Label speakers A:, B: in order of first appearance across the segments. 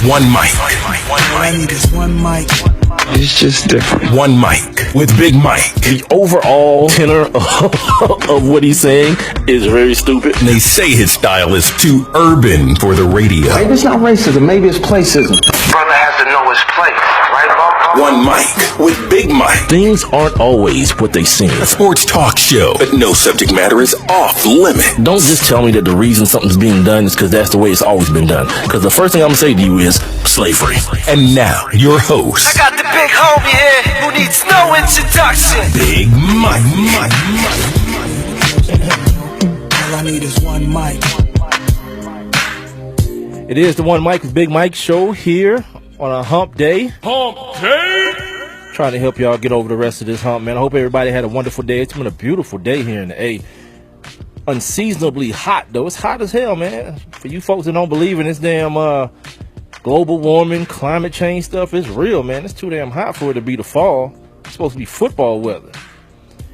A: One mic.
B: All I need is one mic.
C: It's just different.
A: One mic with Big Mike.
D: The overall tenor of what he's saying is very stupid.
A: And they say his style is too urban for the radio.
C: Maybe it's not racism, maybe it's placism.
E: Brother has to know his place, right, Bob?
A: One mic with Big Mike.
D: Things aren't always what they seem.
A: A sports talk show, but no subject matter is off limit.
D: Don't just tell me that the reason something's being done is because that's the way it's always been done. Because the first thing I'm going to say to you is slavery.
A: And now, your host.
E: I got the big homie here who needs no introduction.
A: Big Mike.
B: All I need is one mic.
F: It is the One Mike with Big Mike show here on a hump day. Trying to help y'all get over the rest of this hump, man. I hope everybody had a wonderful day. It's been a beautiful day here in the A. Unseasonably hot, though. It's hot as hell, man. For you folks that don't believe in this damn global warming, climate change stuff, it's real, man. It's too damn hot for it to be the fall. It's supposed to be football weather.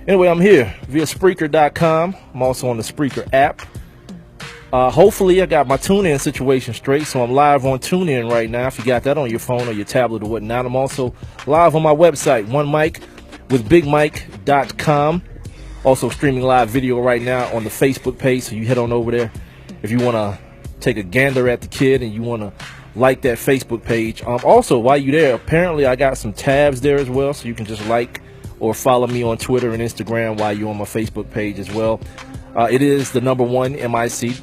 F: Anyway, I'm here via Spreaker.com. I'm also on the Spreaker app. Hopefully, I got my TuneIn situation straight, so I'm live on TuneIn right now. If you got that on your phone or your tablet or whatnot, I'm also live on my website, One Mic with BigMike.com. Also streaming live video right now on the Facebook page, so you head on over there if you want to take a gander at the kid and you want to like that Facebook page. Also, while you're there, apparently I got some tabs there as well, so you can just like or follow me on Twitter and Instagram while you're on my Facebook page as well. It is the number one MIC.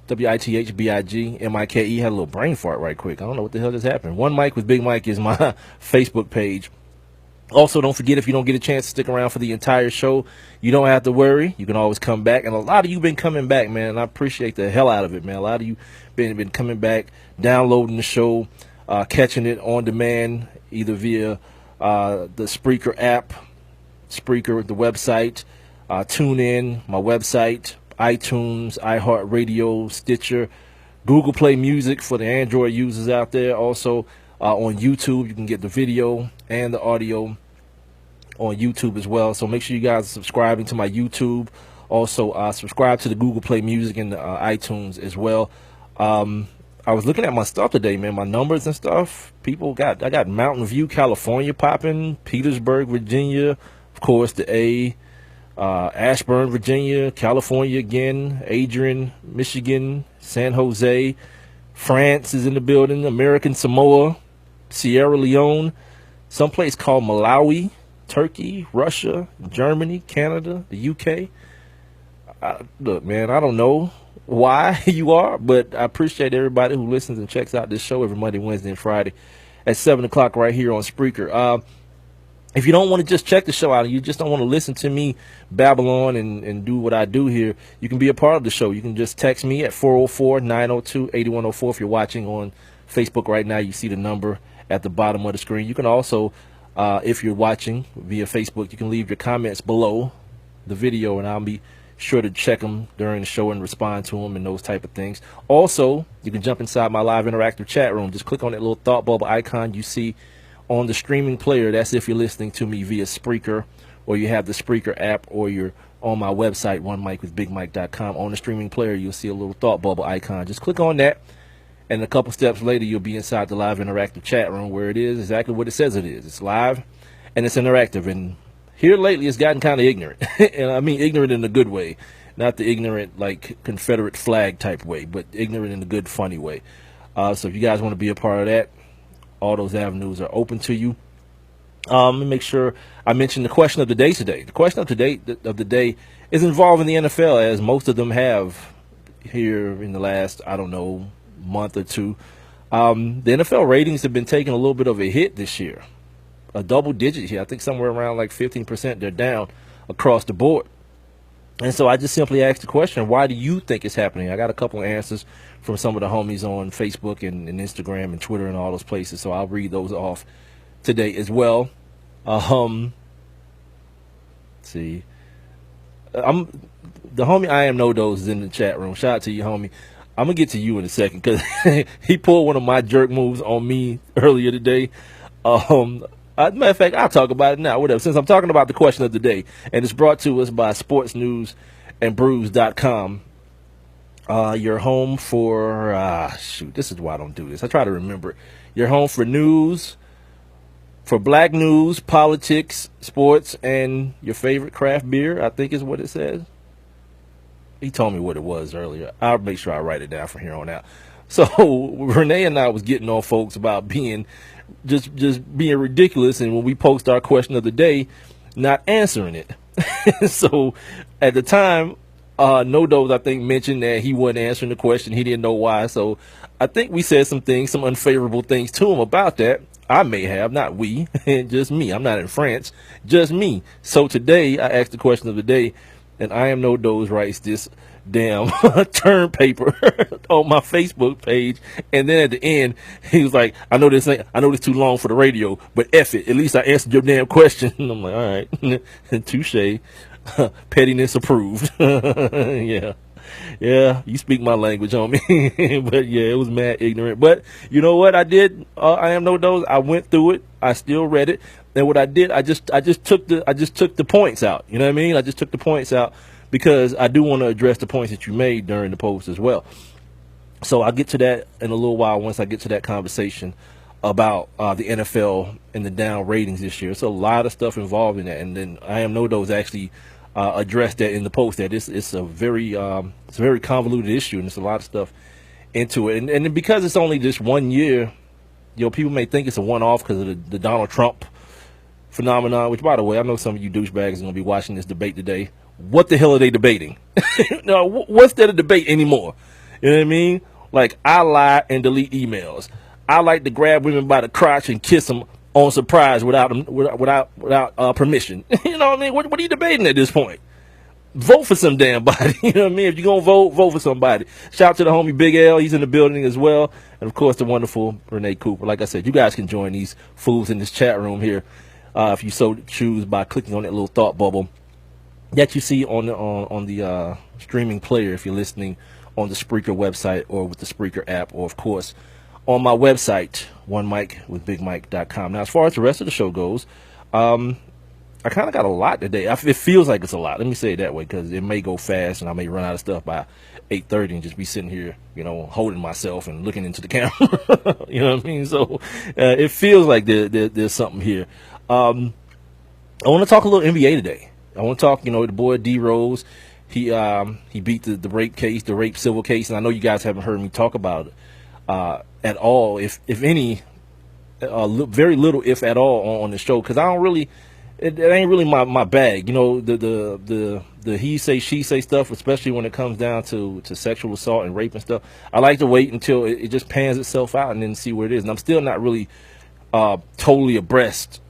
F: WITHBIGMIKE. Had a little brain fart right quick. I don't know what the hell just happened. One Mic with Big Mike is my Facebook page. Also, don't forget, if you don't get a chance to stick around for the entire show, you don't have to worry. You can always come back. And a lot of you been coming back, man. And I appreciate the hell out of it, man. A lot of you been coming back, downloading the show, catching it on demand, either via the Spreaker app, Spreaker, the website, TuneIn, my website, iTunes, iHeartRadio, Stitcher, Google Play Music for the Android users out there. Also on YouTube, you can get the video and the audio on YouTube as well. So make sure you guys are subscribing to my YouTube. Also subscribe to the Google Play Music and the iTunes as well. I was looking at my stuff today, man, my numbers and stuff. I got Mountain View, California popping, Petersburg, Virginia, of course the A, Ashburn, Virginia, California again, Adrian, Michigan, San Jose, France is in the building, American Samoa, Sierra Leone, someplace called Malawi, Turkey, Russia, Germany, Canada, the UK. Look, man, I don't know why you are, but I appreciate everybody who listens and checks out this show every Monday, Wednesday, and Friday at 7 o'clock right here on Spreaker. If you don't want to just check the show out and you just don't want to listen to me babble on and do what I do here, you can be a part of the show. You can just text me at 404-902-8104. If you're watching on Facebook right now, you see the number at the bottom of the screen. You can also, if you're watching via Facebook, you can leave your comments below the video, and I'll be sure to check them during the show and respond to them and those type of things. Also, you can jump inside my live interactive chat room. Just click on that little thought bubble icon you see on the streaming player. That's if you're listening to me via Spreaker, or you have the Spreaker app, or you're on my website, onemicwithbigmike.com. On the streaming player, you'll see a little thought bubble icon. Just click on that, and a couple steps later, you'll be inside the live interactive chat room, where it is exactly what it says it is. It's live, and it's interactive. And here lately, it's gotten kind of ignorant. And I mean ignorant in a good way. Not the ignorant, like, Confederate flag type way, but ignorant in a good, funny way. So if you guys want to be a part of that, all those avenues are open to you. Let me make sure I mention the question of the day today. The question of the day is involving the NFL, as most of them have here in the last, I don't know, month or two. The NFL ratings have been taking a little bit of a hit this year, a double digit here. I think somewhere around like 15% they're down across the board. And so I just simply asked the question, why do you think it's happening? I got a couple of answers from some of the homies on Facebook and Instagram and Twitter and all those places, so I'll read those off today as well. See. The homie I Am No Dose is in the chat room. Shout out to you, homie. I'm going to get to you in a second because he pulled one of my jerk moves on me earlier today. Matter of fact, I'll talk about it now, whatever, since I'm talking about the question of the day, and it's brought to us by sportsnewsandbrews.com. You're home for shoot. This is why I don't do this. I try to remember it. You're home for news, for black news, politics, sports, and your favorite craft beer. I think is what it says. He told me what it was earlier. I'll make sure I write it down from here on out. So Renee and I was getting on folks about being just being ridiculous, and when we post our question of the day, not answering it. So at the time, No Dose, I think, mentioned that he wasn't answering the question. He didn't know why. So I think we said some things, some unfavorable things to him about that. I may have, not we, just me. I'm not in France, just me. So today I asked the question of the day, and I Am No Dose writes this damn term paper on my Facebook page, and then at the end he was like, I know this too long for the radio, but F it, at least I answered your damn question. And I'm like, all right, touche. Pettiness approved. Yeah, you speak my language on me. But yeah, it was mad ignorant. But you know what I did? I Am No Dose. I went through it. I still read it. And what I did, I just took the points out. You know what I mean? I just took the points out because I do want to address the points that you made during the post as well. So I'll get to that in a little while once I get to that conversation about the NFL and the down ratings this year. It's a lot of stuff involved in that. And then I Am No Dose actually addressed that in the post, that it's a very convoluted issue, and there's a lot of stuff into it. And because it's only just 1 year, you know, people may think it's a one-off because of the Donald Trump phenomenon, which, by the way, I know some of you douchebags are going to be watching this debate today. What the hell are they debating? No, what's there to debate anymore? You know what I mean? Like, I lie and delete emails. I like to grab women by the crotch and kiss them on surprise without permission. You know what I mean? What are you debating at this point? Vote for some damn body. You know what I mean? If you're going to vote for somebody. Shout out to the homie Big L. He's in the building as well. And, of course, the wonderful Renee Cooper. Like I said, you guys can join these fools in this chat room here if you so choose by clicking on that little thought bubble that you see on the streaming player if you're listening on the Spreaker website or with the Spreaker app, or, of course, on my website, onemicwithbigmike.com. Now, as far as the rest of the show goes, I kind of got a lot today. It feels like it's a lot. Let me say it that way, because it may go fast and I may run out of stuff by 8:30 and just be sitting here, you know, holding myself and looking into the camera. You know what I mean? So it feels like there's something here. I want to talk a little NBA today. I want to talk, you know, the boy D Rose. He beat the rape civil case, and I know you guys haven't heard me talk about it at all, if any, very little, if at all, on the show, because I don't really. It ain't really my bag, you know, the he say she say stuff, especially when it comes down to sexual assault and rape and stuff. I like to wait until it just pans itself out and then see where it is. And I'm still not really totally abreast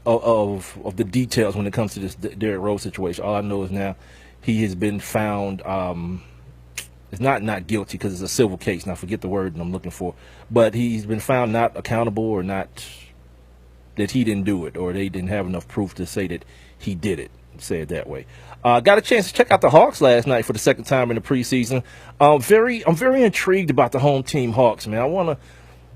F: of the details when it comes to this Derrick Rose situation. All I know is now he has been found it's not guilty, because it's a civil case. Now, forget the word that I'm looking for, but he's been found not accountable, or not, that he didn't do it, or they didn't have enough proof to say that he did it. Say it that way. Got a chance to check out the Hawks last night for the second time in the preseason. I'm very intrigued about the home team Hawks, man. I want to,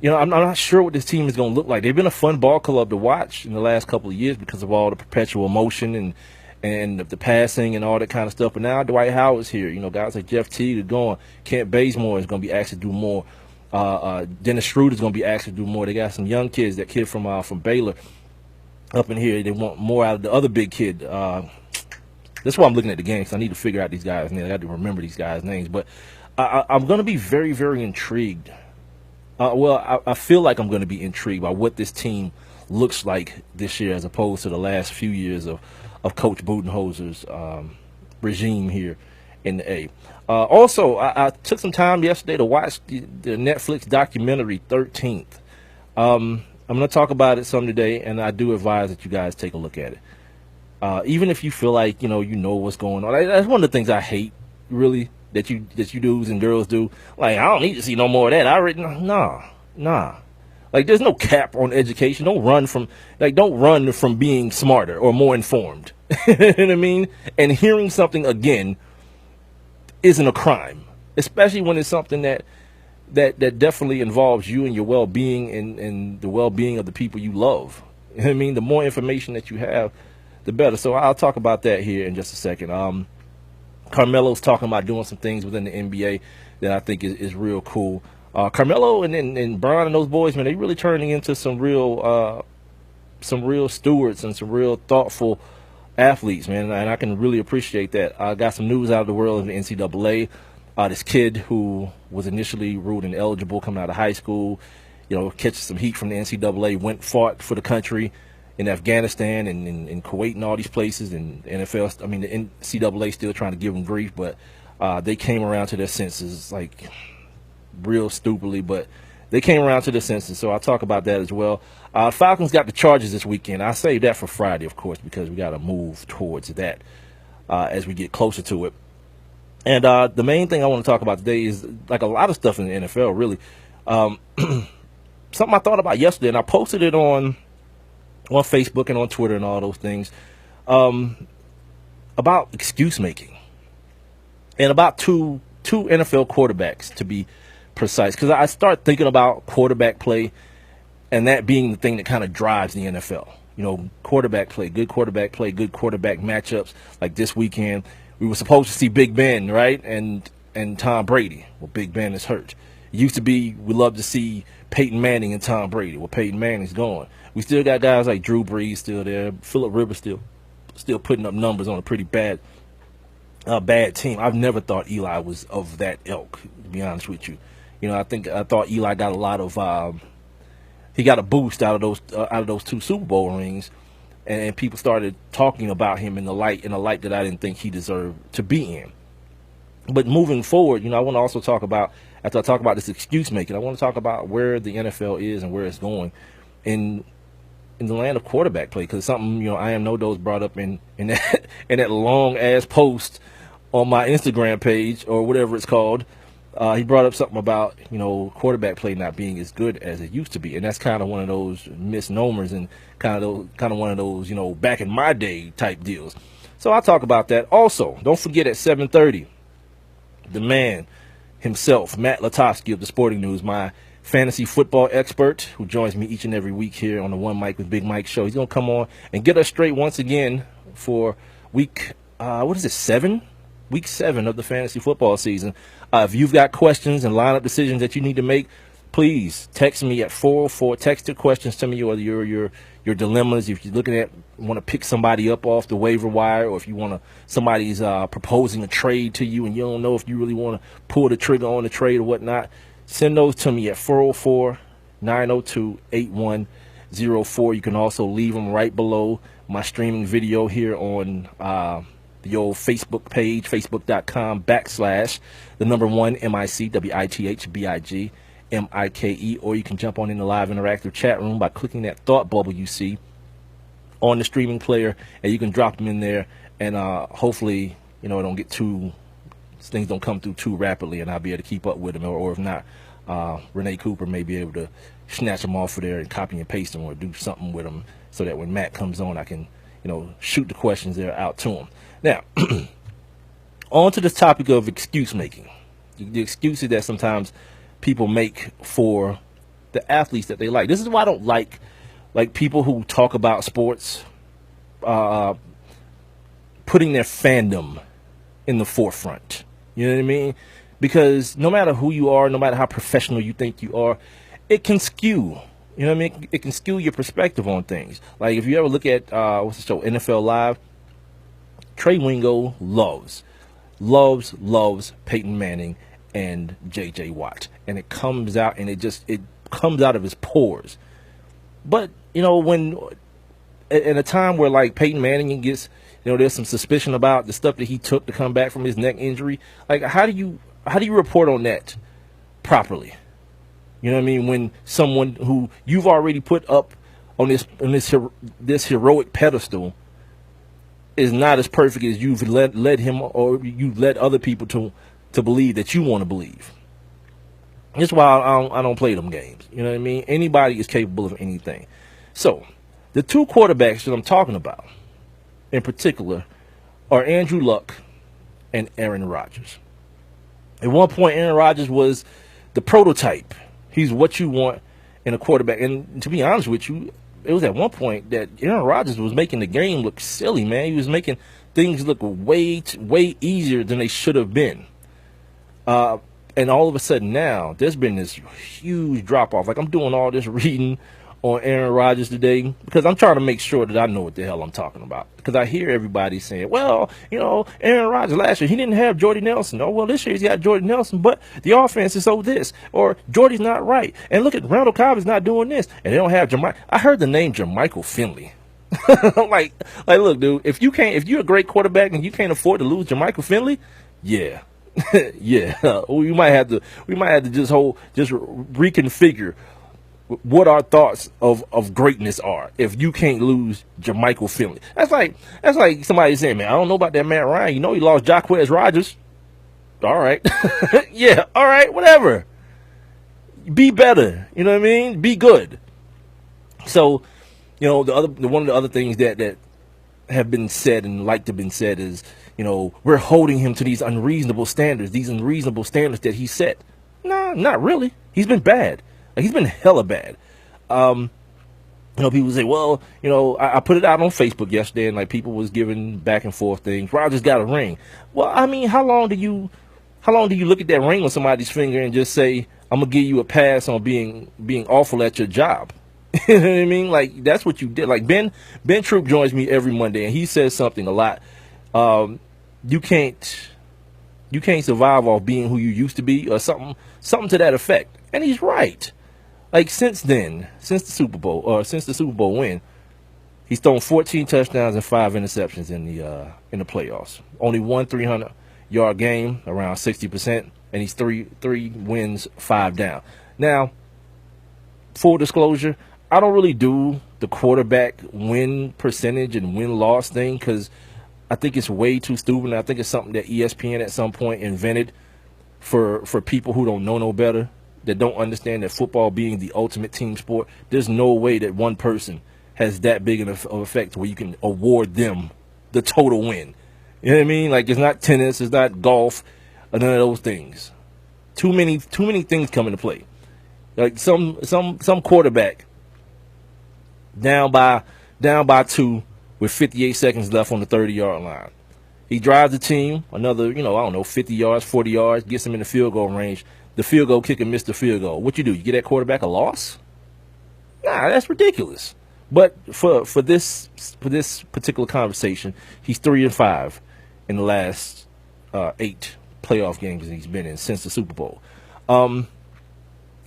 F: you know, I'm not sure what this team is going to look like. They've been a fun ball club to watch in the last couple of years because of all the perpetual motion and the passing and all that kind of stuff. But now Dwight Howard's here. You know, guys like Jeff Teague are going. Kent Bazemore is going to be asked to do more. Dennis Schroeder is going to be asked to do more. They got some young kids. That kid from Baylor up in here. They want more out of the other big kid. That's why I'm looking at the games. I need to figure out these guys' names. I got to remember these guys' names. But I'm going to be very, very intrigued. I feel like I'm going to be intrigued by what this team looks like this year, as opposed to the last few years of Coach Budenholzer's regime here in the A. Also, I took some time yesterday to watch the Netflix documentary 13th. I'm going to talk about it some today, and I do advise that you guys take a look at it. Even if you feel like you know what's going on. That's one of the things I hate, really, that you dudes and girls do. Like, I don't need to see no more of that. Nah. Like, there's no cap on education. Don't run from being smarter or more informed. You know what I mean? And hearing something again isn't a crime, especially when it's something that definitely involves you and your well-being and the well-being of the people you love. You know what I mean? The more information that you have, the better. So I'll talk about that here in just a second. Carmelo's talking about doing some things within the NBA that I think is real cool. Carmelo and Bron and those boys, man, they really turning into some real stewards and some real thoughtful athletes, man, and I can really appreciate that. I got some news out of the world of the NCAA. This kid who was initially ruled ineligible coming out of high school, catches some heat from the NCAA, fought for the country in Afghanistan and in Kuwait and all these places, and the NCAA still trying to give him grief, but they came around to their senses, like real stupidly, but they came around to their senses, so I'll talk about that as well. Falcons got the Chargers this weekend. I save that for Friday, of course, because we got to move towards that as we get closer to it. And the main thing I want to talk about today is like a lot of stuff in the NFL, really. Something I thought about yesterday, and I posted it on Facebook and on Twitter and all those things, about excuse making and about two NFL quarterbacks, to be precise, because I start thinking about quarterback play and that being the thing that kind of drives the NFL. Quarterback play, good quarterback matchups. Like this weekend, we were supposed to see Big Ben, right, and Tom Brady. Well, Big Ben is hurt. It used to be we love to see Peyton Manning and Tom Brady. Well, Peyton Manning's gone. We still got guys like Drew Brees still there. Phillip Rivers still putting up numbers on a pretty bad team. I've never thought Eli was of that ilk, to be honest with you. I thought Eli got a lot of he got a boost out of those 2 Super Bowl rings, and people started talking about him in a light that I didn't think he deserved to be in. But moving forward, I want to also talk about, after I talk about this excuse making, I want to talk about where the NFL is and where it's going in the land of quarterback play, because something I am no dose brought up in that long ass post on my Instagram page or whatever it's called. He brought up something about quarterback play not being as good as it used to be, and that's kind of one of those misnomers and kind of one of those back in my day type deals. So I'll talk about that. Also, don't forget at 7:30, the man himself, Matt Lutovsky of the Sporting News, my fantasy football expert, who joins me each and every week here on the One Mike with Big Mike show. He's gonna come on and get us straight once again for week 7? Week 7 of the fantasy football season. If you've got questions and lineup decisions that you need to make, please text me at 404. Text your questions to me, or your dilemmas. If you're want to pick somebody up off the waiver wire, or if you somebody's proposing a trade to you and you don't know if you really want to pull the trigger on the trade or whatnot, send those to me at 404-902-8104. You can also leave them right below my streaming video here on the old Facebook page, facebook.com/1MICWITHBIG or you can jump on in the live interactive chat room by clicking that thought bubble you see on the streaming player, and you can drop them in there, and hopefully it don't get things don't come through too rapidly, and I'll be able to keep up with them, or if not, Renee Cooper may be able to snatch them off of there and copy and paste them or do something with them so that when Matt comes on, I can shoot the questions there out to him. Now, on to this topic of excuse making. The excuses that sometimes people make for the athletes that they like. This is why I don't like people who talk about sports putting their fandom in the forefront. You know what I mean? Because no matter who you are, no matter how professional you think you are, it can skew. You know what I mean? It can skew your perspective on things. Like if you ever look at what's the show, NFL Live, Trey Wingo loves Peyton Manning and J.J. Watt, and it comes out, and it comes out of his pores. But when in a time where like Peyton Manning gets, there's some suspicion about the stuff that he took to come back from his neck injury. Like how do you report on that properly? You know what I mean? When someone who you've already put up on this heroic pedestal is not as perfect as you've led him, or you've led other people to believe that you want to believe. That's why I don't play them games. You know what I mean? Anybody is capable of anything. So the 2 quarterbacks that I'm talking about in particular are Andrew Luck and Aaron Rodgers. At one point, Aaron Rodgers was the prototype. He's what you want in a quarterback. And to be honest with you, it was at one point that Aaron Rodgers was making the game look silly, man. He was making things look way easier than they should have been. And all of a sudden now, there's been this huge drop off. Like, I'm doing all this reading on Aaron Rodgers today because I'm trying to make sure that I know what the hell I'm talking about. Because I hear everybody saying, well, Aaron Rodgers last year, he didn't have Jordy Nelson. Oh, well, this year he's got Jordy Nelson, but the offense is so this. Or Jordy's not right. And look at Randall Cobb is not doing this. And they don't have I heard the name Jermichael Finley. like, look, dude, if you're a great quarterback and you can't afford to lose Jermichael Finley, yeah. Yeah, we might have to just reconfigure what our thoughts of greatness are if you can't lose Jermichael Finley. That's like somebody saying, man, I don't know about that Matt Ryan. He lost Jacquez Rodgers. All right. Yeah, all right, whatever. Be better. You know what I mean? Be good. So, one of the other things that have been said and like to have been said is, we're holding him to these unreasonable standards that he set. Nah, not really. He's been bad. Like, he's been hella bad. People say, well, I put it out on Facebook yesterday, and like people was giving back and forth things. Rodgers got a ring. Well, I mean, how long do you look at that ring on somebody's finger and just say, I'm gonna give you a pass on being awful at your job? You know what I mean? Like, that's what you did. Like, Ben Troop joins me every Monday, and he says something a lot. You can't survive off being who you used to be, or something to that effect. And he's right. Like, since the Super Bowl win, he's thrown 14 touchdowns and 5 interceptions in the playoffs. Only one 300-yard game, around 60%, and he's three wins, 5 down. Now, full disclosure, I don't really do the quarterback win percentage and win-loss thing because I think it's way too stupid. And I think it's something that ESPN at some point invented for people who don't know no better, that don't understand that football being the ultimate team sport, there's no way that one person has that big of effect where you can award them the total win. You know what I mean? Like, it's not tennis, it's not golf, or none of those things. Too many things come into play. Like some quarterback down by 2 with 58 seconds left on the 30-yard line. He drives the team another, 50 yards, 40 yards, gets him in the field goal range. The field goal kicker missed the field goal. What you do? You get that quarterback a loss? Nah, that's ridiculous. But for this particular conversation, he's 3-5 in the last 8 playoff games that he's been in since the Super Bowl. And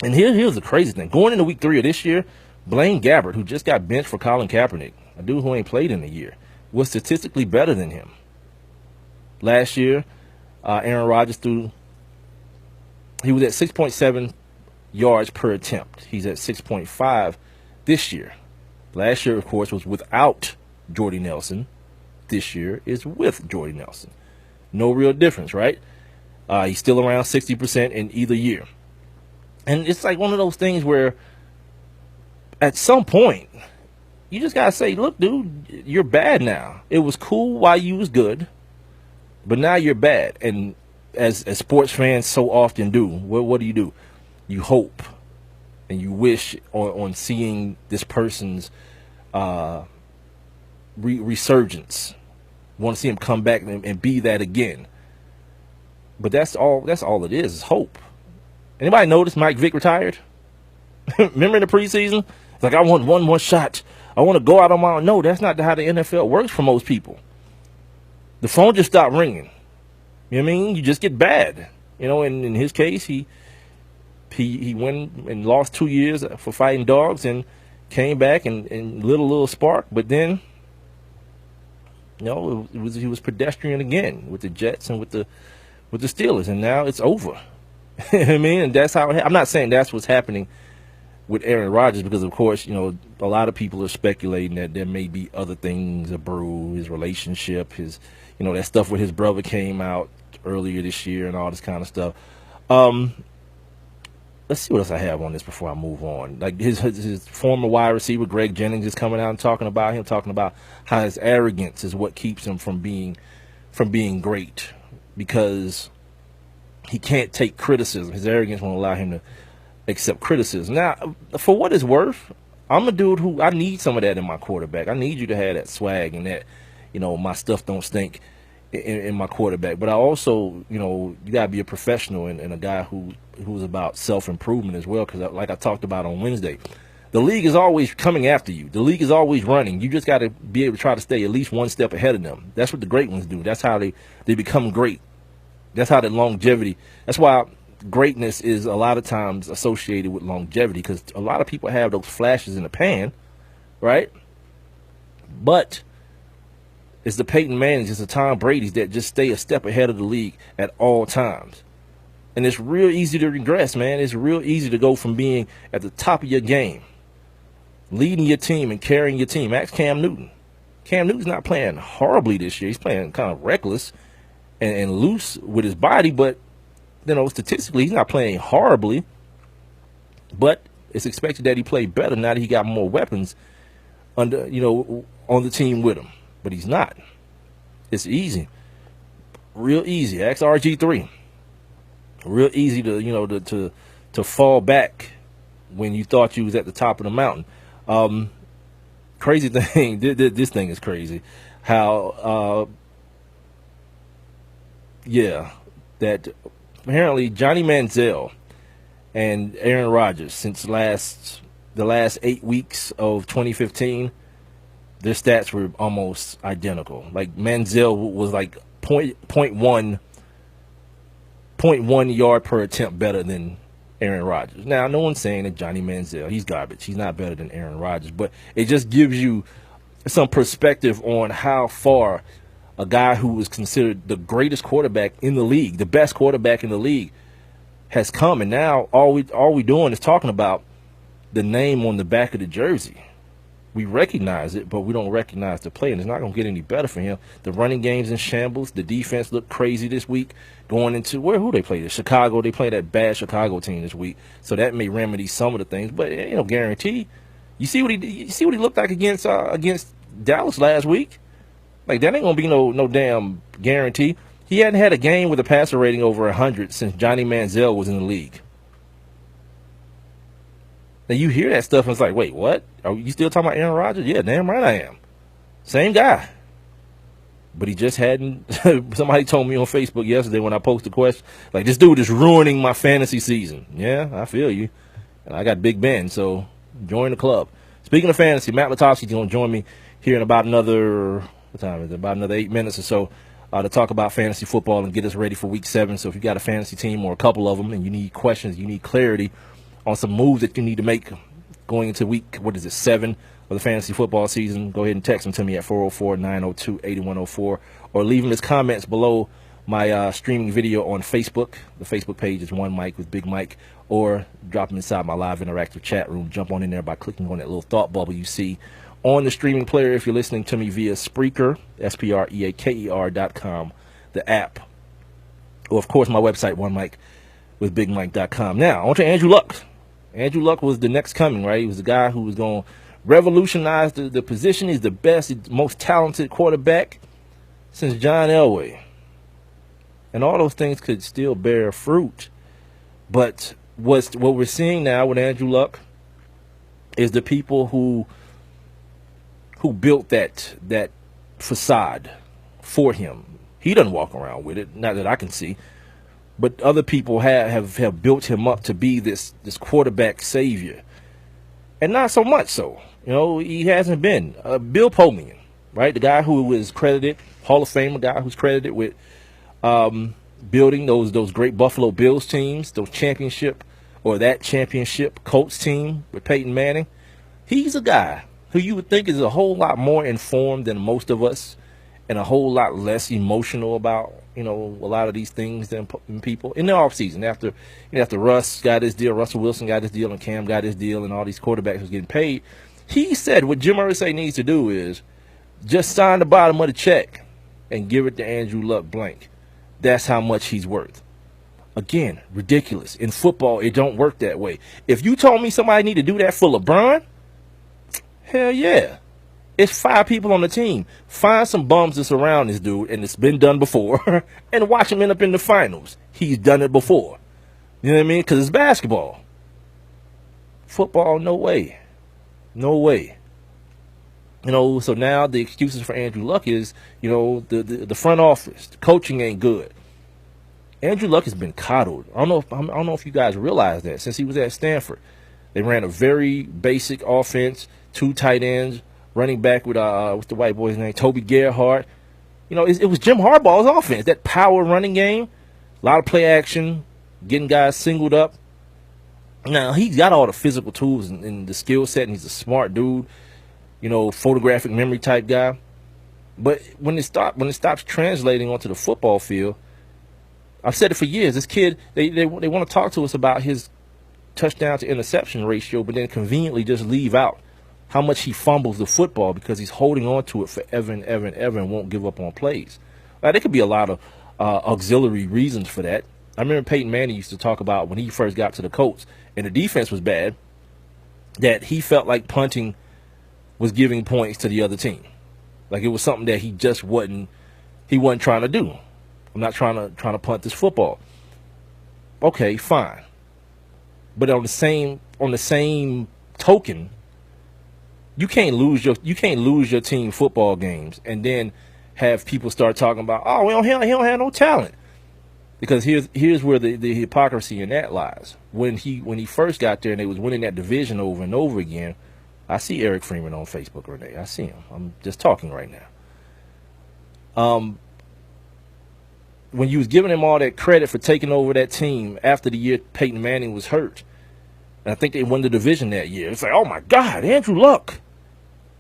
F: here's the crazy thing. Going into week 3 of this year, Blaine Gabbert, who just got benched for Colin Kaepernick, a dude who ain't played in a year, was statistically better than him. Last year, Aaron Rodgers he was at 6.7 yards per attempt. He's at 6.5 this year. Last year, of course, was without Jordy Nelson. This year is with Jordy Nelson. No real difference, right? He's still around 60% in either year. And it's like one of those things where at some point, you just got to say, look, dude, you're bad now. It was cool while you was good, but now you're bad. And as sports fans so often do, what do? You hope and you wish on seeing this person's resurgence. Want to see him come back and be that again. But that's all it is hope. Anybody notice Mike Vick retired? Remember in the preseason? It's like, I want one more shot. I want to go out on my own. No, that's not how the NFL works for most people. The phone just stopped ringing. You know what I mean? You just get bad. And in his case, he went and lost 2 years for fighting dogs and came back and lit a little spark. But then, he was pedestrian again with the Jets and with the Steelers, and now it's over. You know what I mean? And that's how I'm not saying that's what's happening with Aaron Rodgers, because of course, a lot of people are speculating that there may be other things a brew, his relationship, his, that stuff with his brother came out earlier this year and all this kind of stuff. Let's see what else I have on this before I move on. Like his former wide receiver, Greg Jennings, is coming out and talking about how his arrogance is what keeps him from being great, because he can't take criticism. His arrogance won't allow him to accept criticism. Now, for what it's worth, I'm a dude who I need some of that in my quarterback. I need you to have that swag and that, my stuff don't stink in my quarterback. But I also, you got to be a professional and a guy who's about self-improvement as well, because like I talked about on Wednesday, the league is always coming after you. The league is always running. You just got to be able to try to stay at least one step ahead of them. That's what the great ones do. That's how they become great. That's how the longevity. That's why greatness is a lot of times associated with longevity, because a lot of people have those flashes in the pan, right? But it's the Peyton Mannings, it's the Tom Brady's that just stay a step ahead of the league at all times. And it's real easy to regress, man. It's real easy to go from being at the top of your game, leading your team and carrying your team. Ask Cam Newton. Cam Newton's not playing horribly this year. He's playing kind of reckless and loose with his body, but statistically he's not playing horribly. But it's expected that he play better now that he got more weapons on the team with him. But he's not. It's easy, real easy. Ask RG3. Real easy to fall back when you thought you was at the top of the mountain. Crazy thing, this thing is crazy. How, that apparently Johnny Manziel and Aaron Rodgers, since the last 8 weeks of 2015, their stats were almost identical. Like Manziel was like 0.1 yard per attempt better than Aaron Rodgers. Now, no one's saying that Johnny Manziel, he's garbage. He's not better than Aaron Rodgers, but it just gives you some perspective on how far a guy who was considered the greatest quarterback in the league, the best quarterback in the league, has come. And now all we doing is talking about the name on the back of the jersey. We recognize it, but we don't recognize the play, and it's not going to get any better for him. The running game's in shambles. The defense looked crazy this week going into who they played? Chicago. They played that bad Chicago team this week, so that may remedy some of the things, but guarantee. You see what he looked like against Dallas last week? Like, that ain't gonna be no damn guarantee. He hadn't had a game with a passer rating over 100 since Johnny Manziel was in the league. Now you hear that stuff and it's like, wait, what? Are you still talking about Aaron Rodgers? Yeah, damn right I am. Same guy. But he just hadn't. Somebody told me on Facebook yesterday when I posted a question, like, this dude is ruining my fantasy season. Yeah, I feel you. And I got Big Ben, so join the club. Speaking of fantasy, Matt Lutovsky is going to join me here in about another, what time is it? About another 8 minutes or so to talk about fantasy football and get us ready for week 7. So if you got a fantasy team or a couple of them and you need questions, you need clarity on some moves that you need to make going into week, 7 of the fantasy football season, go ahead and text them to me at 404-902-8104 or leave them as comments below my streaming video on Facebook. The Facebook page is One Mic with Big Mike, or drop them inside my live interactive chat room. Jump on in there by clicking on that little thought bubble you see on the streaming player if you're listening to me via Spreaker, SPREAKER.com, the app, or, of course, my website, OneMicWithBigMike.com. Now, on to Andrew Luck. Andrew Luck was the next coming, right? He was the guy who was going to revolutionize the position. He's the best, most talented quarterback since John Elway. And all those things could still bear fruit. But what we're seeing now with Andrew Luck is the people who built that facade for him. He doesn't walk around with it, not that I can see. But other people have built him up to be this quarterback savior. And not so much so. He hasn't been. Bill Polian, right? The guy who was credited, Hall of Famer guy who's credited with building those great Buffalo Bills teams, that championship Colts team with Peyton Manning. He's a guy who you would think is a whole lot more informed than most of us and a whole lot less emotional about a lot of these things than people in the offseason. After Russ got his deal, Russell Wilson got his deal, and Cam got his deal, and all these quarterbacks was getting paid, he said what Jim Irsay needs to do is just sign the bottom of the check and give it to Andrew Luck blank. That's how much he's worth. Again, ridiculous. In football, it don't work that way. If you told me somebody need to do that for LeBron, hell yeah. It's 5 people on the team. Find some bums to surround this dude, and it's been done before, and watch him end up in the finals. He's done it before. You know what I mean? Because it's basketball. Football, no way. No way. So now the excuses for Andrew Luck is, the front office, the coaching ain't good. Andrew Luck has been coddled. I don't know if you guys realize that since he was at Stanford. They ran a very basic offense, 2 tight ends, running back with what's the white boy's name, Toby Gerhardt. It was Jim Harbaugh's offense, that power running game, a lot of play action, getting guys singled up. Now he's got all the physical tools and the skill set, and he's a smart dude, photographic memory type guy. But when it stops translating onto the football field, I've said it for years. This kid, they want to talk to us about his touchdown to interception ratio, but then conveniently just leave out how much he fumbles the football because he's holding on to it forever and ever and ever and won't give up on plays. There could be a lot of auxiliary reasons for that. I remember Peyton Manning used to talk about when he first got to the Colts and the defense was bad, that he felt like punting was giving points to the other team. Like it was something that he just wasn't trying to do. I'm not trying to punt this football. Okay, fine. But on the same token, you can't lose your team football games and then have people start talking about, oh, he don't have no talent. Because here's where the hypocrisy in that lies. When he first got there and they was winning that division over and over again, I see Eric Freeman on Facebook, Renee. I see him. I'm just talking right now. When you was giving him all that credit for taking over that team after the year Peyton Manning was hurt, and I think they won the division that year. It's like, oh my God, Andrew Luck.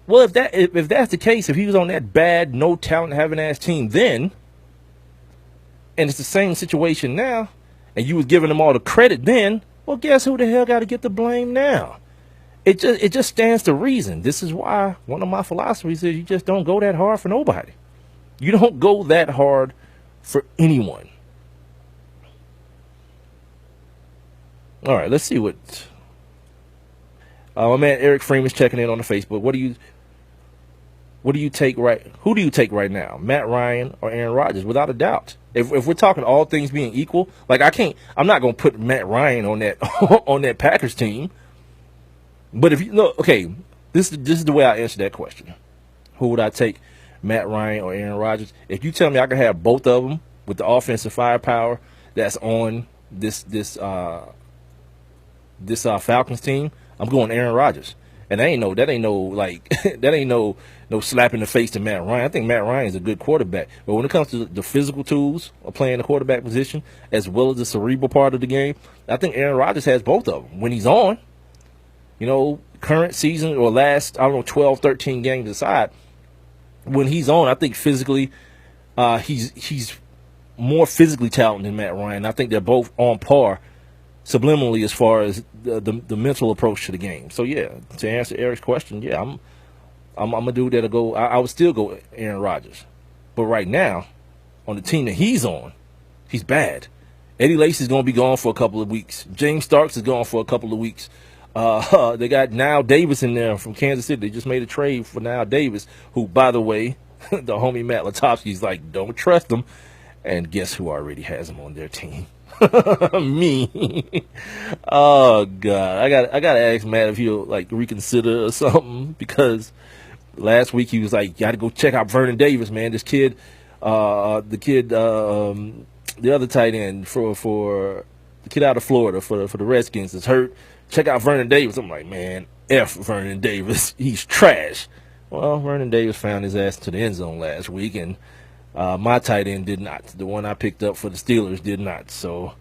F: Well, if that's the case, if he was on that bad, no talent having ass team then, and it's the same situation now, and you was giving him all the credit then, well, guess who the hell got to get the blame now? It just stands to reason. This is why one of my philosophies is you just don't go that hard for nobody. You don't go that hard for anyone. All right, let's see what my man Eric Freeman's checking in on the Facebook. Who do you take right now? Matt Ryan or Aaron Rodgers? Without a doubt. If we're talking all things being equal, like I'm not gonna put Matt Ryan on that on that Packers team. But if you know, okay, this is the way I answer that question. Who would I take, Matt Ryan or Aaron Rodgers? If you tell me I can have both of them with the offensive firepower that's on this Falcons team, I'm going Aaron Rodgers. And that ain't no slap in the face to Matt Ryan. I think Matt Ryan is a good quarterback. But when it comes to the physical tools of playing the quarterback position, as well as the cerebral part of the game, I think Aaron Rodgers has both of them. When he's on, current season or last, 12, 13 games aside, when he's on, I think physically, he's more physically talented than Matt Ryan. I think they're both on par subliminally as far as the mental approach to the game. So yeah, to answer Eric's question, yeah, I'm a dude that'll go. I would still go Aaron Rodgers, but right now, on the team that he's on, he's bad. Eddie Lacy's going to be gone for a couple of weeks. James Starks is gone for a couple of weeks. They got Niall Davis in there from Kansas City. They just made a trade for Niall Davis, who, by the way, the homie Matt Lutovsky's like, don't trust him. And guess who already has him on their team? Me. Oh God, I got to ask Matt if he'll like reconsider or something, because last week he was like, you got to go check out Vernon Davis, man. This kid, the other tight end for the kid out of Florida for the Redskins is hurt. Check out Vernon Davis. I'm like, man, F Vernon Davis. He's trash. Well, Vernon Davis found his ass to the end zone last week, and my tight end did not. The one I picked up for the Steelers did not. So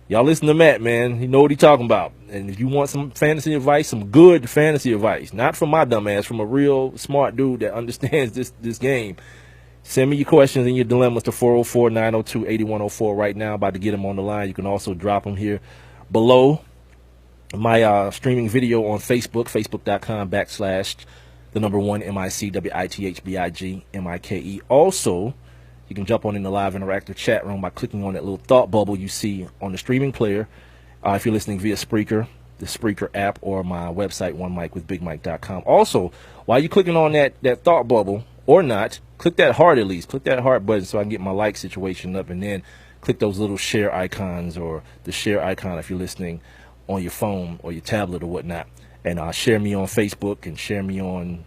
F: y'all listen to Matt, man. He know what he's talking about. And if you want some fantasy advice, some good fantasy advice, not from my dumb ass, from a real smart dude that understands this game, send me your questions and your dilemmas to 404-902-8104 right now. About to get them on the line. You can also drop them here below my streaming video on Facebook, facebook.com/1MICWITHBIGMIKE. Also, you can jump on in the live interactive chat room by clicking on that little thought bubble you see on the streaming player. If you're listening via Spreaker, the Spreaker app, or my website, onemicwithbigmike.com. Also, while you're clicking on that thought bubble or not, click that heart at least. Click that heart button so I can get my like situation up, and then click those little share icons or the share icon if you're listening on your phone or your tablet or whatnot. And share me on Facebook and share me on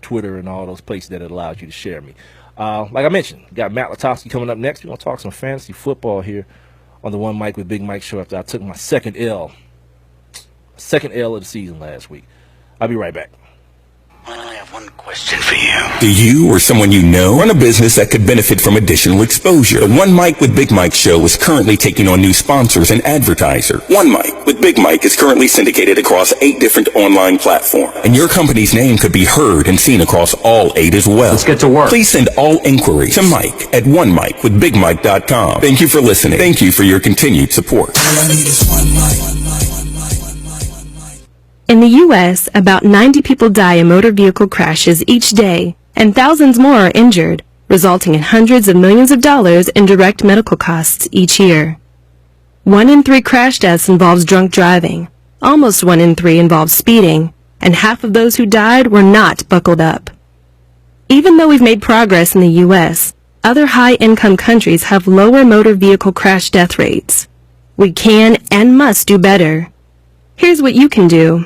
F: Twitter, and all those places that it allows you to share me. Like I mentioned, got Matt Lutovsky coming up next. We're going to talk some fantasy football here on the One Mic with Big Mike show after I took my second L of the season last week. I'll be right back.
E: I only have one question for you.
A: Do you or someone you know run a business that could benefit from additional exposure? The One Mic with Big Mike show is currently taking on new sponsors and advertisers. One Mic with Big Mike is currently syndicated across 8 different online platforms, and your company's name could be heard and seen across all 8 as well.
C: Let's get to work.
A: Please send all inquiries to Mike at onemicwithbigmike.com. Thank you for listening. Thank you for your continued support.
B: All I need is one mic.
G: In the U.S., about 90 people die in motor vehicle crashes each day, and thousands more are injured, resulting in hundreds of millions of dollars in direct medical costs each year. 1 in 3 crash deaths involves drunk driving, almost 1 in 3 involves speeding, and half of those who died were not buckled up. Even though we've made progress in the U.S., other high-income countries have lower motor vehicle crash death rates. We can and must do better. Here's what you can do.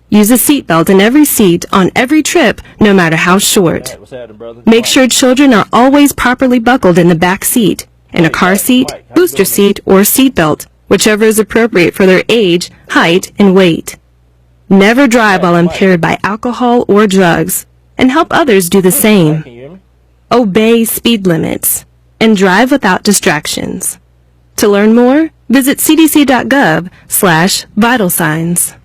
G: Use a seatbelt in every seat on every trip, no matter how short.
F: What's happening, brother?
G: Make sure children are always properly buckled in the back seat, in a car seat, booster seat, or seatbelt, whichever is appropriate for their age, height, and weight. Never drive while impaired by alcohol or drugs, and help others do the same.
F: Can you hear me?
G: Obey speed limits, and drive without distractions. To learn more, visit cdc.gov/vital signs.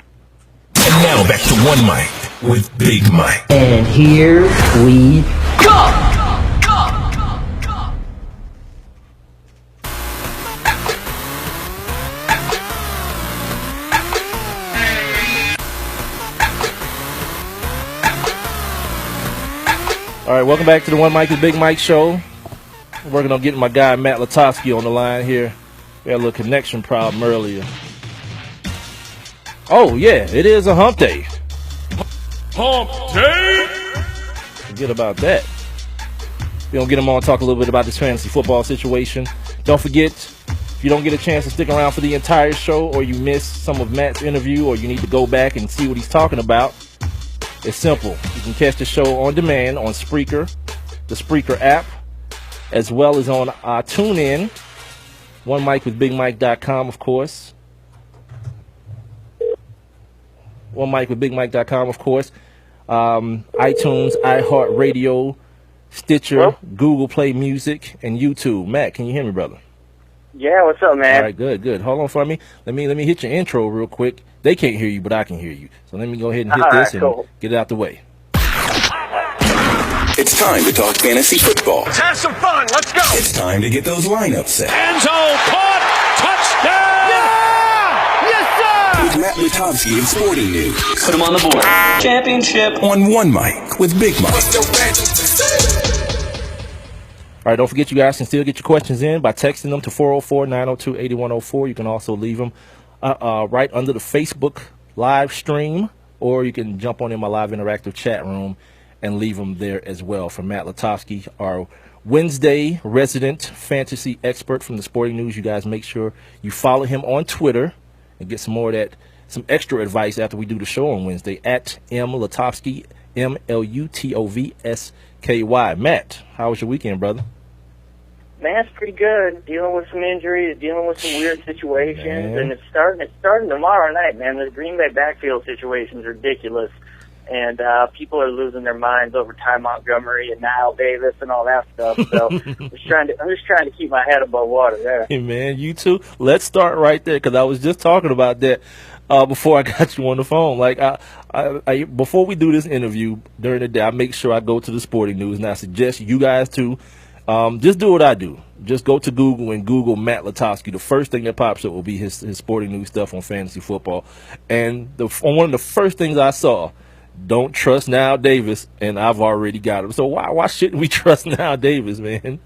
A: And now back to One Mic with Big Mike.
C: And here we
E: Go!
F: All right, welcome back to the One Mic with Big Mike show. I'm working on getting my guy Matt Lutovsky on the line here. We had a little connection problem earlier. Oh, yeah, it is a hump day.
E: Hump day!
F: Forget about that. We're going to get him on, talk a little bit about this fantasy football situation. Don't forget, if you don't get a chance to stick around for the entire show, or you missed some of Matt's interview, or you need to go back and see what he's talking about, it's simple. You can catch the show on demand on Spreaker, the Spreaker app, as well as on TuneIn, onemicwithbigmike.com, of course. onemicwithbigmike.com, of course. iTunes, iHeartRadio, Stitcher, Google Play Music, and YouTube. Matt, can you hear me, brother?
H: Yeah, what's up, man?
F: All right, good. Hold on for me. Let me hit your intro real quick. They can't hear you, but I can hear you. So let me go ahead and hit this and get it out the way.
A: It's time to talk fantasy football.
E: Let's have some fun. Let's go.
A: It's time to get those lineups set.
E: End zone, caught, touchdown! Yeah! Yes, sir!
A: With Matt Lutovsky of Sporting News.
C: put them on the board. Championship.
A: On One Mic with Big Mike.
F: All right, don't forget you guys can still get your questions in by texting them to 404-902-8104. You can also leave them right under the Facebook live stream, or you can jump on in my live interactive chat room and leave them there as well. From Matt Lutovsky, our Wednesday resident fantasy expert from the Sporting News. You guys make sure you follow him on Twitter and get some more of that, some extra advice after we do the show on Wednesday at Lutovsky, Lutovsky. Matt, how was your weekend, brother?
H: Man, it's pretty good. Dealing with some injuries, dealing with some weird situations, and it's starting tomorrow night, man. The Green Bay backfield situation's ridiculous, and people are losing their minds over Ty Montgomery and Niall Davis and all that stuff. So I'm just trying to keep my head above water there.
F: Hey, man, you too. Let's start right there, because I was just talking about that before I got you on the phone. Like, I before we do this interview during the day, I make sure I go to the Sporting News, and I suggest you guys too. Just do what I do. Just go to Google and Google Matt Lutovsky. The first thing that pops up will be his Sporting News stuff on fantasy football. And one of the first things I saw, don't trust Niall Davis, and I've already got him. So why shouldn't we trust Niall Davis, man?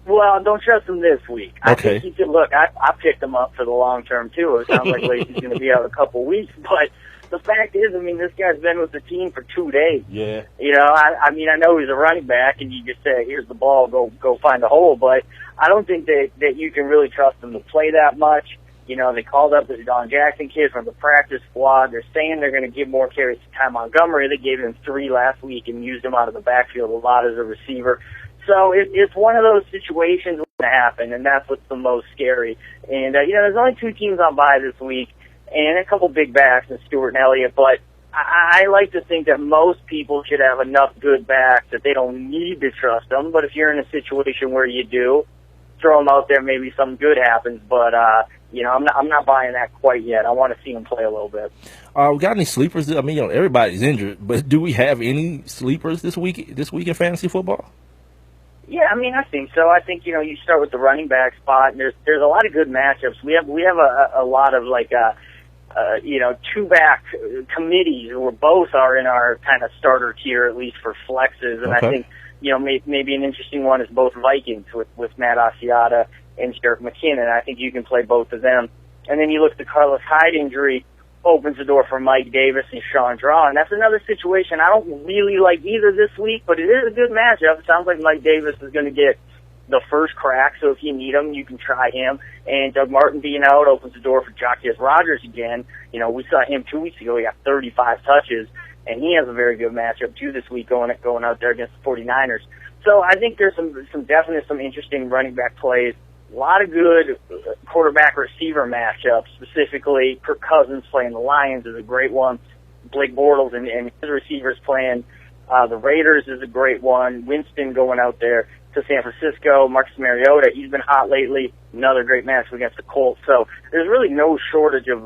H: Well, don't trust him this week.
F: Okay.
H: I think he could look. I picked him up for the long term too. It sounds like Lacey's going to be out a couple weeks, but the fact is, I mean, this guy's been with the team for 2 days.
F: Yeah.
H: You know, I mean, I know he's a running back, and you just say, "Here's the ball, go find a hole." But I don't think that you can really trust him to play that much. They called up the Don Jackson kid from the practice squad. They're saying they're going to give more carries to Ty Montgomery. They gave him 3 last week and used him out of the backfield a lot as a receiver. So it's one of those situations that's going to happen, and that's what's the most scary. And, there's only 2 teams on bye this week and a couple big backs in Stewart and Elliott, but I like to think that most people should have enough good backs that they don't need to trust them. But if you're in a situation where you do, throw them out there, maybe something good happens. But, I'm not buying that quite yet. I want to see them play a little bit.
F: We got any sleepers? I mean, everybody's injured, but do we have any sleepers this week in fantasy football?
H: Yeah, I mean, I think so. I think, you start with the running back spot, and there's a lot of good matchups. We have a lot of, two-back committees where both are in our kind of starter tier, at least for flexes. And
F: okay.
H: I think, maybe an interesting one is both Vikings with Matt Asiata and Jerick McKinnon. I think you can play both of them. And then you look at the Carlos Hyde injury, opens the door for Mike Davis and Sean Draw. And that's another situation I don't really like either this week, but it is a good matchup. It sounds like Mike Davis is going to get the first crack, so if you need him, you can try him. And Doug Martin being out opens the door for Jacquez Rodgers again. We saw him 2 weeks ago. He got 35 touches, and he has a very good matchup, too, this week going out there against the 49ers. So I think there's some interesting running back plays. A lot of good quarterback-receiver matchups, specifically Kirk Cousins playing the Lions is a great one. Blake Bortles and his receivers playing the Raiders is a great one. Winston going out there to San Francisco. Marcus Mariota, he's been hot lately. Another great match against the Colts. So there's really no shortage of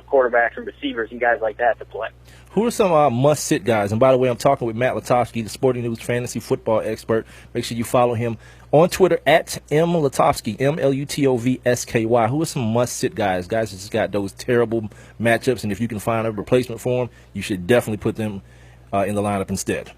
H: quarterbacks and receivers and guys like that to play.
F: Who are some must-sit guys? And by the way, I'm talking with Matt Lutovsky, the Sporting News fantasy football expert. Make sure you follow him on Twitter at @MLutovsky, MLutovsky. Who are some must-sit guys? Guys that just got those terrible matchups, and if you can find a replacement for them, you should definitely put them in the lineup instead.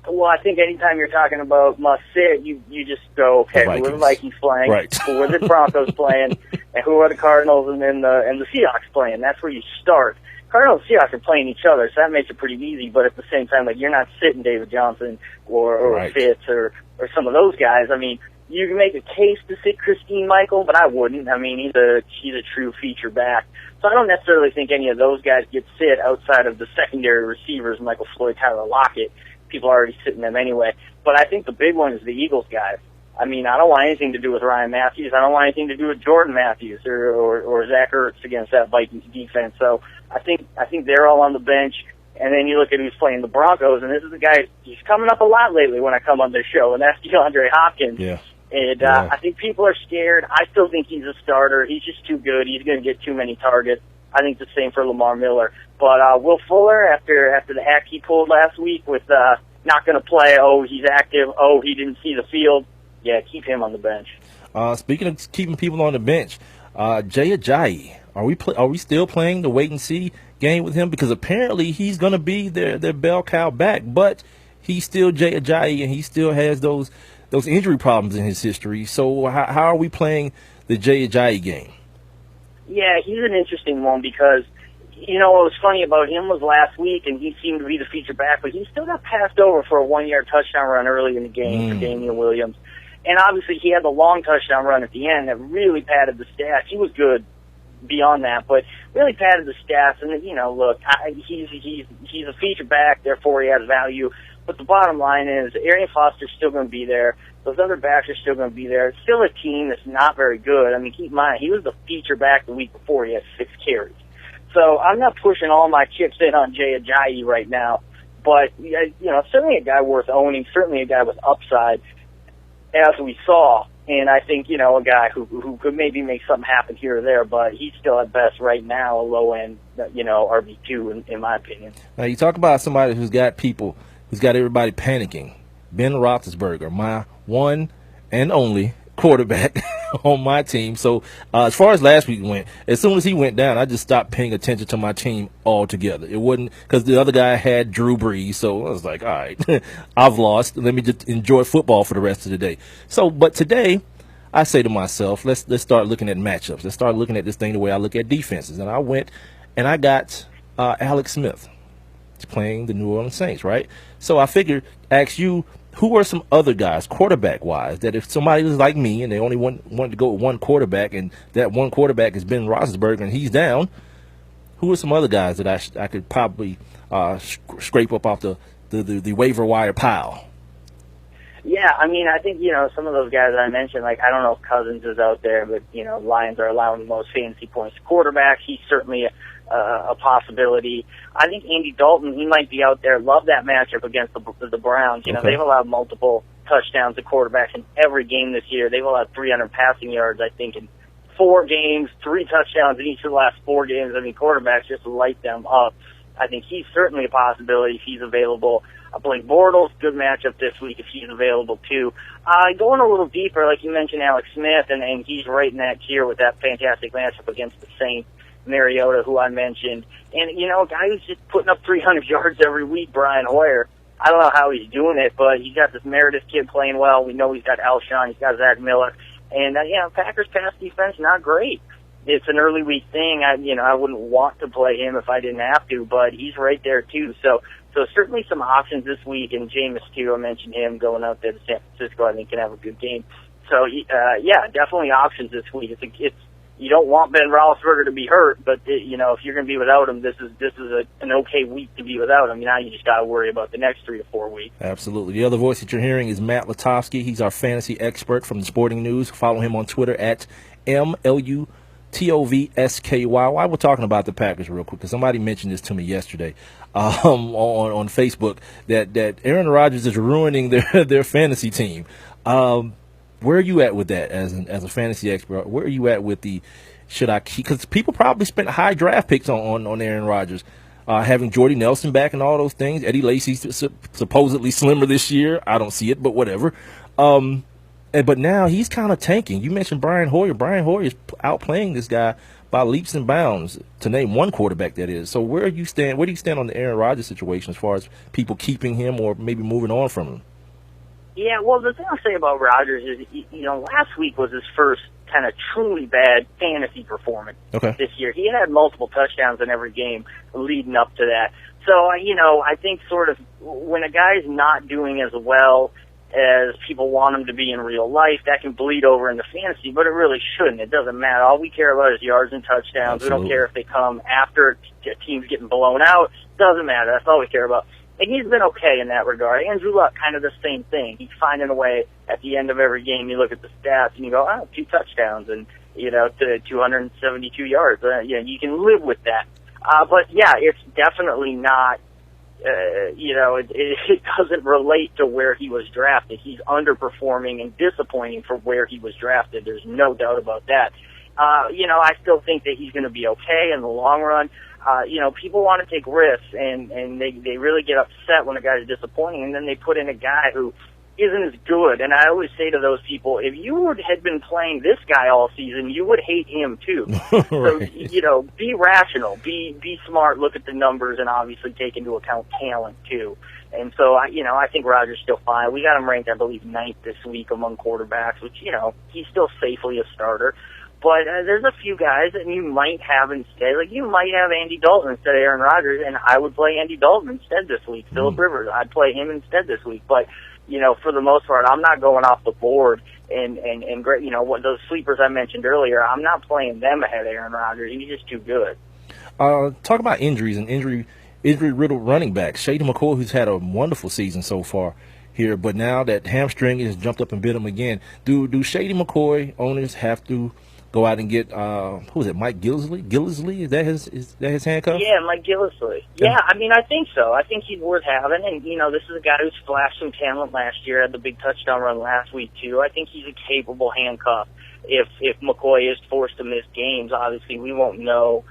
H: Well, I think anytime you're talking about must sit, you just go, okay, who are the Vikings playing?
F: Right.
H: Who are the Broncos playing? And who are the Cardinals and the Seahawks playing? That's where you start. Cardinals and Seahawks are playing each other, so that makes it pretty easy. But at the same time, you're not sitting David Johnson or
F: right.
H: Fitz or some of those guys. I mean, you can make a case to sit Christine Michael, but I wouldn't. I mean, he's a true feature back. So I don't necessarily think any of those guys get sit outside of the secondary receivers, Michael Floyd, Tyler Lockett. People are already sitting them anyway. But I think the big one is the Eagles guys. I mean, I don't want anything to do with Ryan Matthews. I don't want anything to do with Jordan Matthews or Zach Ertz against that Vikings defense. So I think they're all on the bench. And then you look at who's playing the Broncos, and this is the guy, he's coming up a lot lately when I come on this show, and that's DeAndre Hopkins.
F: Yeah.
H: And I think people are scared. I still think he's a starter. He's just too good. He's going to get too many targets. I think the same for Lamar Miller. But Will Fuller, after the act he pulled last week with not going to play, oh, he's active, oh, he didn't see the field, yeah, keep him on the bench.
F: Speaking of keeping people on the bench, Jay Ajayi, are we still playing the wait and see game with him? Because apparently he's going to be their bell cow back, but he's still Jay Ajayi, and he still has those injury problems in his history. So how are we playing the Jay Ajayi game?
H: Yeah, he's an interesting one because, what was funny about him was last week, and he seemed to be the feature back, but he still got passed over for a 1-yard touchdown run early in the game for Damian Williams. And obviously he had the long touchdown run at the end that really padded the stats. He was good beyond that, but really padded the stats. And, look, he's a feature back, therefore he has value. But the bottom line is Arian Foster's still going to be there. Those other backs are still going to be there. It's still a team that's not very good. I mean, keep in mind, he was the feature back the week before. He had 6 carries. So I'm not pushing all my chips in on Jay Ajayi right now. But, certainly a guy worth owning, certainly a guy with upside, as we saw. And I think, a guy who could maybe make something happen here or there, but he's still at best right now a low-end, RB2 in my opinion.
F: Now, you talk about somebody who's got everybody panicking. Ben Roethlisberger, my one and only quarterback on my team. So as far as last week went, as soon as he went down, I just stopped paying attention to my team altogether. It wasn't because the other guy had Drew Brees, so I was like, all right, I've lost. Let me just enjoy football for the rest of the day. So, but today, I say to myself, let's start looking at matchups. Let's start looking at this thing the way I look at defenses. And I went and I got Alex Smith. He's playing the New Orleans Saints, right? So I figured, ask you, who are some other guys, quarterback-wise, that if somebody was like me and they only wanted to go with one quarterback, and that one quarterback is Ben Roethlisberger and he's down, who are some other guys that I could probably scrape up off the waiver wire pile?
H: Yeah, I mean, I think, some of those guys I mentioned, like, I don't know if Cousins is out there, but, Lions are allowing the most fantasy points to quarterbacks. He's certainly a possibility. I think Andy Dalton, he might be out there. Love that matchup against the Browns. They've allowed multiple touchdowns to quarterbacks in every game this year. They've allowed 300 passing yards, I think, in 4 games, 3 touchdowns in each of the last 4 games. I mean, quarterbacks just light them up. I think he's certainly a possibility if he's available. Blake Bortles, good matchup this week if he's available too. Going a little deeper, like you mentioned, Alex Smith, and he's right in that tier with that fantastic matchup against the Saints. Mariota, who I mentioned, and a guy who's just putting up 300 yards every week, Brian Hoyer. I don't know how he's doing it, but he's got this Meredith kid playing well. We know he's got Alshon, he's got Zach Miller, and Packers pass defense not great. It's an early week thing. I wouldn't want to play him if I didn't have to, but he's right there too. So certainly some options this week, and Jameis too. I mentioned him going out there to San Francisco. I think can have a good game. So definitely options this week. It's you don't want Ben Roethlisberger to be hurt, but if you're going to be without him, this is an okay week to be without him. Now you just got to worry about the next 3 to 4 weeks.
F: Absolutely. The other voice that you're hearing is Matt Lutovsky. He's our fantasy expert from the Sporting News. Follow him on Twitter at MLUTOVSKY. While we're talking about the Packers real quick, because somebody mentioned this to me yesterday on Facebook that Aaron Rodgers is ruining their fantasy team. Where are you at with that as a fantasy expert? Where are you at with should I keep? Because people probably spent high draft picks on Aaron Rodgers, having Jordy Nelson back and all those things. Eddie Lacy's supposedly slimmer this year. I don't see it, but whatever. But now he's kind of tanking. You mentioned Brian Hoyer. Brian Hoyer is outplaying this guy by leaps and bounds, to name one quarterback that is. So where do you stand on the Aaron Rodgers situation as far as people keeping him or maybe moving on from him?
H: Yeah, well, the thing I'll say about Rodgers is, last week was his first kind of truly bad fantasy performance this year. He had multiple touchdowns in every game leading up to that. So, I think sort of when a guy's not doing as well as people want him to be in real life, that can bleed over into fantasy, but it really shouldn't. It doesn't matter. All we care about is yards and touchdowns.
F: Absolutely.
H: We don't care if they come after a team's getting blown out. Doesn't matter. That's all we care about. And he's been okay in that regard. Andrew Luck, kind of the same thing. He's finding a way at the end of every game. You look at the stats and you go, 2 touchdowns and, to 272 yards. You can live with that. But it's definitely not, it doesn't relate to where he was drafted. He's underperforming and disappointing for where he was drafted. There's no doubt about that. I still think that he's going to be okay in the long run. People want to take risks, and they really get upset when a guy's disappointing, and then they put in a guy who isn't as good. And I always say to those people, if you had been playing this guy all season, you would hate him too.
F: Right.
H: So, be rational, be smart, look at the numbers, and obviously take into account talent too. And so, I think Rodgers still fine. We got him ranked, I believe, 9th this week among quarterbacks, which, he's still safely a starter. But there's a few guys that you might have instead. Like, you might have Andy Dalton instead of Aaron Rodgers, and I would play Andy Dalton instead this week. Phillip Rivers, I'd play him instead this week. But, for the most part, I'm not going off the board. And what those sleepers I mentioned earlier, I'm not playing them ahead of Aaron Rodgers. He's just too good.
F: Talk about injuries and injury-riddled running backs. Shady McCoy, who's had a wonderful season so far here, but now that hamstring has jumped up and bit him again. Do Shady McCoy owners have to go out and get who is it? Mike Gillislee? Is that his handcuff?
H: Yeah, Mike Gillislee. Yeah, I think so. I think he's worth having, and this is a guy who's flashed some talent last year, had the big touchdown run last week too. I think he's a capable handcuff. If McCoy is forced to miss games, obviously we won't know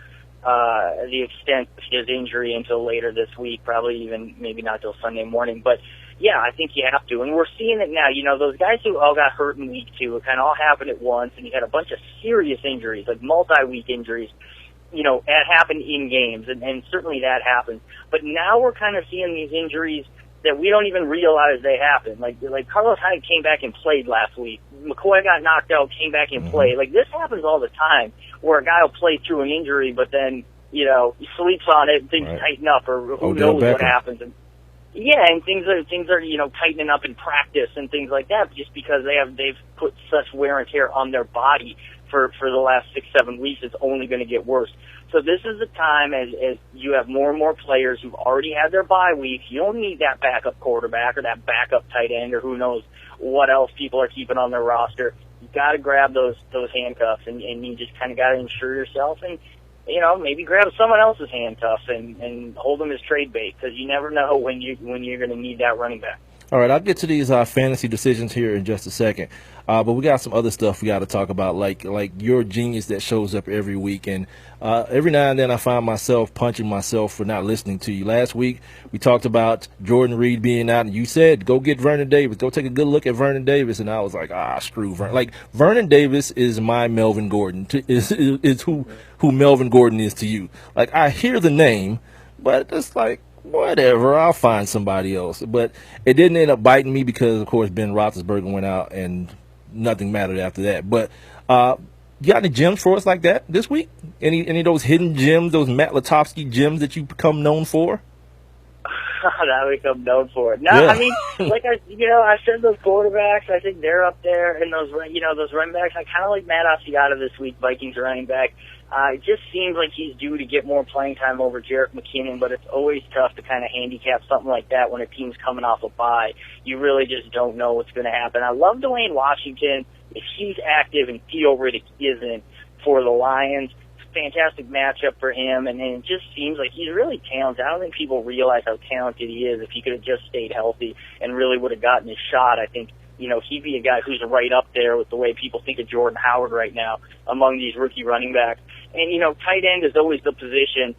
H: the extent of his injury until later this week, probably even maybe not till Sunday morning. But yeah, I think you have to. And we're seeing it now. Those guys who all got hurt in week 2, it kind of all happened at once, and you had a bunch of serious injuries, like multi-week injuries, that happened in games, and certainly that happens. But now we're kind of seeing these injuries that we don't even realize they happened. Like Carlos Hyde came back and played last week. McCoy got knocked out, came back and played. Like, this happens all the time, where a guy will play through an injury, but then, he sleeps on it, things tighten up, or who knows what happens. Yeah, and things are tightening up in practice and things like that, just because they've put such wear and tear on their body for the last 6-7 weeks. It's only going to get worse. So this is the time, as you have more and more players who've already had their bye weeks. You don't need that backup quarterback or that backup tight end or who knows what else people are keeping on their roster. You got to grab those handcuffs, and you just kind of got to insure yourself, and maybe grab someone else's handcuffs and hold them as trade bait, because you never know when you're going to need that running back.
F: All right, I'll get to these fantasy decisions here in just a second, but we got some other stuff we got to talk about, like your genius that shows up every week, and every now and then I find myself punching myself for not listening to you. Last week we talked about Jordan Reed being out, and you said go get Vernon Davis, go take a good look at Vernon Davis, and I was like, screw Vernon. Like, Vernon Davis is my Melvin Gordon, is who Melvin Gordon is to you. Like, I hear the name, but it's like, whatever, I'll find somebody else. But it didn't end up biting me because, of course, Ben Roethlisberger went out and nothing mattered after that. But you got any gems for us like that this week? Any of those hidden gems, those Matt Lutovsky gems that you become known for?
H: That I become known for it. No,
F: yeah.
H: I mean, I said those quarterbacks. I think they're up there, and those running backs. I kind of like Matt Asiata this week, Vikings running back. It just seems like he's due to get more playing time over Jerick McKinnon, but it's always tough to kind of handicap something like that when a team's coming off a bye. You really just don't know what's going to happen. I love Dwayne Washington. If he's active and Theo Riddick isn't for the Lions, fantastic matchup for him, and it just seems like he's really talented. I don't think people realize how talented he is. If he could have just stayed healthy and really would have gotten his shot, I think he'd be a guy who's right up there with the way people think of Jordan Howard right now among these rookie running backs. And, tight end is always the position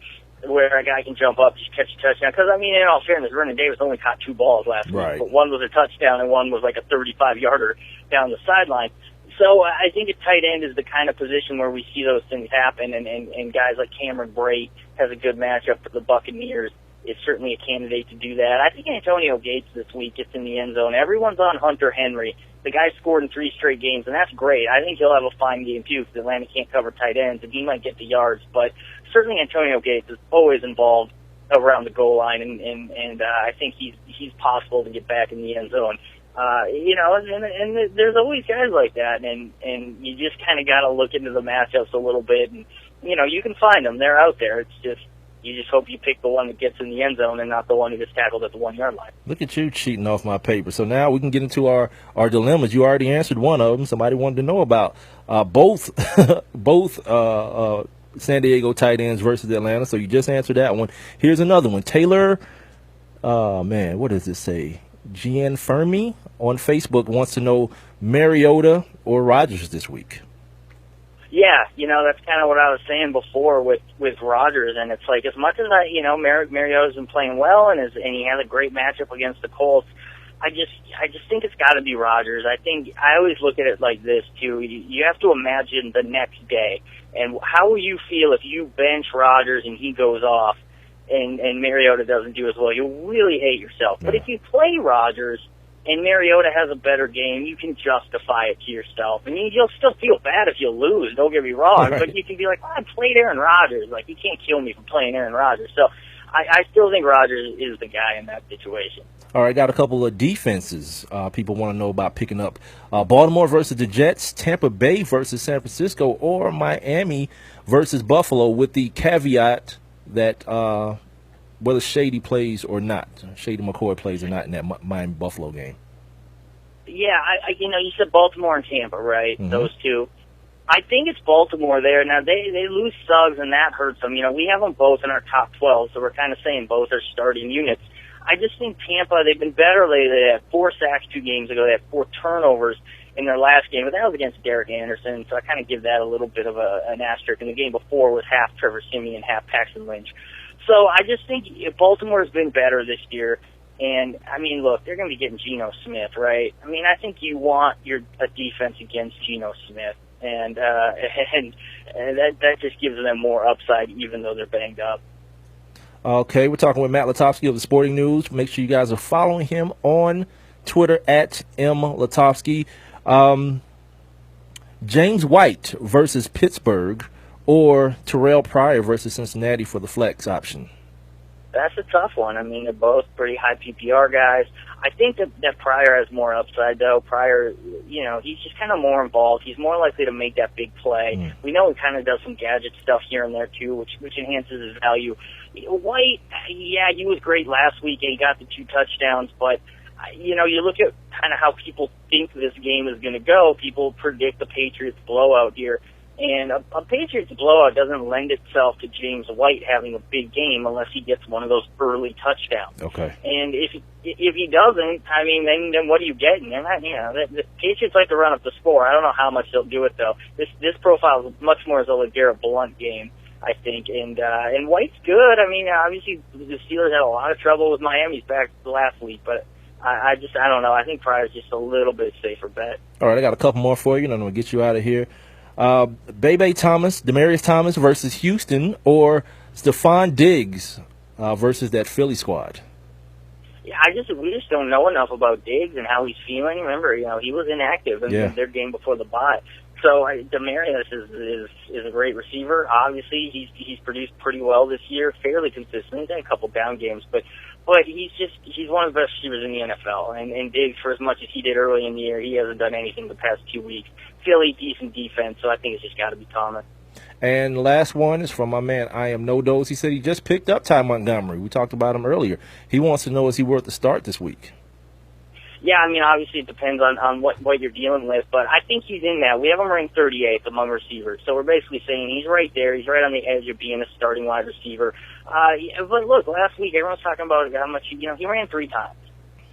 H: where a guy can jump up, just catch a touchdown. Because, in all fairness, Vernon Davis only caught 2 balls last week, but one was a touchdown and one was like a 35-yarder down the sideline. So I think a tight end is the kind of position where we see those things happen, and guys like Cameron Brate has a good matchup for the Buccaneers. Is certainly a candidate to do that. I think Antonio Gates this week gets in the end zone. Everyone's on Hunter Henry. The guy scored in 3 straight games, and that's great. I think he'll have a fine game, too, because Atlanta can't cover tight ends, and he might get the yards. But certainly Antonio Gates is always involved around the goal line, and I think he's possible to get back in the end zone. And there's always guys like that, and you just kind of got to look into the matchups a little bit, and, you can find them. They're out there. It's just, you just hope you pick the one that gets in the end zone and not the one who gets tackled at the 1-yard line.
F: Look at you cheating off my paper. So now we can get into our dilemmas. You already answered one of them. Somebody wanted to know about both San Diego tight ends versus Atlanta. So you just answered that one. Here's another one. Taylor, what does it say? Gianfermi on Facebook wants to know Mariota or Rodgers this week.
H: Yeah, that's kind of what I was saying before with Rodgers, and it's like, as much as Mariota's been playing well and he had a great matchup against the Colts, I just think it's got to be Rodgers. I think I always look at it like this too. You have to imagine the next day, and how will you feel if you bench Rodgers and he goes off, and Mariota doesn't do as well? You'll really hate yourself. But if you play Rodgers and Mariota has a better game, you can justify it to yourself. I mean, you'll still feel bad if you lose, don't get me wrong, but you can be like, I played Aaron Rodgers. Like, you can't kill me for playing Aaron Rodgers. So I still think Rodgers is the guy in that situation.
F: All right, got a couple of defenses people want to know about picking up. Baltimore versus the Jets, Tampa Bay versus San Francisco, or Miami versus Buffalo, with the caveat that whether Shady plays or not, Shady McCoy plays or not in that Miami-Buffalo game.
H: Yeah, you said Baltimore and Tampa, right? Mm-hmm. Those two. I think it's Baltimore there. Now, they lose Suggs, and that hurts them. We have them both in our top 12, so we're kind of saying both are starting units. I just think Tampa, they've been better lately. They had 4 sacks 2 games ago. They had 4 turnovers in their last game, but that was against Derek Anderson, so I kind of give that a little bit of an asterisk. And the game before was half Trevor Siemian, half Paxton Lynch. So I just think Baltimore has been better this year. And, look, they're going to be getting Geno Smith, right? I think you want a defense against Geno Smith. And that just gives them more upside, even though they're banged up.
F: Okay, we're talking with Matt Lutovsky of the Sporting News. Make sure you guys are following him on Twitter at @MLutovsky. James White versus Pittsburgh, or Terrell Pryor versus Cincinnati for the flex option?
H: That's a tough one. I mean, they're both pretty high PPR guys. I think that Pryor has more upside, though. Pryor, he's just kind of more involved. He's more likely to make that big play. We know he kind of does some gadget stuff here and there, too, which enhances his value. White, yeah, he was great last week, and he got the 2 touchdowns, but, you look at kind of how people think this game is going to go. People predict the Patriots blowout here. And a Patriots blowout doesn't lend itself to James White having a big game unless he gets one of those early touchdowns.
F: Okay.
H: And if he doesn't, I mean, then what are you getting? And the Patriots like to run up the score. I don't know how much they'll do it though. This profile is much more as a LeGarrette Blount game, I think. And White's good. I mean, obviously the Steelers had a lot of trouble with Miami's back last week, but I don't know. I think Pryor's just a little bit safer bet.
F: All right, I got a couple more for you, and I'm gonna get you out of here. Bebe Thomas, Demaryius Thomas versus Houston, or Stephon Diggs versus that Philly squad?
H: Yeah, we just don't know enough about Diggs and how he's feeling. Remember, he was inactive in their game before the bye. So Demaryius is a great receiver. Obviously, he's produced pretty well this year, fairly consistent. He's had a couple down games, but he's one of the best receivers in the NFL. And Diggs, for as much as he did early in the year, he hasn't done anything the past 2 weeks. Philly, decent defense, so I think it's just got to be Thomas.
F: And the last one is from my man, I Am No Dose. He said he just picked up Ty Montgomery. We talked about him earlier. He wants to know, is he worth the start this week?
H: Yeah, I mean, obviously it depends on what you're dealing with, but I think he's in that. We have him ranked 38th among receivers, so we're basically saying he's right there. He's right on the edge of being a starting wide receiver. But look, last week everyone's talking about how much, he ran 3 times.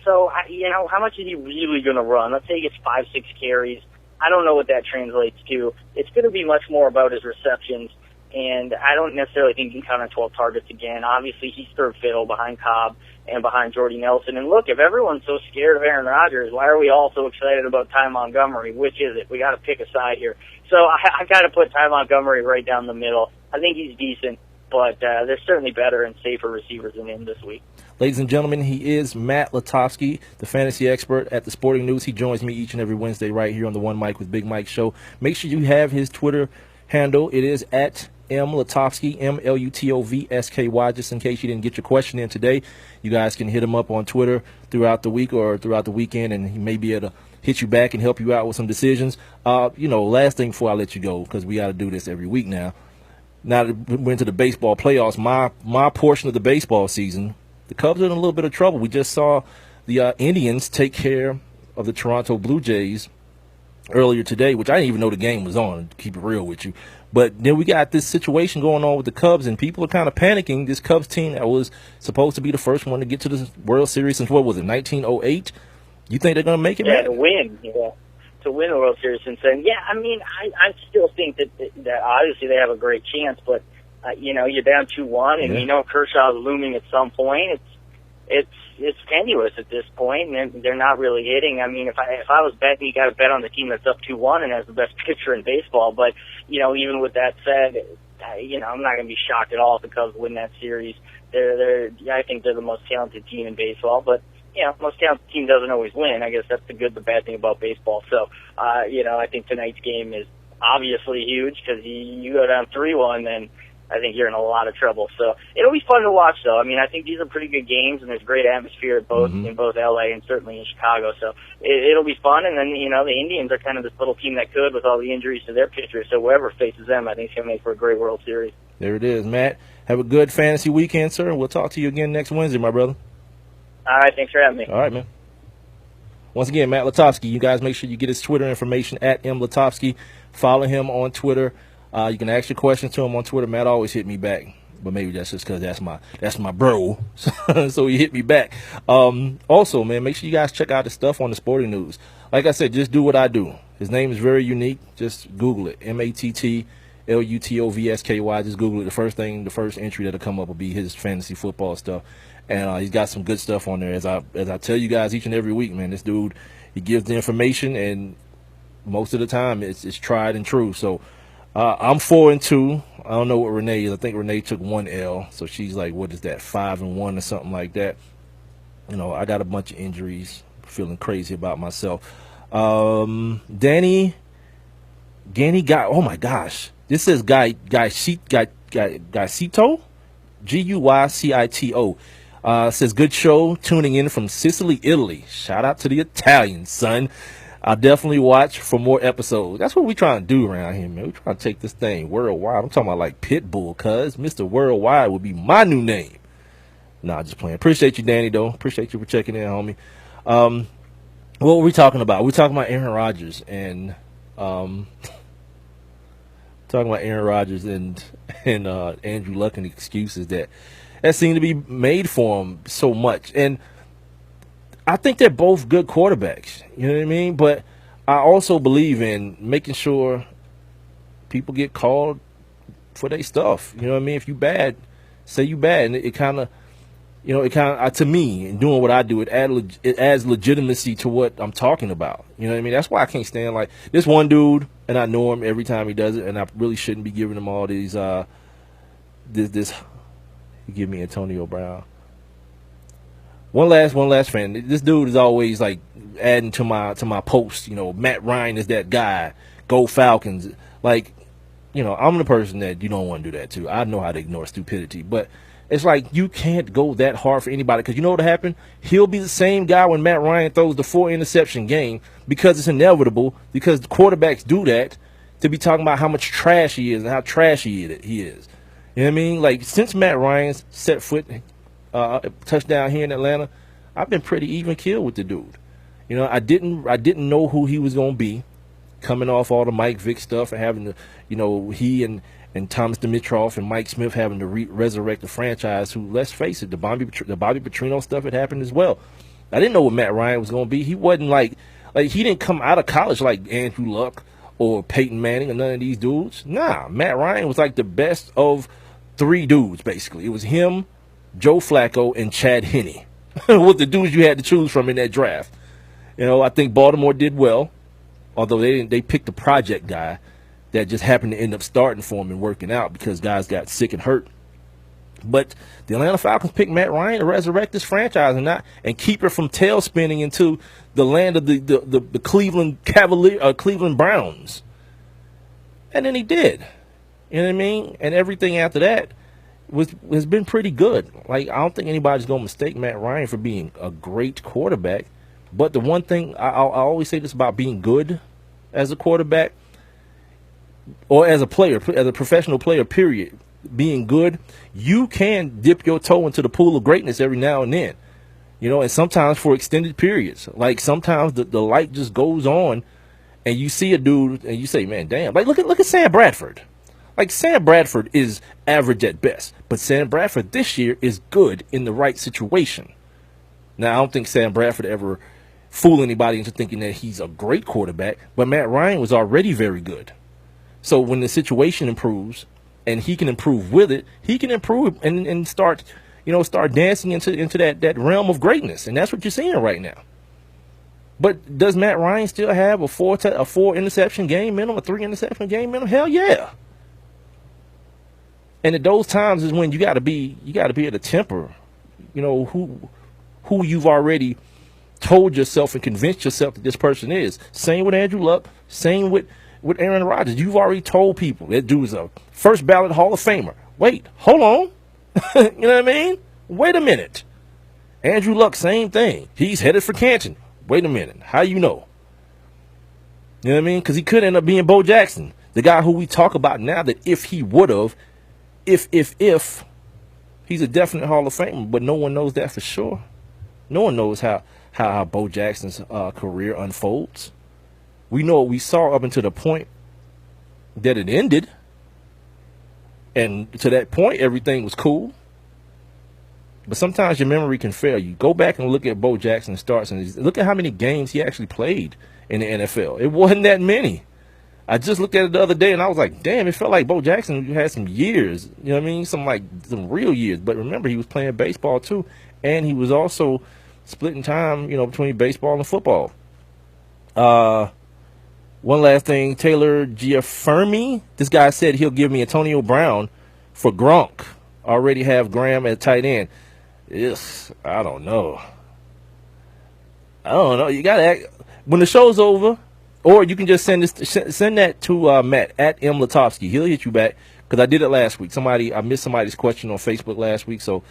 H: So, how much is he really going to run? Let's say he gets 5-6 carries. I don't know what that translates to. It's going to be much more about his receptions, and I don't necessarily think he can count on 12 targets again. Obviously, he's third fiddle behind Cobb and behind Jordy Nelson. And look, if everyone's so scared of Aaron Rodgers, why are we all so excited about Ty Montgomery? Which is it? We got to pick a side here. So I got to put Ty Montgomery right down the middle. I think he's decent, but there's certainly better and safer receivers than him this week.
F: Ladies and gentlemen, he is Matt Lutovsky, the fantasy expert at the Sporting News. He joins me each and every Wednesday right here on the One Mic with Big Mike show. Make sure you have his Twitter handle. It is at M. Lutovsky, MLutovsky, just in case you didn't get your question in today. You guys can hit him up on Twitter throughout the week or throughout the weekend, and he may be able to hit you back and help you out with some decisions. Last thing before I let you go, because we got to do this every week now. Now that we're into the baseball playoffs, my portion of the baseball season, the Cubs are in a little bit of trouble. We just saw the Indians take care of the Toronto Blue Jays earlier today, which I didn't even know the game was on, to keep it real with you. But then we got this situation going on with the Cubs, and people are kind of panicking. This Cubs team that was supposed to be the first one to get to the World Series since, 1908? You think they're going to make it,
H: Yeah,
F: man?
H: to win. Yeah. To win the World Series since then. Yeah, I mean, I still think that obviously they have a great chance, but you're down 2-1, and Kershaw's looming at some point. It's tenuous at this point, and they're not really hitting. I mean, if I was betting, you got to bet on the team that's up 2-1 and has the best pitcher in baseball. But even with that said, I'm not going to be shocked at all if the Cubs win that series. I think they're the most talented team in baseball, but most talented team doesn't always win. I guess that's the good, the bad thing about baseball. So, I think tonight's game is obviously huge because you go down 3-1, then I think you're in a lot of trouble. So it'll be fun to watch, though. I mean, I think these are pretty good games, and there's great atmosphere at both in both LA and certainly in Chicago. So it'll be fun. And then the Indians are kind of this little team that could with all the injuries to their pitchers. So whoever faces them, I think, is going to make for a great World Series.
F: There it is, Matt. Have a good fantasy weekend, sir. We'll talk to you again next Wednesday, my brother.
H: All right, thanks for having me.
F: All right, man. Once again, Matt Lutovsky. You guys make sure you get his Twitter information at M. Lutovsky. Follow him on Twitter. You can ask your questions to him on Twitter. Matt always hit me back, but maybe that's just because that's my bro. So he hit me back. Also, man, make sure you guys check out the stuff on the Sporting News. Like I said, just do what I do. His name is very unique. Just Google it. MattLutovsky. Just Google it. The first entry that'll come up will be his fantasy football stuff. And he's got some good stuff on there. As I tell you guys each and every week, man, this dude, he gives the information, and most of the time it's tried and true. So I'm 4-2. I don't know what Renee is. I think Renee took 1 L. So she's like, what is that, 5-1 or something like that. I got a bunch of injuries, feeling crazy about myself. Danny got, oh my gosh. This says Gaisito. Guycito. Says, good show, tuning in from Sicily, Italy. Shout out to the Italians, son. I'll definitely watch for more episodes. That's what we trying to do around here, man. We trying to take this thing worldwide. I'm talking about like Pitbull, cuz Mr. Worldwide would be my new name. Nah, just playing. Appreciate you, Danny, though. Appreciate you for checking in, homie. What were we talking about? We're talking about Aaron Rodgers and Andrew Luck and the excuses that seem to be made for him so much. And I think they're both good quarterbacks. You know what I mean? But I also believe in making sure people get called for their stuff. You know what I mean? If you bad, say you bad. And it kind of, to me, in doing what I do, it adds legitimacy to what I'm talking about. You know what I mean? That's why I can't stand like this one dude, and I know him every time he does it, and I really shouldn't be giving him all these, this, give me Antonio Brown. One last fan. This dude is always like adding to my post. Matt Ryan is that guy. Go Falcons. Like, I'm the person that you don't want to do that to. I know how to ignore stupidity, but it's like you can't go that hard for anybody because you know what happened? He'll be the same guy when Matt Ryan throws the 4-interception game because it's inevitable because the quarterbacks do that to be talking about how much trash he is and how trashy he is. You know what I mean? Like, since Matt Ryan's set foot touchdown here in Atlanta, I've been pretty even keel with the dude. I didn't know who he was going to be coming off all the Mike Vick stuff and having to, he and Thomas Dimitroff and Mike Smith having to resurrect the franchise who, let's face it, the Bobby Petrino stuff had happened as well. I didn't know what Matt Ryan was going to be. He wasn't like he didn't come out of college like Andrew Luck or Peyton Manning or none of these dudes. Nah, Matt Ryan was like the best of three dudes, basically. It was him, Joe Flacco, and Chad Henne. What the dudes you had to choose from in that draft. I think Baltimore did well, although they picked the project guy that just happened to end up starting for him and working out because guys got sick and hurt. But the Atlanta Falcons picked Matt Ryan to resurrect this franchise and keep it from tail spinning into the land of the Cleveland Cleveland Browns. And then he did. You know what I mean? And everything after that has been pretty good. Like, I don't think anybody's going to mistake Matt Ryan for being a great quarterback. But the one thing, I always say this about being good as a quarterback or as a player, as a professional player, period, being good, you can dip your toe into the pool of greatness every now and then. And sometimes for extended periods. Like, sometimes the light just goes on and you see a dude and you say, man, damn. Like, look at Sam Bradford. Like, Sam Bradford is average at best, but Sam Bradford this year is good in the right situation. Now, I don't think Sam Bradford ever fooled anybody into thinking that he's a great quarterback, but Matt Ryan was already very good. So when the situation improves and he can improve with it, he can improve and start dancing into that realm of greatness, and that's what you're seeing right now. But does Matt Ryan still have a 4-interception game minimum, a 3-interception game minimum? Hell yeah. And at those times is when you got to be at a temper, who you've already told yourself and convinced yourself that this person is. Same with Andrew Luck. Same with Aaron Rodgers. You've already told people that dude is a first ballot Hall of Famer. Wait, hold on. You know what I mean? Wait a minute. Andrew Luck, same thing. He's headed for Canton. Wait a minute. How you know? You know what I mean? Because he could end up being Bo Jackson, the guy who we talk about now that if he would have, if he's a definite Hall of Famer, but no one knows that for sure. No one knows how Bo Jackson's career unfolds. We know what we saw up until the point that it ended. And to that point, everything was cool. But sometimes your memory can fail you. Go back and look at Bo Jackson's starts and look at how many games he actually played in the NFL. It wasn't that many. I just looked at it the other day and I was like, damn, it felt like Bo Jackson had some years. You know what I mean? Some real years. But remember, he was playing baseball too. And he was also splitting time, between baseball and football. One last thing, Taylor Giaffermi. This guy said he'll give me Antonio Brown for Gronk. Already have Graham at tight end. Yes, I don't know. You gotta act when the show's over, or you can just send that to Matt at M Lutovsky. He'll hit you back. because I did it last week. I missed somebody's question on Facebook last week, so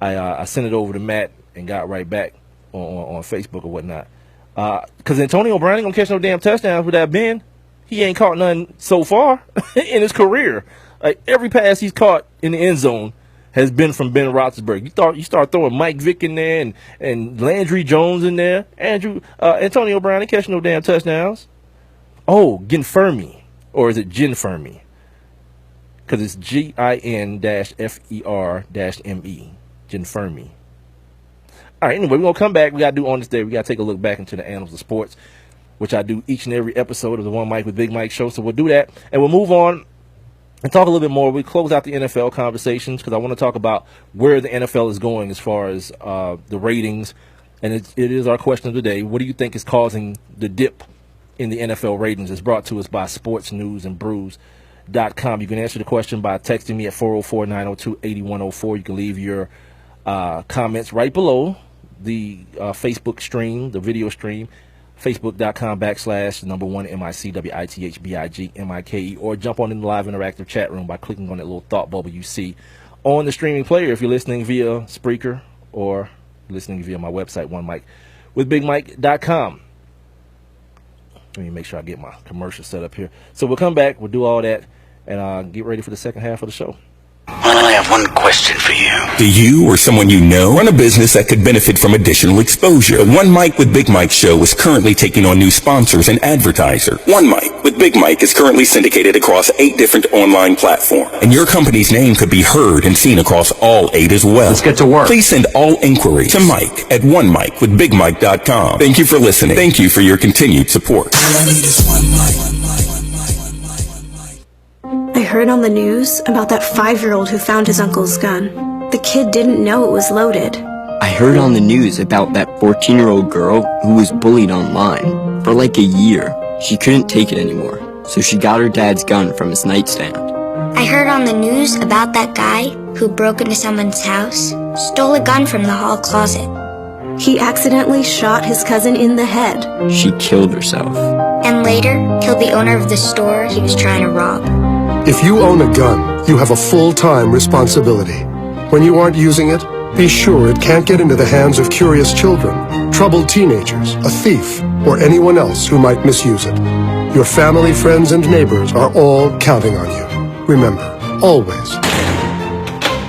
F: I sent it over to Matt and got right back on Facebook or whatnot. Because Antonio Brown ain't gonna catch no damn touchdowns with that Ben. He ain't caught none so far in his career. Like, every pass he's caught in the end zone has been from Ben Roethlisberger. You start throwing Mike Vick in there and Landry Jones in there. Antonio Brown ain't catching no damn touchdowns. Oh, Ginfermi. Or is it Ginfermi? Because it's GIN-FER-ME. Ginfermi. All right, anyway, we're going to come back. We got to do On This Day. We got to take a look back into the annals of sports, which I do each and every episode of the One Mic with Big Mike show. So we'll do that, and we'll move on and talk a little bit more. We close out the NFL conversations because I want to talk about where the NFL is going as far as the ratings, and it is our question of the day. What do you think is causing the dip in the NFL ratings? It's brought to us by sportsnewsandbrews.com. You can answer the question by texting me at 404-902-8104. You can leave your comments right below the Facebook stream, the video stream, facebook.com/1MICWITHBIGMIKE, or jump on in the live interactive chat room by clicking on that little thought bubble you see on the streaming player if you're listening via Spreaker or listening via my website, onemicwithbigmike.com. Let me make sure I get my commercial set up here. So we'll come back, we'll do all that, and get ready for the second half of the show.
I: Well, I have one question for you.
A: Do you or someone you know run a business that could benefit from additional exposure? The One Mic with Big Mike show is currently taking on new sponsors and advertiser. One Mic with Big Mike is currently syndicated across 8 different online platforms, and your company's name could be heard and seen across all 8 as well.
I: Let's get to work.
A: Please send all inquiries to Mike at onemicwithbigmike.com. Thank you for listening. Thank you for your continued support.
B: All I need is one mic.
J: I heard on the news about that 5-year-old who found his uncle's gun. The kid didn't know it was loaded.
K: I heard on the news about that 14-year-old girl who was bullied online for like a year. She couldn't take it anymore, so she got her dad's gun from his nightstand.
L: I heard on the news about that guy who broke into someone's house, stole a gun from the hall closet.
J: He accidentally shot his cousin in the head.
K: She killed herself.
L: And later, killed the owner of the store he was trying to rob.
M: If you own a gun, you have a full-time responsibility. When you aren't using it, be sure it can't get into the hands of curious children, troubled teenagers, a thief, or anyone else who might misuse it. Your family, friends, and neighbors are all counting on you. Remember, always,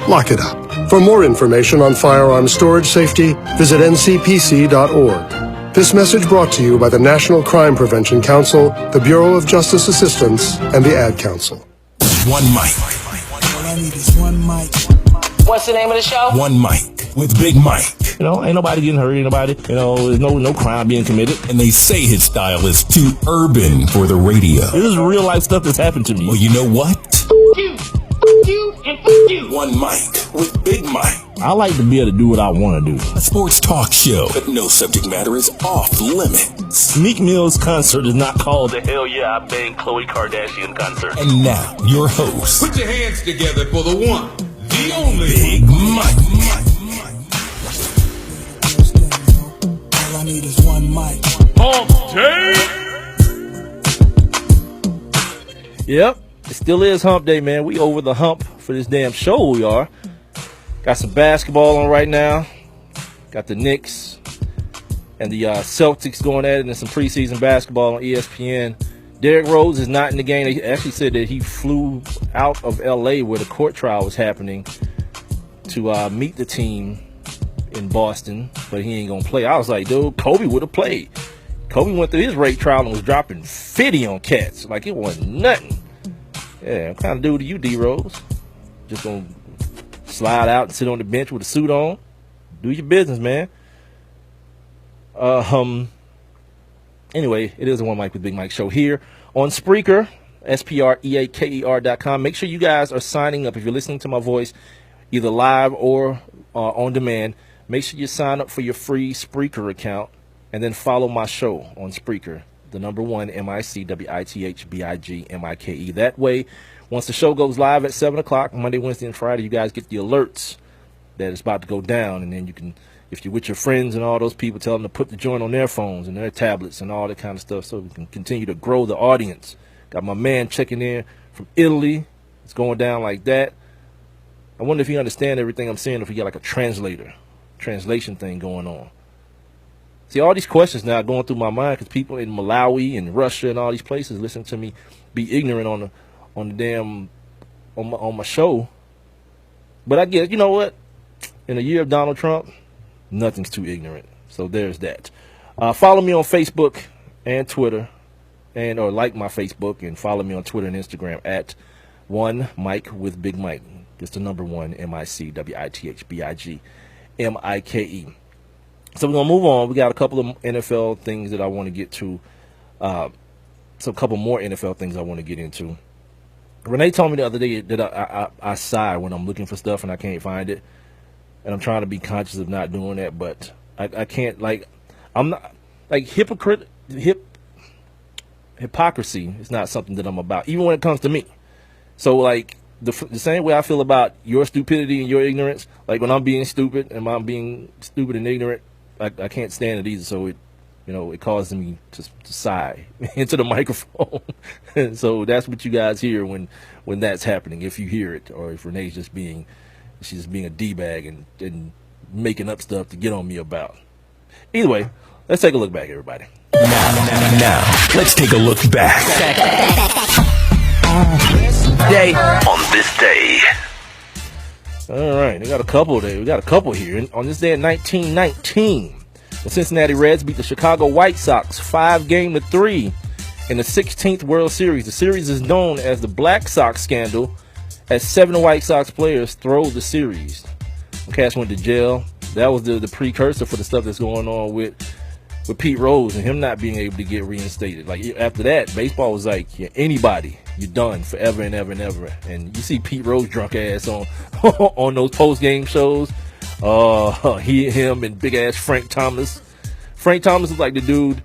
M: lock it up. For more information on firearm storage safety, visit ncpc.org. This message brought to you by the National Crime Prevention Council, the Bureau of Justice Assistance, and the Ad Council.
A: One Mic.
B: All I need is one mic.
E: What's the name of the show?
A: One Mic with Big Mike.
F: You know, ain't nobody getting hurt, ain't nobody, there's no crime being committed.
A: And they say his style is too urban for the radio.
F: This is real life stuff that's happened to me.
A: Well, you know what?
E: You, and you.
A: One Mic with Big Mike.
F: I like to be able to do what I want to do.
A: A sports talk show, but no subject matter is off limits.
F: Meek Mill's concert is not called the Hell Yeah I Bang Khloe Kardashian concert.
A: And now, your host.
N: Put your hands together for the one, the only
A: Big Mike.
B: All I need is one mic.
N: Hump Day.
F: Yep, it still is Hump Day, man. We over the hump for this damn show, we are. Got some basketball on right now. Got the Knicks and the Celtics going at it, and some preseason basketball on ESPN. Derrick Rose is not in the game. They actually said that he flew out of L.A. where the court trial was happening to meet the team in Boston, but he ain't going to play. I was like, dude, Kobe would have played. Kobe went through his rape trial and was dropping 50 on cats. Like, it wasn't nothing. Yeah, what kind of dude are you, D-Rose? Just going to slide out and sit on the bench with a suit on? Do your business, man. Anyway, it is a One Mic with Big Mike show here on Spreaker, SPREAKER.com. Make sure you guys are signing up. If you're listening to my voice, either live or on demand, make sure you sign up for your free Spreaker account and then follow my show on Spreaker, the number 1 MICWITHBIGMIKE. That way, once the show goes live at 7 o'clock, Monday, Wednesday, and Friday, you guys get the alerts that it's about to go down. And then you can, if you're with your friends and all those people, tell them to put the joint on their phones and their tablets and all that kind of stuff so we can continue to grow the audience. Got my man checking in from Italy. It's going down like that. I wonder if you understand everything I'm saying, if you got like a translation thing going on. See, all these questions now going through my mind because people in Malawi and Russia and all these places listen to me be ignorant on the damn on my show. But I guess, you know what? In a year of Donald Trump, nothing's too ignorant. So there's that. Follow me on Facebook and Twitter, or like my Facebook and follow me on Twitter and Instagram at One Mike with Big Mike. It's the number 1 MICWITHBIGMIKE. So we're gonna move on. We got a couple of NFL things that I want to get to. So a couple more NFL things I want to get into. Renee told me the other day that I sigh when I'm looking for stuff and I can't find it, and I'm trying to be conscious of not doing that. But I can't, like, I'm not like hypocrisy is not something that I'm about, even when it comes to me. So like the same way I feel about your stupidity and your ignorance, like when I'm being stupid and I'm being stupid and ignorant, I can't stand it either. So it causes me to sigh into the microphone. So that's what you guys hear when that's happening, if you hear it, or if Renee's just being a D-bag and making up stuff to get on me about. Either way, let's take a look back, everybody.
A: Now, let's take a look back. On this day.
F: All right, we got a couple here. On this day in 1919, the Cincinnati Reds beat the Chicago White Sox 5-3 in the 16th World Series. The series is known as the Black Sox Scandal, as 7 White Sox players throwed the series. Cash went to jail. That was the precursor for the stuff that's going on with Pete Rose and him not being able to get reinstated. Like, after that, baseball was like, yeah, anybody, you're done forever and ever and ever. And you see Pete Rose drunk ass on on those post-game shows. Him and big ass Frank Thomas. Frank Thomas is like the dude.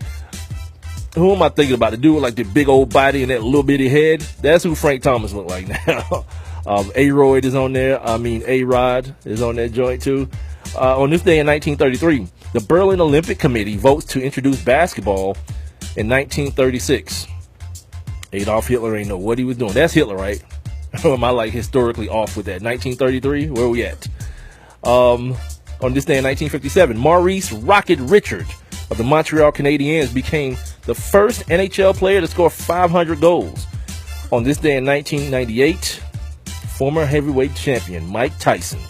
F: Who am I thinking about? The dude with like the big old body and that little bitty head. That's who Frank Thomas look like now. A-Rod is on there. A-Rod is on that joint too. On this day in 1933, the Berlin Olympic Committee votes to introduce basketball in 1936. Adolf Hitler ain't know what he was doing. That's Hitler, right? Or am I like historically off with that? 1933, where are we at? On this day in 1957, Maurice Rocket Richard of the Montreal Canadiens became the first NHL player to score 500 goals. On this day in 1998, former heavyweight champion Mike Tyson,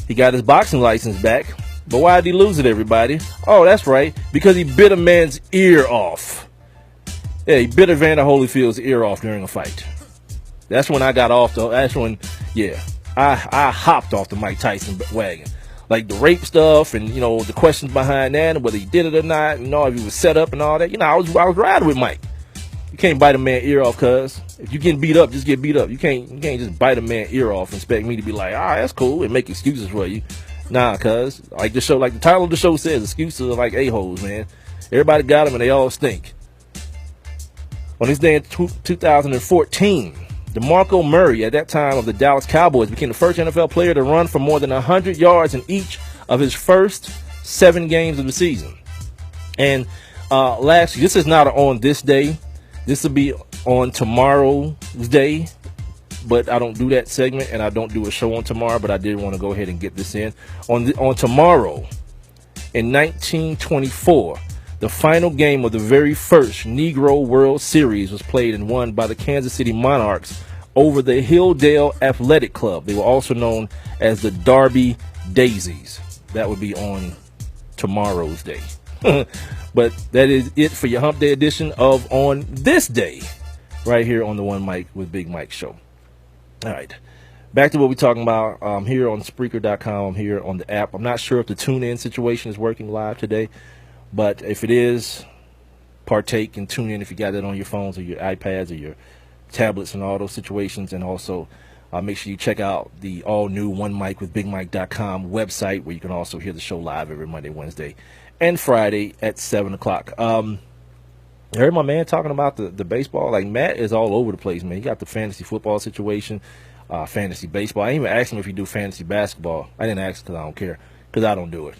F: he got his boxing license back. But why did he lose it, everybody? Oh, that's right, because he bit a man's ear off. Yeah, he bit Evander Holyfield's ear off during a fight. That's when I got off, though. That's when, yeah, I hopped off the Mike Tyson wagon. Like the rape stuff and, the questions behind that and whether he did it or not, if he was set up and all that. I was riding with Mike. You can't bite a man's ear off, cuz. If you getting beat up, just get beat up. You can't just bite a man's ear off and expect me to be like, that's cool, and make excuses for you. Nah, cuz. Like the title of the show says, excuses are like a-holes, man. Everybody got them and they all stink. On this day in 2014, DeMarco Murray, at that time of the Dallas Cowboys, became the first NFL player to run for more than 100 yards in each of his first 7 games of the season. And lastly, this is not on this day. This will be on tomorrow's day, but I don't do that segment and I don't do a show on tomorrow, but I did want to go ahead and get this in. On tomorrow, in 1924, the final game of the very first Negro World Series was played and won by the Kansas City Monarchs over the Hilldale Athletic Club. They were also known as the Derby Daisies. That would be on tomorrow's day. But that is it for your Hump Day edition of On This Day, right here on the One Mike with Big Mike show. All right, back to what we're talking about. Here on Spreaker.com, here on the app. I'm not sure if the tune-in situation is working live today, but if it is, partake and tune in if you got that on your phones or your iPads or your tablets and all those situations. And also make sure you check out the all-new OneMikeWithBigMike.com website, where you can also hear the show live every Monday, Wednesday, and Friday at 7 o'clock. I heard my man talking about the baseball. Like, Matt is all over the place, man. He got the fantasy football situation, fantasy baseball. I even asked him if he do fantasy basketball. I didn't ask because I don't care, because I don't do it.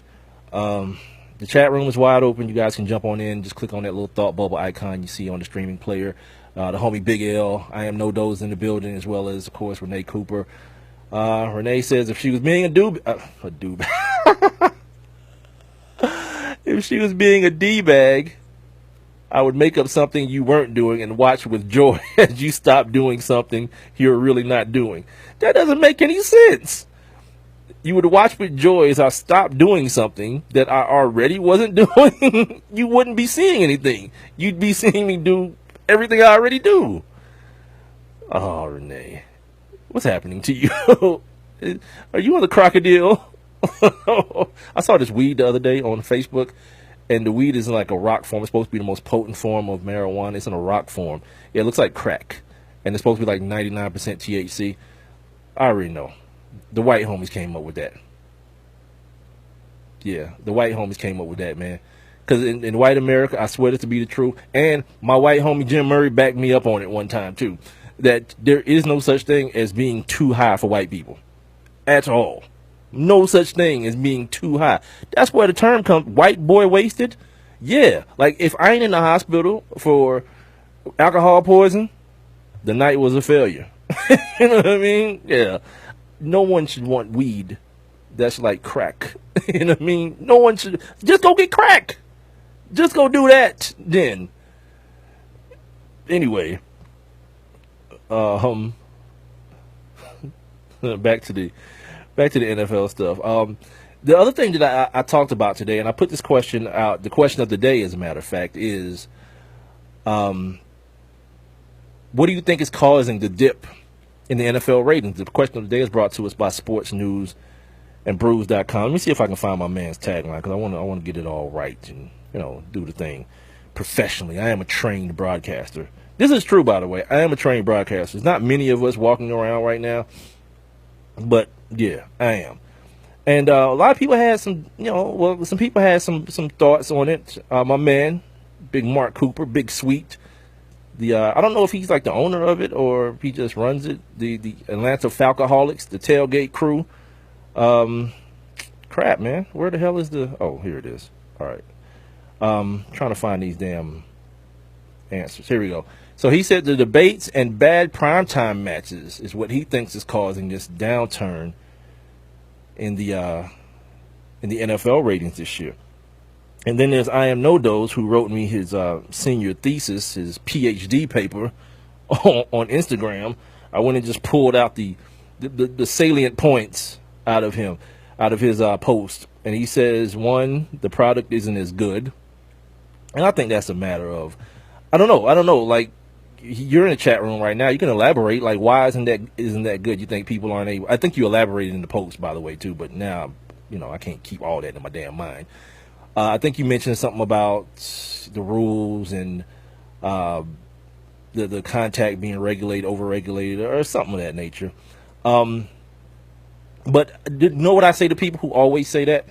F: The chat room is wide open. You guys can jump on in. Just click on that little thought bubble icon you see on the streaming player. The homie Big L, I am no doze in the building, as well as, of course, Renee Cooper. Renee says if she was being if she was being a D-bag, I would make up something you weren't doing and watch with joy as you stop doing something you're really not doing. That doesn't make any sense. You would watch with joy as I stopped doing something that I already wasn't doing. You wouldn't be seeing anything. You'd be seeing me do everything I already do. Oh, Renee, what's happening to you? Are you on the crocodile? I saw this weed the other day on Facebook, and the weed is in like a rock form. It's supposed to be the most potent form of marijuana. It's in a rock form. It looks like crack, and it's supposed to be like 99% THC. I already know. The white homies came up with that. Yeah, the white homies came up with that, man. Because in white America, I swear it to be the truth. And my white homie Jim Murray backed me up on it one time, too. That there is no such thing as being too high for white people. At all. No such thing as being too high. That's where the term comes, white boy wasted. Yeah, like if I ain't in the hospital for alcohol poison, the night was a failure. You know what I mean? Yeah. No one should want weed that's like crack. You know what I mean? No one should. Just go get crack. Just go do that then. Anyway. Back to the NFL stuff. The other thing that I talked about today, and I put this question out, the question of the day, as a matter of fact, is what do you think is causing the dip in the NFL ratings? The question of the day is brought to us by Sports News and Brews.com. Let me see if I can find my man's tagline, because I want to get it all right and, you know, do the thing professionally. I am a trained broadcaster. This is true, by the way. I am a trained broadcaster. There's not many of us walking around right now, but yeah, I am. And a lot of people had some, some people had some thoughts on it. My man, Big Mark Cooper, Big Sweet. I don't know if he's like the owner of it or if he just runs it. The Atlanta Falcoholics, the tailgate crew. Crap, man. Where the hell is oh, here it is. All right. Trying to find these damn answers. Here we go. So he said the debates and bad primetime matches is what he thinks is causing this downturn in the NFL ratings this year. And then there's I Am No Dose, who wrote me his senior thesis, his PhD paper on Instagram. I went and just pulled out the salient points out of his post. And he says, one, the product isn't as good. And I think that's a matter of, I don't know. Like, you're in the chat room right now. You can elaborate. Like, why isn't that good? You think people aren't able? I think you elaborated in the post, by the way, too. But now, I can't keep all that in my damn mind. I think you mentioned something about the rules and the contact being regulated, overregulated, or something of that nature. But you know what I say to people who always say that?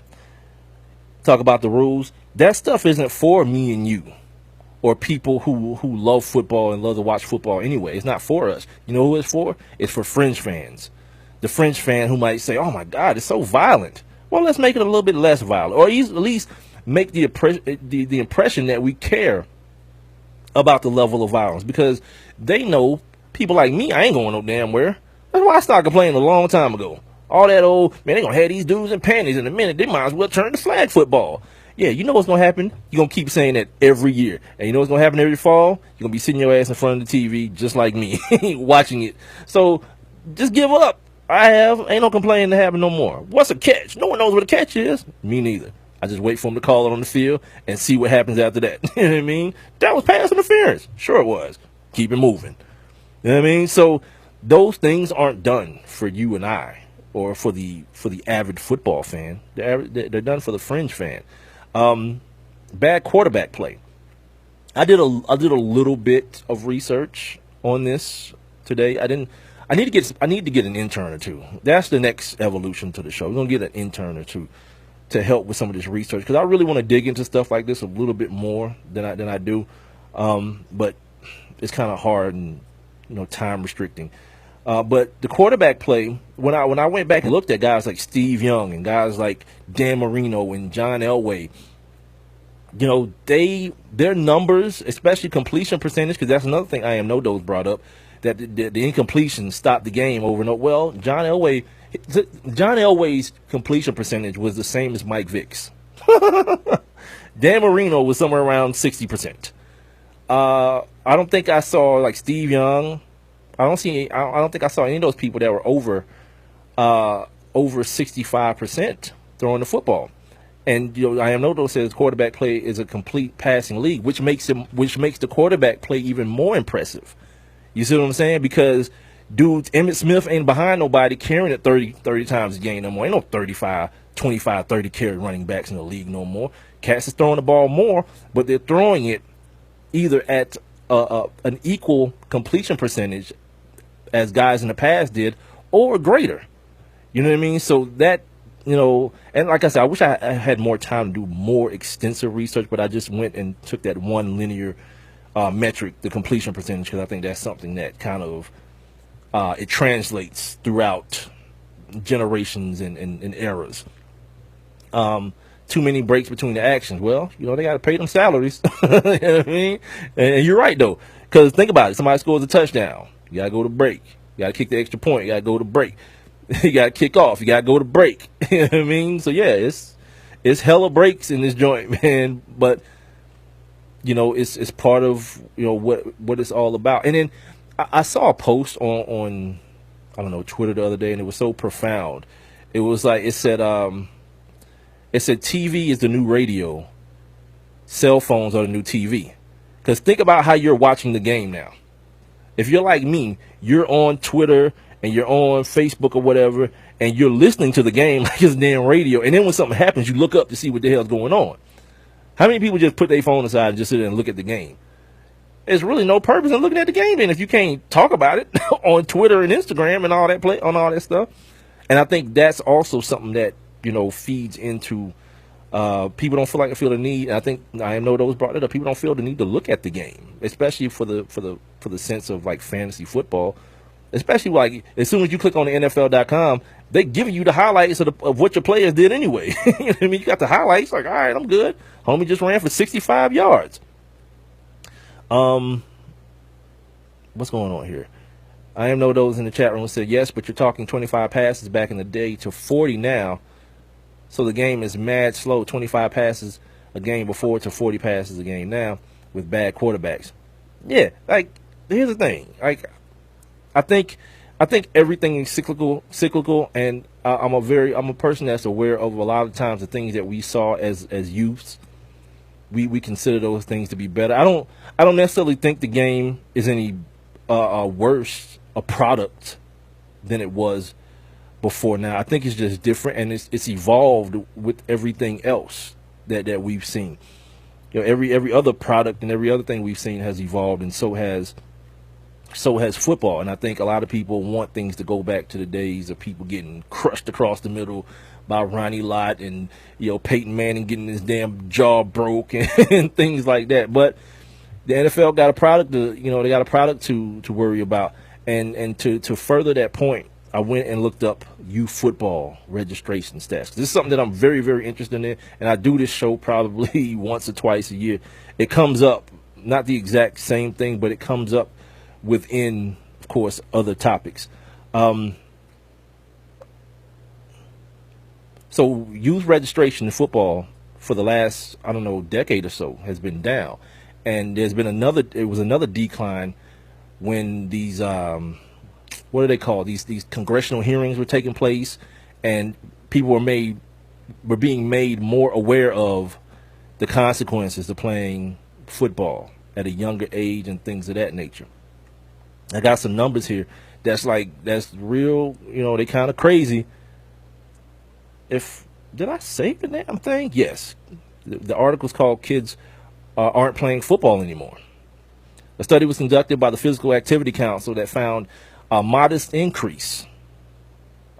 F: Talk about the rules. That stuff isn't for me and you, or people who love football and love to watch football anyway. It's not for us. You know who it's for? It's for fringe fans. The fringe fan who might say, oh my God, it's so violent. Well, let's make it a little bit less violent, or at least make the impression that we care about the level of violence, because they know people like me, I ain't going no damn where. That's why I started complaining a long time ago. All that old, man, they going to have these dudes in panties in a minute. They might as well turn to flag football. Yeah, you know what's going to happen? You're going to keep saying that every year. And you know what's going to happen every fall? You're going to be sitting your ass in front of the TV just like me, watching it. So just give up. Ain't no complaining to happen no more. What's a catch? No one knows what a catch is. Me neither. I just wait for him to call it on the field and see what happens after that. You know what I mean? That was pass interference. Sure it was. Keep it moving. You know what I mean? So those things aren't done for you and I, or for the avid football fan. They're done for the fringe fan. Bad quarterback play. I did a little bit of research on this today. I need to get an intern or two. That's the next evolution to the show. We're gonna get an intern or two to help with some of this research, because I really want to dig into stuff like this a little bit more than I do. But it's kind of hard and time restricting. But the quarterback play, when I went back and looked at guys like Steve Young and guys like Dan Marino and John Elway, you know, their numbers, especially completion percentage, because that's another thing I am no dose brought up, that the incompletion stopped the game over and over. Well, John Elway's completion percentage was the same as Mike Vick's. Dan Marino was somewhere around 60%. I don't think I saw like Steve Young. I don't think I saw any of those people that were over 65% throwing the football. And you know, I am no dose says quarterback play is a complete passing league, which makes the quarterback play even more impressive. You see what I'm saying? Because dude, Emmitt Smith ain't behind nobody carrying it 30 times a game no more. Ain't no 35, 25, 30 carry running backs in the league no more. Cats is throwing the ball more, but they're throwing it either at an equal completion percentage as guys in the past did, or greater. You know what I mean? So that, you know, and like I said, I wish I had more time to do more extensive research, but I just went and took that one linear metric, the completion percentage, because I think that's something that kind of it translates throughout generations and eras. Too many breaks between the actions. Well, you know, they got to pay them salaries. You know what I mean? And you're right, though, because think about it. Somebody scores a touchdown. You got to go to break. You got to kick the extra point. You got to go to break. You got to kick off. You got to go to break. You know what I mean? So, yeah, it's hella breaks in this joint, man. But, you know, it's part of, you know, what it's all about. And then I saw a post on I don't know, Twitter the other day, and it was so profound. It was like, it said TV is the new radio. Cell phones are the new TV. Because think about how you're watching the game now. If you're like me, you're on Twitter and you're on Facebook or whatever, and you're listening to the game like it's damn radio. And then when something happens, you look up to see what the hell's going on. How many people just put their phone aside and just sit there and look at the game? There's really no purpose in looking at the game then if you can't talk about it on Twitter and Instagram and all that stuff. And I think that's also something that, you know, feeds into people don't feel the need. And I think I know those brought it up. People don't feel the need to look at the game, especially for the sense of like fantasy football. Especially like as soon as you click on the NFL.com, they giving you the highlights of what your players did anyway. You know what I mean? You got the highlights, like, all right, I'm good. Homie just ran for 65 yards. What's going on here? I am no those in the chat room said yes, but you're talking 25 passes back in the day to 40 now. So the game is mad slow. 25 passes a game before to 40 passes a game now with bad quarterbacks. Yeah, like here's the thing. Like I think everything is cyclical, and I'm a person that's aware of a lot of times the things that we saw as youths. We consider those things to be better. I don't necessarily think the game is any worse a product than it was before now. I think it's just different, and it's evolved with everything else that we've seen. You know, every other product and every other thing we've seen has evolved, and so has football. And I think a lot of people want things to go back to the days of people getting crushed across the middle by Ronnie Lott and, you know, Peyton Manning getting his damn jaw broke and things like that. But the NFL got a product to worry about. And to further that point, I went and looked up youth football registration stats. This is something that I'm very, very interested in, and I do this show probably once or twice a year. It comes up, not the exact same thing, but it comes up within, of course, other topics. So youth registration in football for the last, I don't know, decade or so has been down. And there's been another decline when these, what are they called? These congressional hearings were taking place, and people were being made more aware of the consequences of playing football at a younger age and things of that nature. I got some numbers here that's real, you know, they kind of crazy. Did I say the damn thing? Yes. The article's called Kids Aren't Playing Football Anymore. A study was conducted by the Physical Activity Council that found a modest increase.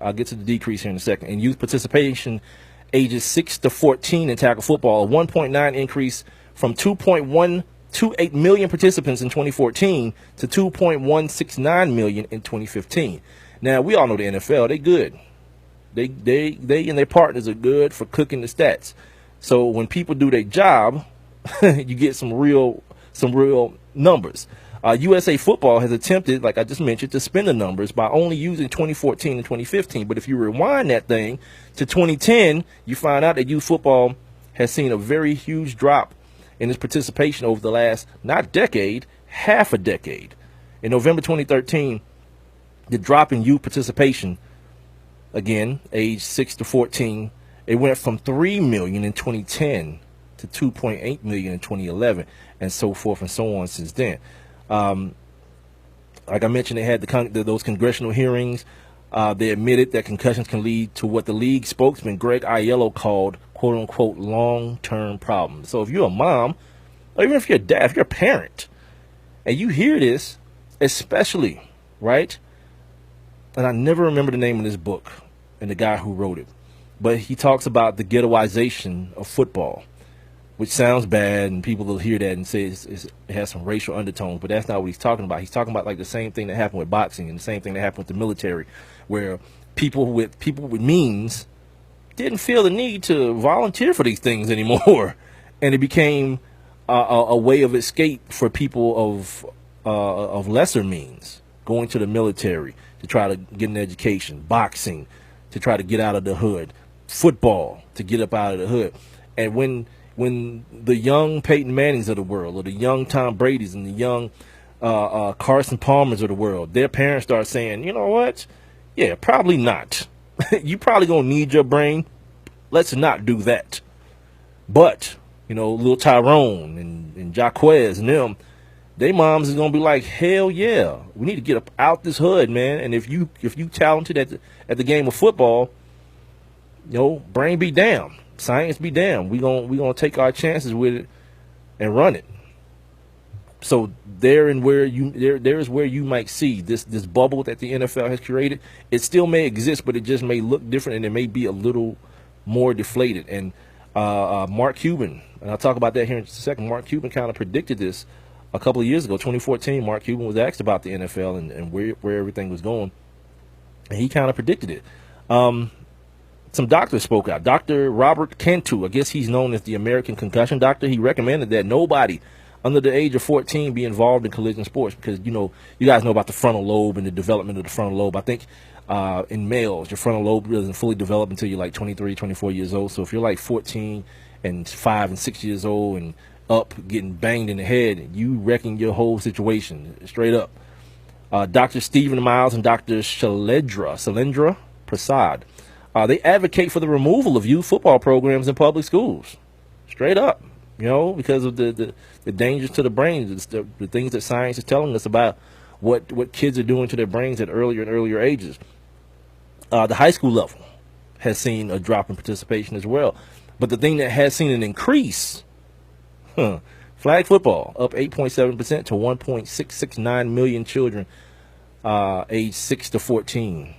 F: I'll get to the decrease here in a second. In youth participation ages 6 to 14 in tackle football, a 1.9 increase from 2.128 million participants in 2014 to 2.169 million in 2015. Now, we all know the NFL, they good. They and their partners are good for cooking the stats. So when people do their job you get some real numbers. USA Football has attempted, like I just mentioned, to spin the numbers by only using 2014 and 2015. But if you rewind that thing to 2010, you find out that youth football has seen a very huge drop in its participation over the last, not decade, half a decade. In November 2013, the drop in youth participation, again, age 6 to 14, it went from 3 million in 2010 to 2.8 million in 2011, and so forth and so on since then. Like I mentioned, they had those congressional hearings. They admitted that concussions can lead to what the league spokesman Greg Aiello called quote-unquote long-term problems. So if you're a mom, or even if you're a dad, if you're a parent, and you hear this, especially, right? And I never remember the name of this book and the guy who wrote it, but he talks about the ghettoization of football, which sounds bad, and people will hear that and say it has some racial undertones, but that's not what he's talking about. He's talking about like the same thing that happened with boxing and the same thing that happened with the military, where people with means didn't feel the need to volunteer for these things anymore, and it became a way of escape for people of lesser means, going to the military to try to get an education, boxing to try to get out of the hood, football to get up out of the hood. And when the young Peyton Mannings of the world, or the young Tom Brady's and the young Carson Palmers of the world, their parents start saying, you know what? Yeah, probably not. You probably going to need your brain. Let's not do that. But, you know, little Tyrone and Jaquez and them, they moms is going to be like, hell yeah, we need to get up out this hood, man. And if you talented at the game of football, you know, brain be damned. Science be damned. We gonna take our chances with it and run it. So there is where you might see this bubble that the NFL has created. It still may exist, but it just may look different, and it may be a little more deflated. And Mark Cuban, and I'll talk about that here in just a second. Mark Cuban kind of predicted this a couple of years ago, 2014. Mark Cuban was asked about the NFL and where everything was going, and he kind of predicted it. Some doctors spoke out. Dr. Robert Cantu, I guess he's known as the American concussion doctor. He recommended that nobody under the age of 14 be involved in collision sports because, you know, you guys know about the frontal lobe and the development of the frontal lobe. I think in males, your frontal lobe doesn't fully develop until you're like 23, 24 years old. So if you're like 14 and 5 and 6 years old and up getting banged in the head, you wrecking your whole situation straight up. Dr. Stephen Miles and Dr. Shailendra Prasad, they advocate for the removal of youth football programs in public schools, straight up, you know, because of the dangers to the brains, the things that science is telling us about what kids are doing to their brains at earlier and earlier ages. The high school level has seen a drop in participation as well. But the thing that has seen an increase, flag football, up 8.7% to 1.669 million children aged 6 to 14.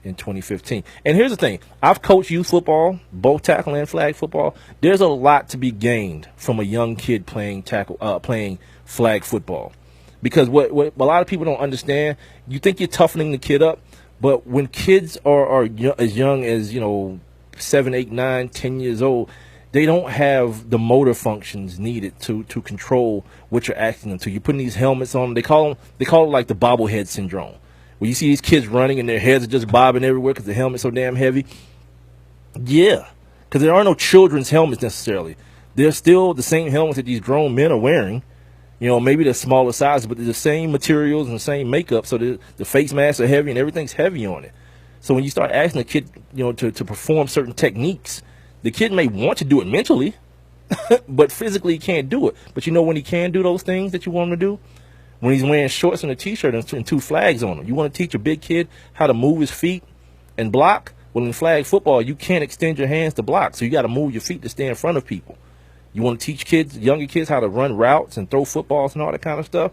F: In 2015. And here's the thing. I've coached youth football, both tackle and flag football. There's a lot to be gained from a young kid playing flag football. Because what a lot of people don't understand, you think you're toughening the kid up, but when kids are as young as, you know, 7, 8, 9, 10 years old, they don't have the motor functions needed to control what you're asking them to. You're putting these helmets on. They call it like the bobblehead syndrome. When you see these kids running and their heads are just bobbing everywhere because the helmet's so damn heavy. Yeah, because there are no children's helmets necessarily. They're still the same helmets that these grown men are wearing. You know, maybe they're smaller sizes, but they're the same materials and the same makeup. So the face masks are heavy and everything's heavy on it. So when you start asking the kid, you know, to perform certain techniques, the kid may want to do it mentally, but physically he can't do it. But you know when he can do those things that you want him to do? When he's wearing shorts and a T-shirt and 2 flags on him. You want to teach a big kid how to move his feet and block? Well, in flag football, you can't extend your hands to block, so you got to move your feet to stay in front of people. You want to teach kids, younger kids, how to run routes and throw footballs and all that kind of stuff.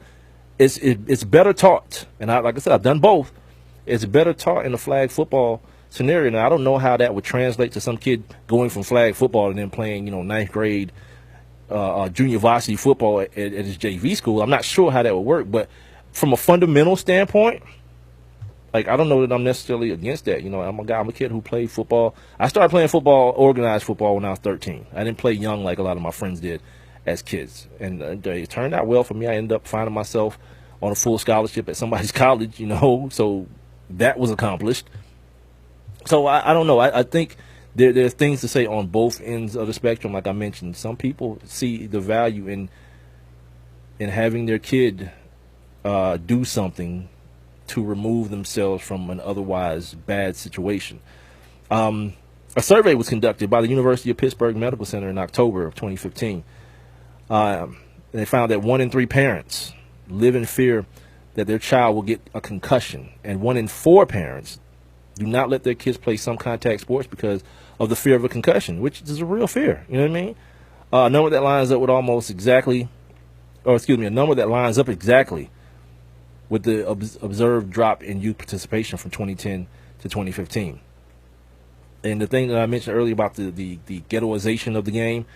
F: It's better taught, and like I said, I've done both. It's better taught in a flag football scenario. Now, I don't know how that would translate to some kid going from flag football and then playing, you know, 9th grade junior varsity football at his JV school. I'm not sure how that would work, but from a fundamental standpoint, like, I don't know that I'm necessarily against that. You know, I'm a kid who played football. I started playing football, organized football, when I was 13. I didn't play young like a lot of my friends did as kids. And it turned out well for me. I ended up finding myself on a full scholarship at somebody's college, so that was accomplished. So I don't know. I think there's things to say on both ends of the spectrum. Like I mentioned, some people see the value in having their kid do something to remove themselves from an otherwise bad situation. A survey was conducted by the University of Pittsburgh Medical Center in October of 2015. They found that 1 in 3 parents live in fear that their child will get a concussion, and 1 in 4 parents do not let their kids play some contact sports because of the fear of a concussion, which is a real fear. You know what I mean? A number that lines up with a number that lines up exactly with the observed drop in youth participation from 2010 to 2015. And the thing that I mentioned earlier about the ghettoization of the game,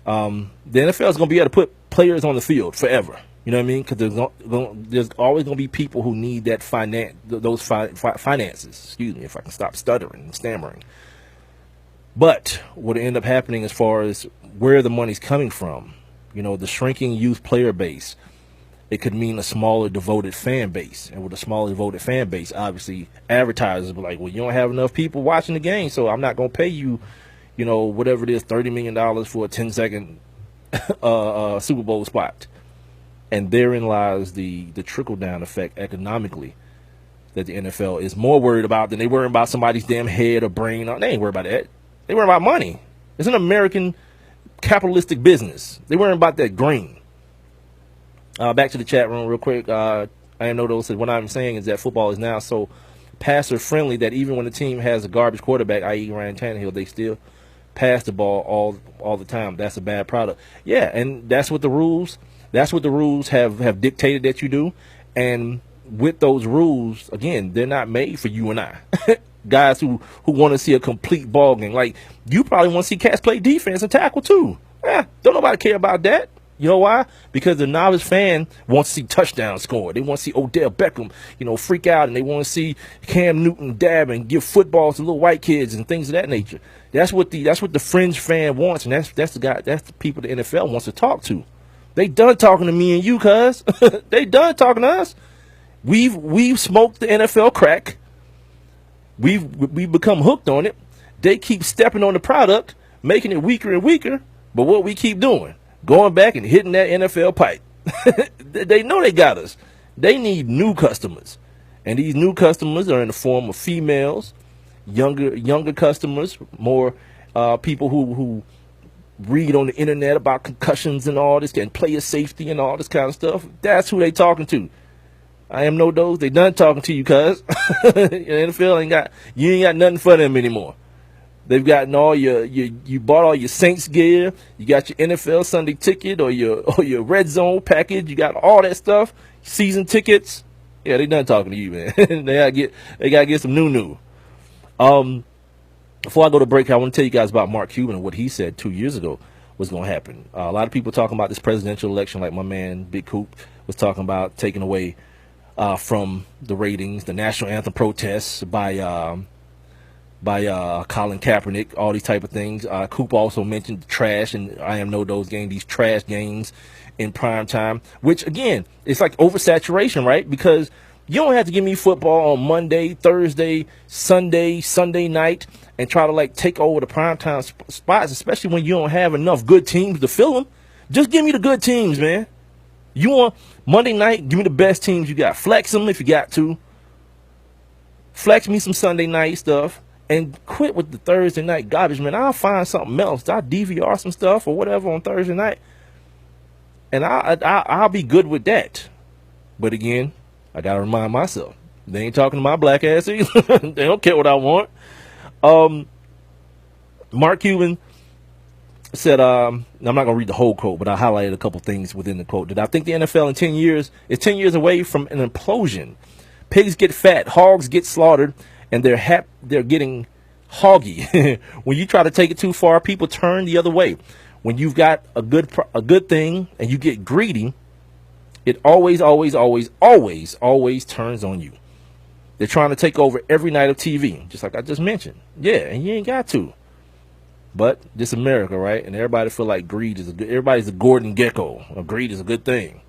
F: the NFL is going to be able to put players on the field forever. You know what I mean? Because there's always going to be people who need that finances. Excuse me if I can stop stuttering and stammering. But what will end up happening as far as where the money's coming from, the shrinking youth player base, it could mean a smaller devoted fan base. And with a smaller devoted fan base, obviously advertisers will be like, well, you don't have enough people watching the game, so I'm not going to pay you, whatever it is, $30 million for a 10-second Super Bowl spot. And therein lies the trickle-down effect economically that the NFL is more worried about than they worry about somebody's damn head or brain. They ain't worried about that. They worry about money. It's an American capitalistic business. They worry about that green. Back to the chat room real quick. I know those said what I'm saying is that football is now so passer-friendly that even when the team has a garbage quarterback, i.e. Ryan Tannehill, they still pass the ball all the time. That's a bad product. Yeah, and that's what the rules have dictated that you do. And with those rules, again, they're not made for you and I. Guys who want to see a complete ball game. Like, you probably want to see cats play defense and tackle too. Don't nobody care about that. You know why? Because the novice fan wants to see touchdowns scored. They want to see Odell Beckham, freak out, and they want to see Cam Newton dab and give footballs to little white kids and things of that nature. That's what the fringe fan wants, and that's the people the NFL wants to talk to. They done talking to me and you, cuz. They done talking to us. We've smoked the NFL crack. We've become hooked on it. They keep stepping on the product, making it weaker and weaker. But what we keep doing, going back and hitting that NFL pipe. They know they got us. They need new customers. And these new customers are in the form of females, younger customers, more people who read on the internet about concussions and all this, and player safety and all this kind of stuff. That's who they talking to. I am no those. They done talking to you, cuz. NFL ain't got nothing for them anymore. They've gotten all you bought all your Saints gear. You got your NFL Sunday ticket or your Red Zone package. You got all that stuff. Season tickets. Yeah, they done talking to you, man. they gotta get some new. Before I go to break, I want to tell you guys about Mark Cuban and what he said 2 years ago was going to happen. A lot of people talking about this presidential election, like my man Big Coop was talking about taking away from the ratings, the national anthem protests by Colin Kaepernick, all these type of things. Coop also mentioned the trash, and I am no those games, these trash games in prime time, which again, it's like oversaturation, right? Because you don't have to give me football on Monday, Thursday, Sunday night, and try to take over the primetime spots, especially when you don't have enough good teams to fill them. Just give me the good teams, man. You want Monday night, give me the best teams you got. Flex them if you got to. Flex me some Sunday night stuff. And quit with the Thursday night garbage, man. I'll find something else. I'll DVR some stuff or whatever on Thursday night. And I'll be good with that. But again, I got to remind myself, they ain't talking to my black ass either. They don't care what I want. Mark Cuban said, I'm not going to read the whole quote, but I highlighted a couple things within the quote. That I think the NFL in 10 years is 10 years away from an implosion. Pigs get fat, hogs get slaughtered, and they're getting hoggy. When you try to take it too far, people turn the other way. When you've got a good thing and you get greedy, it always turns on you. They're trying to take over every night of TV, just like I just mentioned. Yeah, and you ain't got to. But this America, right? And everybody feel like greed is everybody's a Gordon Gekko. Greed is a good thing.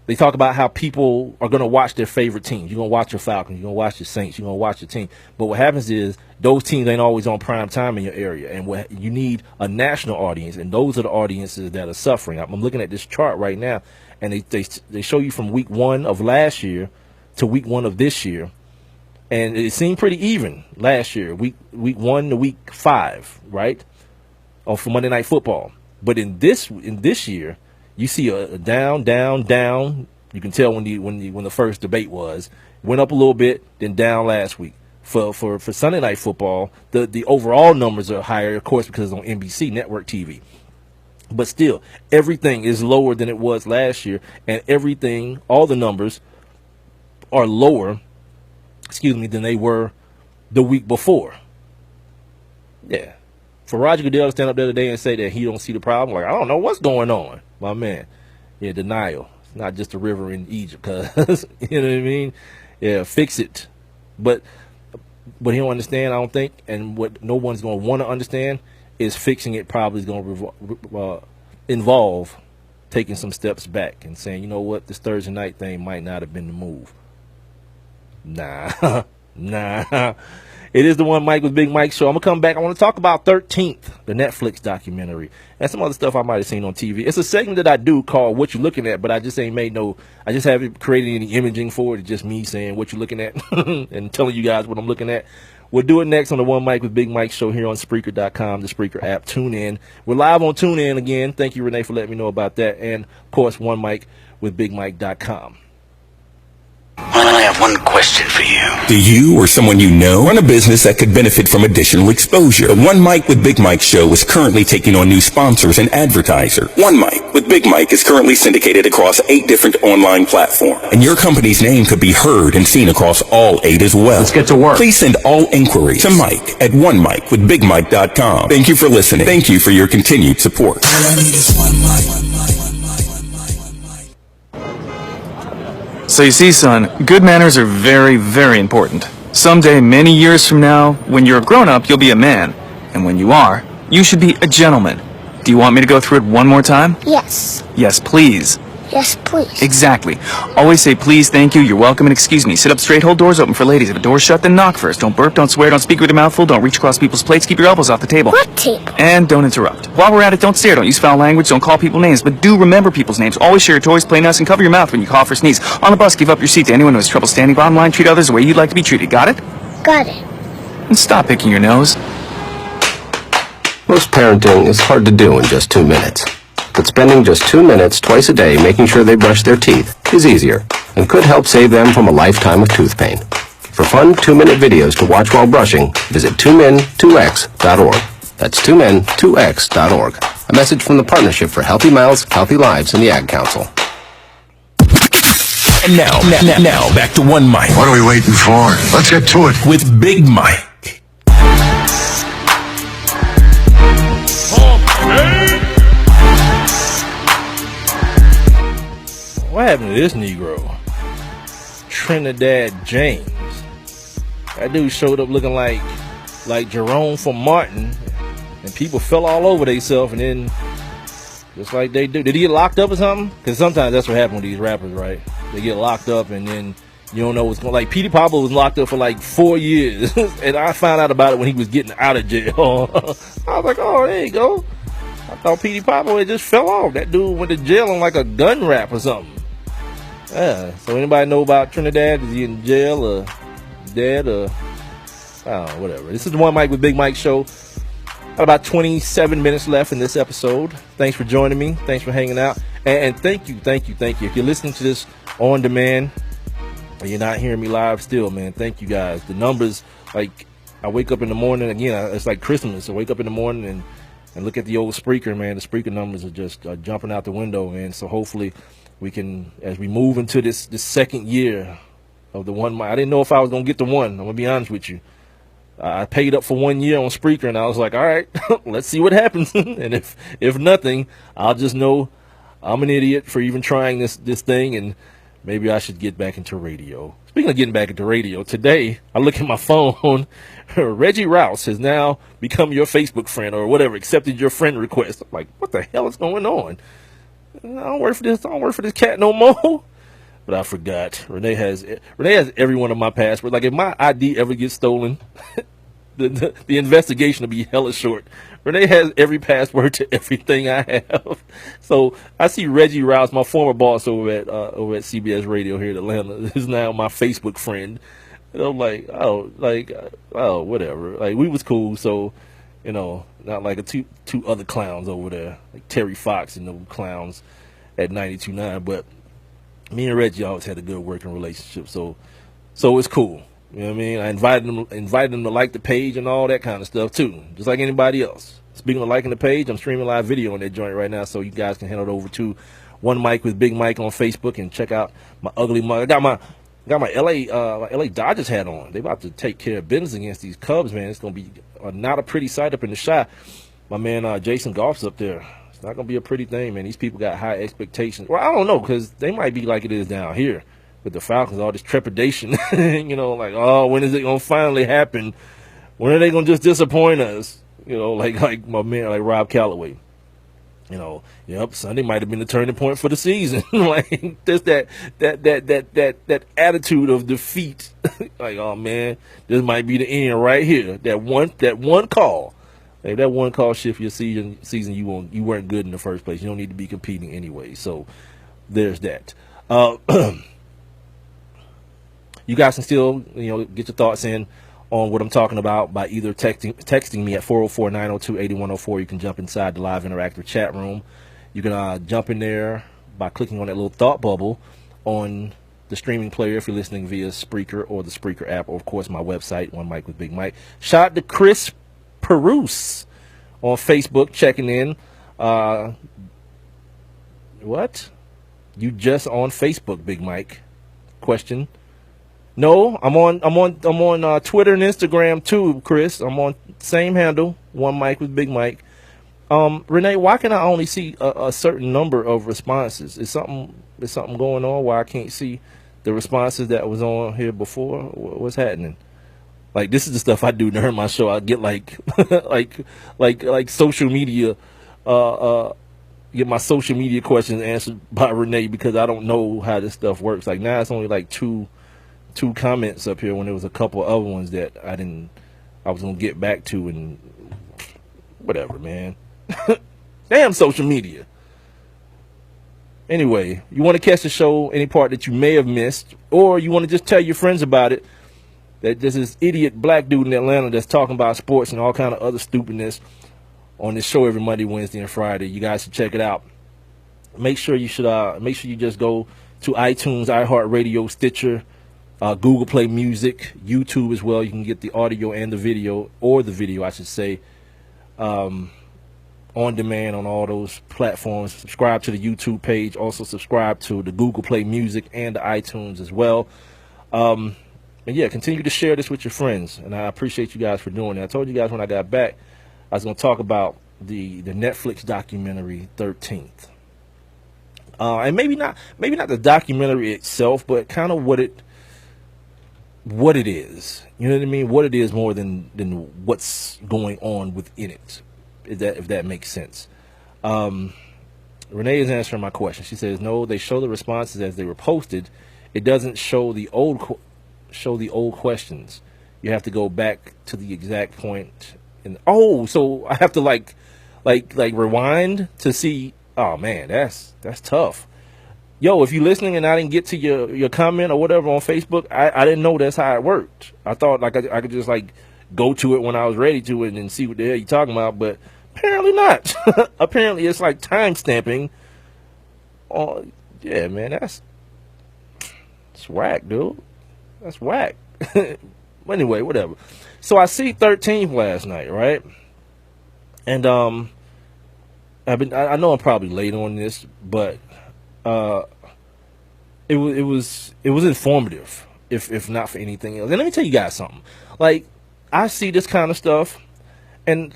F: They talk about how people are going to watch their favorite teams. You're going to watch your Falcons. You're going to watch your Saints. You're going to watch your team. But what happens is those teams ain't always on prime time in your area. And you need a national audience. And those are the audiences that are suffering. I'm looking at this chart right now. And they show you from week 1 of last year to week 1 of this year. And it seemed pretty even last year, week 1 to week 5, right? For Monday Night Football. But in this year, you see a down. You can tell when the first debate was. Went up a little bit, then down last week. For Sunday Night Football, the overall numbers are higher, of course, because it's on NBC network TV. But still, everything is lower than it was last year, and all the numbers are lower, than they were the week before. Yeah. For Roger Goodell to stand up the other day and say that he don't see the problem, like, I don't know what's going on, my man. Yeah, denial. It's not just a river in Egypt, cause you know what I mean? Yeah, fix it. But he don't understand, I don't think, and what no one's going to want to understand is fixing it probably is going to involve taking some steps back and saying, you know what, this Thursday night thing might not have been the move. Nah. It is the One Mic with Big Mike show. I'm going to come back. I want to talk about 13th, the Netflix documentary, and some other stuff I might have seen on TV. It's a segment that I do called What You Looking At, but I just ain't I just haven't created any imaging for it. It's just me saying what you're looking at and telling you guys what I'm looking at. We'll do it next on the One Mic with Big Mike show here on Spreaker.com, the Spreaker app. Tune in. We're live on TuneIn again. Thank you, Renee, for letting me know about that. And, of course, One Mic with BigMike.com.
I: Well, I have one question for you.
A: Do you or someone you know run a business that could benefit from additional exposure? The One Mic with Big Mike show is currently taking on new sponsors and advertiser. One Mic with Big Mike is currently syndicated across 8 different online platforms, and your company's name could be heard and seen across all 8 as well.
O: Let's get to work.
A: Please send all inquiries to Mike at onemicwithbigmike.com. Thank you for listening. Thank you for your continued support.
B: All I need is one mic.
O: So you see, son, good manners are very, very important. Someday, many years from now, when you're a grown-up, you'll be a man. And when you are, you should be a gentleman. Do you want me to go through it one more time?
L: Yes.
O: Yes, please.
L: Yes, please.
O: Exactly. Always say please, thank you, you're welcome, and excuse me. Sit up straight, hold doors open for ladies. If a door's shut, then knock first. Don't burp, don't swear, don't speak with your mouth full, don't reach across people's plates, keep your elbows off the table.
L: What table?
O: And don't interrupt. While we're at it, don't stare, don't use foul language, don't call people names, but do remember people's names. Always share your toys, play nice, and cover your mouth when you cough or sneeze. On the bus, give up your seat to anyone who has trouble standing. Bottom line, treat others the way you'd like to be treated. Got it?
L: Got it.
O: And stop picking your nose.
P: Most parenting is hard to do in just 2 minutes. But spending just 2 minutes twice a day making sure they brush their teeth is easier and could help save them from a lifetime of tooth pain. For fun 2-minute videos to watch while brushing, visit 2min2x.org. That's 2min2x.org. A message from the Partnership for Healthy Mouths, Healthy Lives, and the Ad Council.
A: And now, back to One Mic.
Q: What are we waiting for? Let's get to it.
A: With Big Mike.
F: What happened to this Negro? Trinidad James. That dude showed up looking like Jerome from Martin, and people fell all over themselves, and then just like they do. Did he get locked up or something? Because sometimes that's what happens with these rappers, right? They get locked up, and then you don't know what's going on. Like Petey Pablo was locked up for like 4 years, and I found out about it when he was getting out of jail. I was like, oh, there you go. I thought Petey Pablo had just fell off. That dude went to jail on like a gun rap or something. Yeah. So anybody know about Trinidad? Is he in jail or dead or whatever? This is the One Mic with Big Mike show. Got about 27 minutes left in this episode. Thanks for joining me. Thanks for hanging out. And thank you. If you're listening to this on demand and you're not hearing me live still, man, thank you guys. The numbers, like I wake up in the morning, again, it's like Christmas. I wake up in the morning and look at the old Spreaker, man. The Spreaker numbers are just jumping out the window, man. So hopefully we can, as we move into this second year of the One Mic. I didn't know if I was going to get the one. I'm going to be honest with you. I paid up for 1 year on Spreaker, and I was like, all right, let's see what happens. And if nothing, I'll just know I'm an idiot for even trying this thing. And Maybe I should get back into radio. Speaking of getting back into radio, today I look at my phone. Reggie Rouse has now become your Facebook friend or whatever, accepted your friend request. I'm like, what the hell is going on? I don't work for this. I don't work for this cat no more. But I forgot. Renee has every one of my passwords. Like if my ID ever gets stolen, the investigation will be hella short. Renee has every password to everything I have. So I see Reggie Rouse, my former boss over at CBS Radio here in Atlanta, is now my Facebook friend. And I'm like, oh, whatever. Like we was cool, so not like two other clowns over there, like Terry Fox and the clowns at 92.9. But me and Reggie always had a good working relationship, so it's cool. You know what I mean? I invited them to like the page and all that kind of stuff too, just like anybody else. Speaking of liking the page, I'm streaming live video on that joint right now, so you guys can head on over to One Mic with Big Mike on Facebook and check out my ugly mug. I got my LA Dodgers hat on. They about to take care of business against these Cubs, man. It's gonna be not a pretty sight up in the shot. My man Jason Goff's up there. It's not gonna be a pretty thing, man. These people got high expectations. Well, I don't know, because they might be like it is down here with the Falcons, all this trepidation, like, oh, when is it going to finally happen? When are they going to just disappoint us? Like my man, like Rob Calloway. Yep, Sunday might have been the turning point for the season. Like, just that attitude of defeat. Like, oh, man, this might be the end right here. That one call. Like, that one call shift your season you weren't good in the first place. You don't need to be competing anyway. So, there's that. You guys can still, get your thoughts in on what I'm talking about by either texting me at 404-902-8104. You can jump inside the live interactive chat room. You can jump in there by clicking on that little thought bubble on the streaming player if you're listening via Spreaker or the Spreaker app, or, of course, my website, One Mic with Big Mike. Shout out to Chris Perouse on Facebook checking in. What? You just on Facebook, Big Mike? Question. No, I'm on Twitter and Instagram too, Chris. I'm on same handle, One Mic with Big Mike. Renee, why can I only see a certain number of responses? Is something going on why I can't see the responses that was on here before? What's happening? Like, this is the stuff I do during my show. I get like like social media, get my social media questions answered by Renee because I don't know how this stuff works. Like, now it's only like two comments up here when there was a couple other ones that I was gonna get back to, and whatever, man. Damn social media. Anyway, you want to catch the show, any part that you may have missed, or you want to just tell your friends about it, that there's this idiot black dude in Atlanta that's talking about sports and all kind of other stupidness on this show every Monday, Wednesday, and Friday. You guys should check it out. Make sure you just go to iTunes, iHeartRadio, Stitcher, Google Play Music, YouTube as well. You can get the audio and the video, or the video, I should say, on demand on all those platforms. Subscribe to the YouTube page. Also subscribe to the Google Play Music and the iTunes as well. And yeah, continue to share this with your friends. And I appreciate you guys for doing it. I told you guys when I got back, I was going to talk about the Netflix documentary 13th. And maybe not the documentary itself, but kind of what it is. You know what I mean? What it is more than what's going on within it. If that makes sense. Renee is answering my question. She says, no, they show the responses as they were posted. It doesn't show the old questions. You have to go back to the exact point. So I have to like rewind to see. Oh man, that's tough. Yo, if you're listening and I didn't get to your comment or whatever on Facebook, I didn't know that's how it worked. I thought like I could just like go to it when I was ready to it and see what the hell you're talking about, but apparently not. Apparently it's like time stamping. Oh yeah, man, that's whack, dude. That's whack. Anyway, whatever. So I see 13th last night, right? And I know I'm probably late on this, but it was informative, if not for anything else. And let me tell you guys something. Like, I see this kind of stuff, and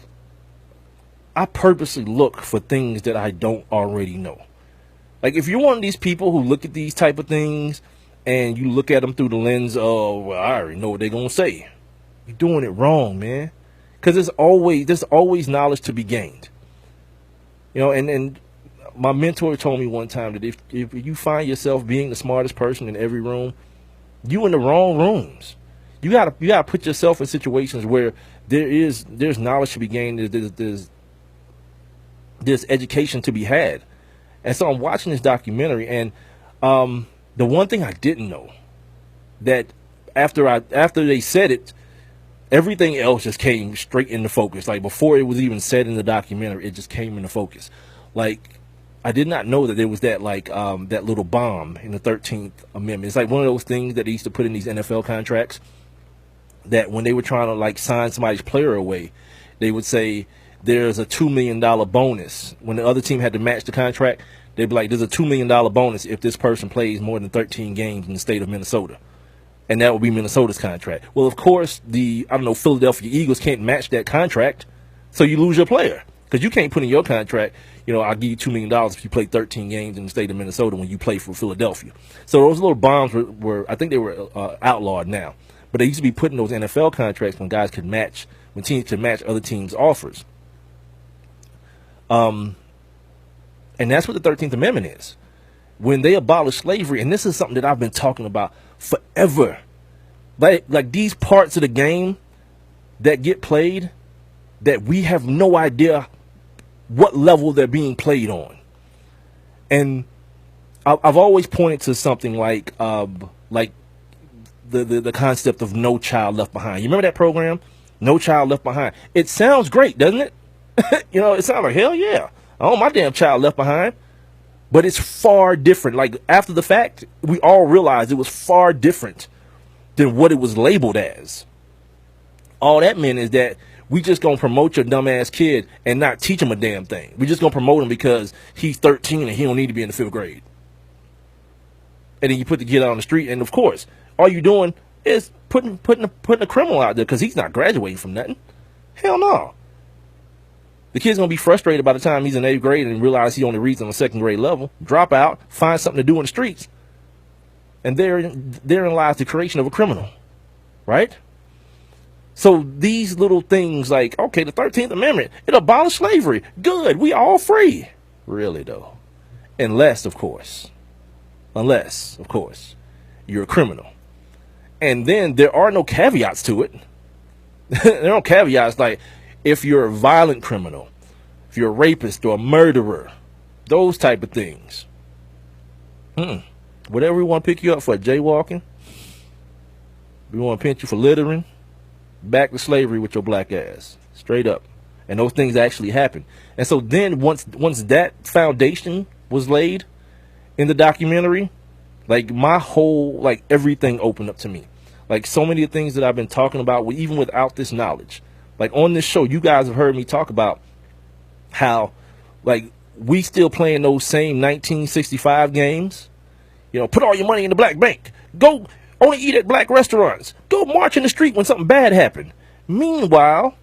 F: I purposely look for things that I don't already know. Like, if you're one of these people who look at these type of things and you look at them through the lens of, well, I already know what they're going to say, you're doing it wrong, man. Because there's always knowledge to be gained. You know, and my mentor told me one time that if you find yourself being the smartest person in every room, you in the wrong rooms. You gotta put yourself in situations where there's knowledge to be gained. There's education to be had. And so I'm watching this documentary, and the one thing I didn't know, that after they said it, everything else just came straight into focus. Like, before it was even said in the documentary, it just came into focus. Like, I did not know that there was that, like, that little bomb in the 13th Amendment. It's like one of those things that they used to put in these NFL contracts, that when they were trying to, like, sign somebody's player away, they would say there's a $2 million bonus. When the other team had to match the contract, they'd be like, there's a $2 million bonus if this person plays more than 13 games in the state of Minnesota. And that would be Minnesota's contract. Well, of course, Philadelphia Eagles can't match that contract, so you lose your player. Because you can't put in your contract, I'll give you $2 million if you play 13 games in the state of Minnesota when you play for Philadelphia. So those little bombs were I think they were outlawed now. But they used to be putting those NFL contracts when guys could match, when teams could match other teams' offers. And that's what the 13th Amendment is. When they abolished slavery, and this is something that I've been talking about forever. Like these parts of the game that get played, that we have no idea what level they're being played on. And I've always pointed to something like the concept of No Child Left Behind. You remember that program? No Child Left Behind. It sounds great, doesn't it? It sounds like, hell yeah. I want my damn child left behind. But it's far different. Like, after the fact, we all realized it was far different than what it was labeled as. All that meant is that we just gonna promote your dumbass kid and not teach him a damn thing. We just gonna promote him because he's 13 and he don't need to be in the 5th grade. And then you put the kid out on the street, and of course, all you doing is putting a criminal out there because he's not graduating from nothing. Hell no. The kid's going to be frustrated by the time he's in 8th grade and realize he only reads on the 2nd grade level, drop out, find something to do in the streets. And therein lies the creation of a criminal, right? So these little things like, okay, the 13th Amendment, it abolished slavery. Good, we all free. Really, though. Unless, of course, you're a criminal. And then there are no caveats to it. There are no caveats like, if you're a violent criminal, if you're a rapist or a murderer, those type of things. Whatever we want to pick you up for, jaywalking, we want to pinch you for littering, back to slavery with your black ass, straight up. And those things actually happen. And so then once that foundation was laid in the documentary, like everything opened up to me. Like so many of the things that I've been talking about, even without this knowledge. Like on this show, you guys have heard me talk about how, like, we still playing those same 1965 games. Put all your money in the black bank. Go only eat at black restaurants. Go march in the street when something bad happened. Meanwhile,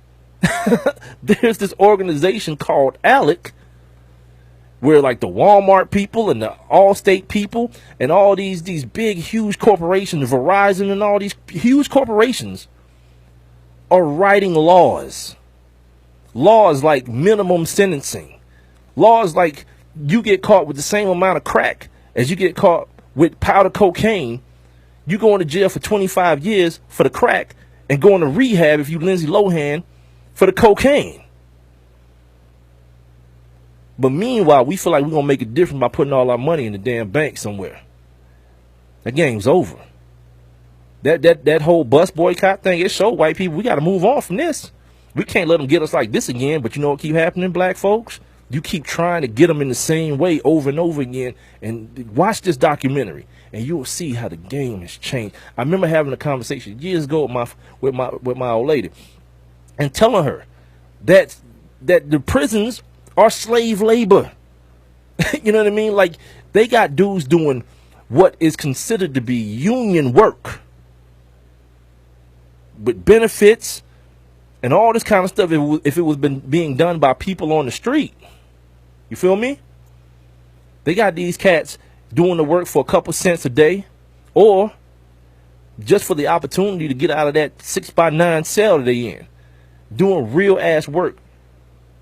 F: there's this organization called ALEC, where like the Walmart people and the Allstate people and all these big, huge corporations, Verizon and all these huge corporations, are writing laws like minimum sentencing, laws like you get caught with the same amount of crack as you get caught with powder cocaine, you going to jail for 25 years for the crack and going to rehab if you Lindsay Lohan for the cocaine. But meanwhile, we feel like we're going to make a difference by putting all our money in the damn bank somewhere. That game's over. That whole bus boycott thing, it showed white people we got to move on from this. We can't let them get us like this again. But you know what keep happening, black folks? You keep trying to get them in the same way over and over again. And watch this documentary, and you will see how the game has changed. I remember having a conversation years ago with my old lady, and telling her that the prisons are slave labor. You know what I mean? Like, they got dudes doing what is considered to be union work, with benefits and all this kind of stuff, if it was being done by people on the street. You feel me? They got these cats doing the work for a couple cents a day, or just for the opportunity to get out of that 6x9 cell that they in, doing real ass work.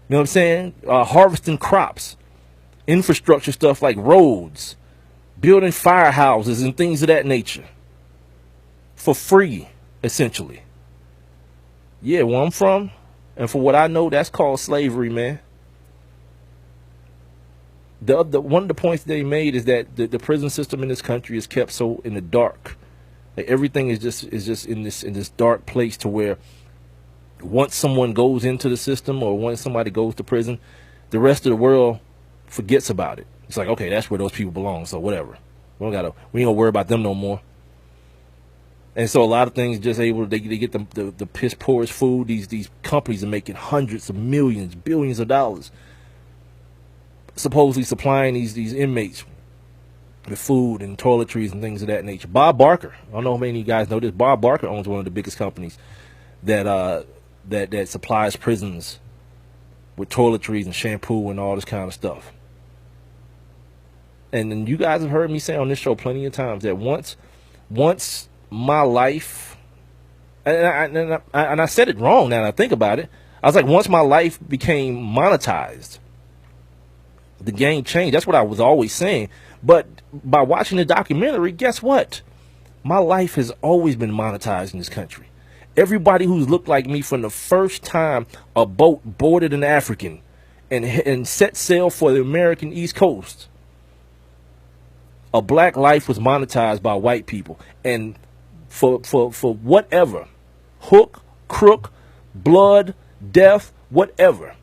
F: You know what I'm saying? Harvesting crops, infrastructure stuff like roads, building firehouses and things of that nature for free, essentially. Yeah, where I'm from, and for what I know, that's called slavery, man. One of the points they made is that the prison system in this country is kept so in the dark. Like everything is just in this dark place to where once someone goes into the system or once somebody goes to prison, the rest of the world forgets about it. It's like, okay, that's where those people belong, so whatever. We ain't gonna worry about them no more. And so a lot of things just they get the piss poorest food. These companies are making hundreds of millions, billions of dollars, supposedly supplying these inmates with food and toiletries and things of that nature. Bob Barker, I don't know how many of you guys know this. Bob Barker owns one of the biggest companies that supplies prisons with toiletries and shampoo and all this kind of stuff. And then you guys have heard me say on this show plenty of times that once my life, and I said it wrong now that I think about it. I was like, once my life became monetized, the game changed. That's what I was always saying. But by watching the documentary, guess what? My life has always been monetized in this country. Everybody who's looked like me from the first time a boat boarded an African and set sail for the American East Coast, a black life was monetized by white people. And for whatever, hook, crook, blood, death, whatever,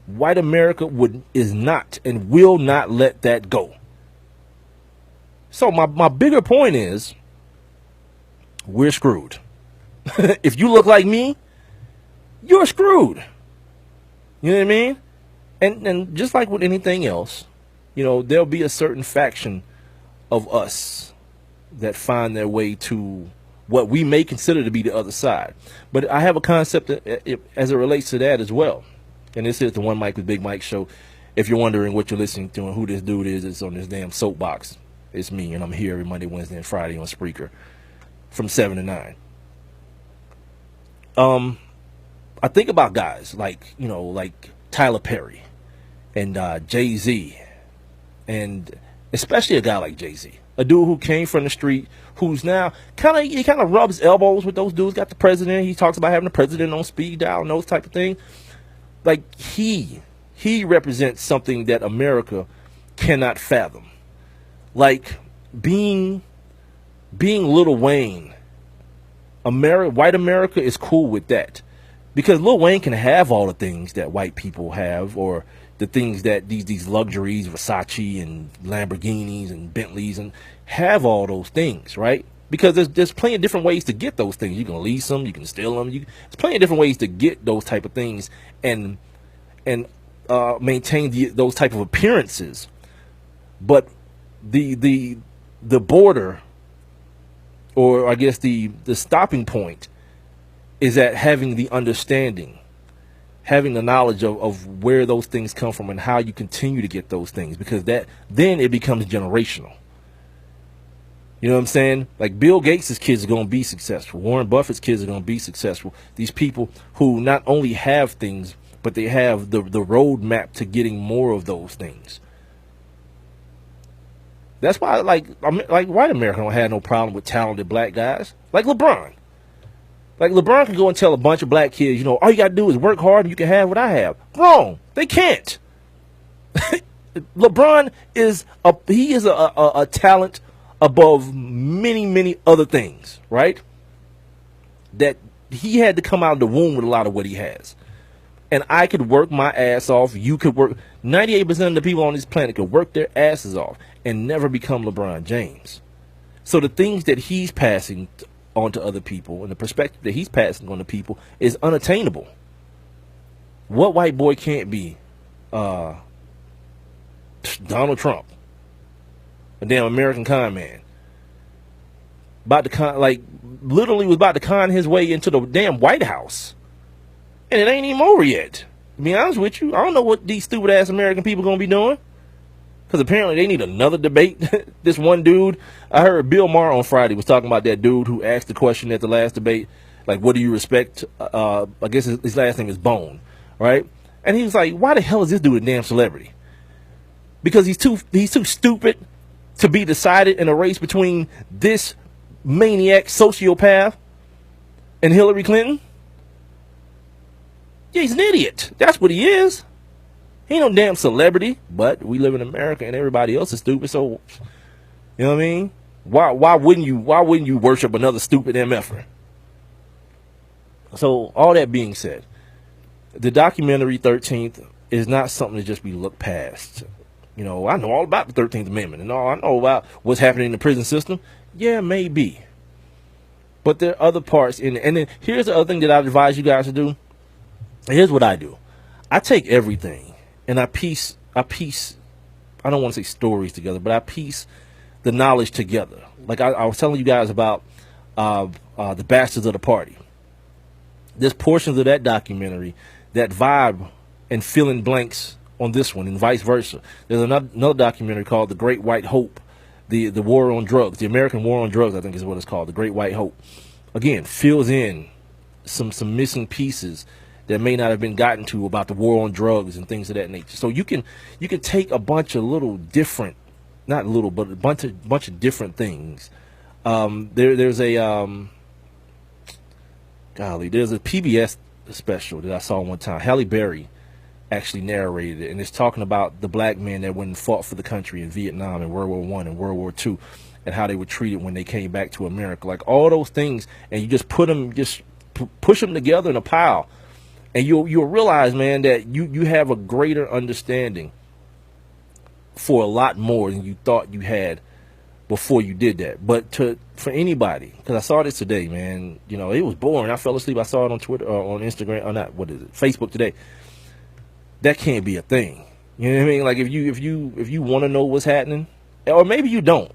F: white America is not and will not let that go. So my bigger point is, we're screwed. If you look like me, you're screwed. You know what I mean? And just like with anything else, you know, there'll be a certain faction of us that find their way to what we may consider to be the other side. But I have a concept as it relates to that as well. And this is the One Mic with Big Mike show. If you're wondering what you're listening to and who this dude is, it's on this damn soapbox. It's me, and I'm here every Monday, Wednesday, and Friday on Spreaker from 7 to 9. I think about guys like, you know, like Tyler Perry and Jay-Z, and especially a guy like Jay-Z, a dude who came from the street, who's now he kind of rubs elbows with those dudes, got the president. He talks about having the president on speed dial and those type of things. Like he represents something that America cannot fathom. Like being Lil Wayne. White America is cool with that, because Lil Wayne can have all the things that white people have, or the things that these luxuries, Versace and Lamborghinis and Bentleys, and have all those things, right? Because there's plenty of different ways to get those things. You can lease them, you can steal them. There's plenty of different ways to get those type of things and maintain those type of appearances. But the border, or I guess the stopping point, is at having the understanding, having the knowledge of where those things come from and how you continue to get those things, because then it becomes generational. You know what I'm saying? Like Bill Gates' kids are going to be successful. Warren Buffett's kids are going to be successful. These people who not only have things, but they have the roadmap to getting more of those things. That's why, like white America don't have no problem with talented black guys. Like LeBron. Like LeBron can go and tell a bunch of black kids, you know, all you got to do is work hard and you can have what I have. Wrong. They can't. LeBron is a talent above many, many other things, right? That he had to come out of the womb with a lot of what he has. And I could work my ass off. You could work. 98% of the people on this planet could work their asses off and never become LeBron James. So the things that he's passing on to other people and the perspective that he's passing on to people is unattainable. What white boy can't be Donald Trump? A damn American con man. Literally was about to con his way into the damn White House. And it ain't even over yet. To be honest with you, I don't know what these stupid ass American people gonna be doing. Because apparently they need another debate. This one dude, I heard Bill Maher on Friday was talking about that dude who asked the question at the last debate, like, what do you respect? I guess his last name is Bone, right? And he was like, why the hell is this dude a damn celebrity? Because he's too stupid to be decided in a race between this maniac sociopath and Hillary Clinton? Yeah, he's an idiot. That's what he is. He ain't no damn celebrity, but we live in America and everybody else is stupid. So, you know what I mean? Why wouldn't you worship another stupid MFer? So, all that being said, the documentary 13th is not something to just be looked past. You know, I know all about the 13th Amendment and all I know about what's happening in the prison system. Yeah, maybe. But there are other parts in it. And then here's the other thing that I'd advise you guys to do. Here's what I do. I take everything and I piece, I don't want to say stories together, but I piece the knowledge together. Like I was telling you guys about the Bastards of the Party. There's portions of that documentary that vibe and fill in blanks on this one and vice versa. There's another documentary called The Great White Hope, the war on drugs, the American War on Drugs, I think is what it's called, The Great White Hope. Again, fills in some missing pieces that may not have been gotten to about the war on drugs and things of that nature. So you can take a bunch of little different, not little, but a bunch of different things. There's a PBS special that I saw one time. Halle Berry actually narrated it, and it's talking about the black men that went and fought for the country in Vietnam and World War I and World War II, and how they were treated when they came back to America. Like all those things, and you just put them, push them together in a pile, and you'll realize, man, that you have a greater understanding for a lot more than you thought you had before you did that. But for anybody, because I saw this today, man, you know, it was boring. I fell asleep. I saw it on Twitter or on Instagram, or not, what is it, Facebook today. That can't be a thing. You know what I mean? Like if you want to know what's happening, or maybe you don't,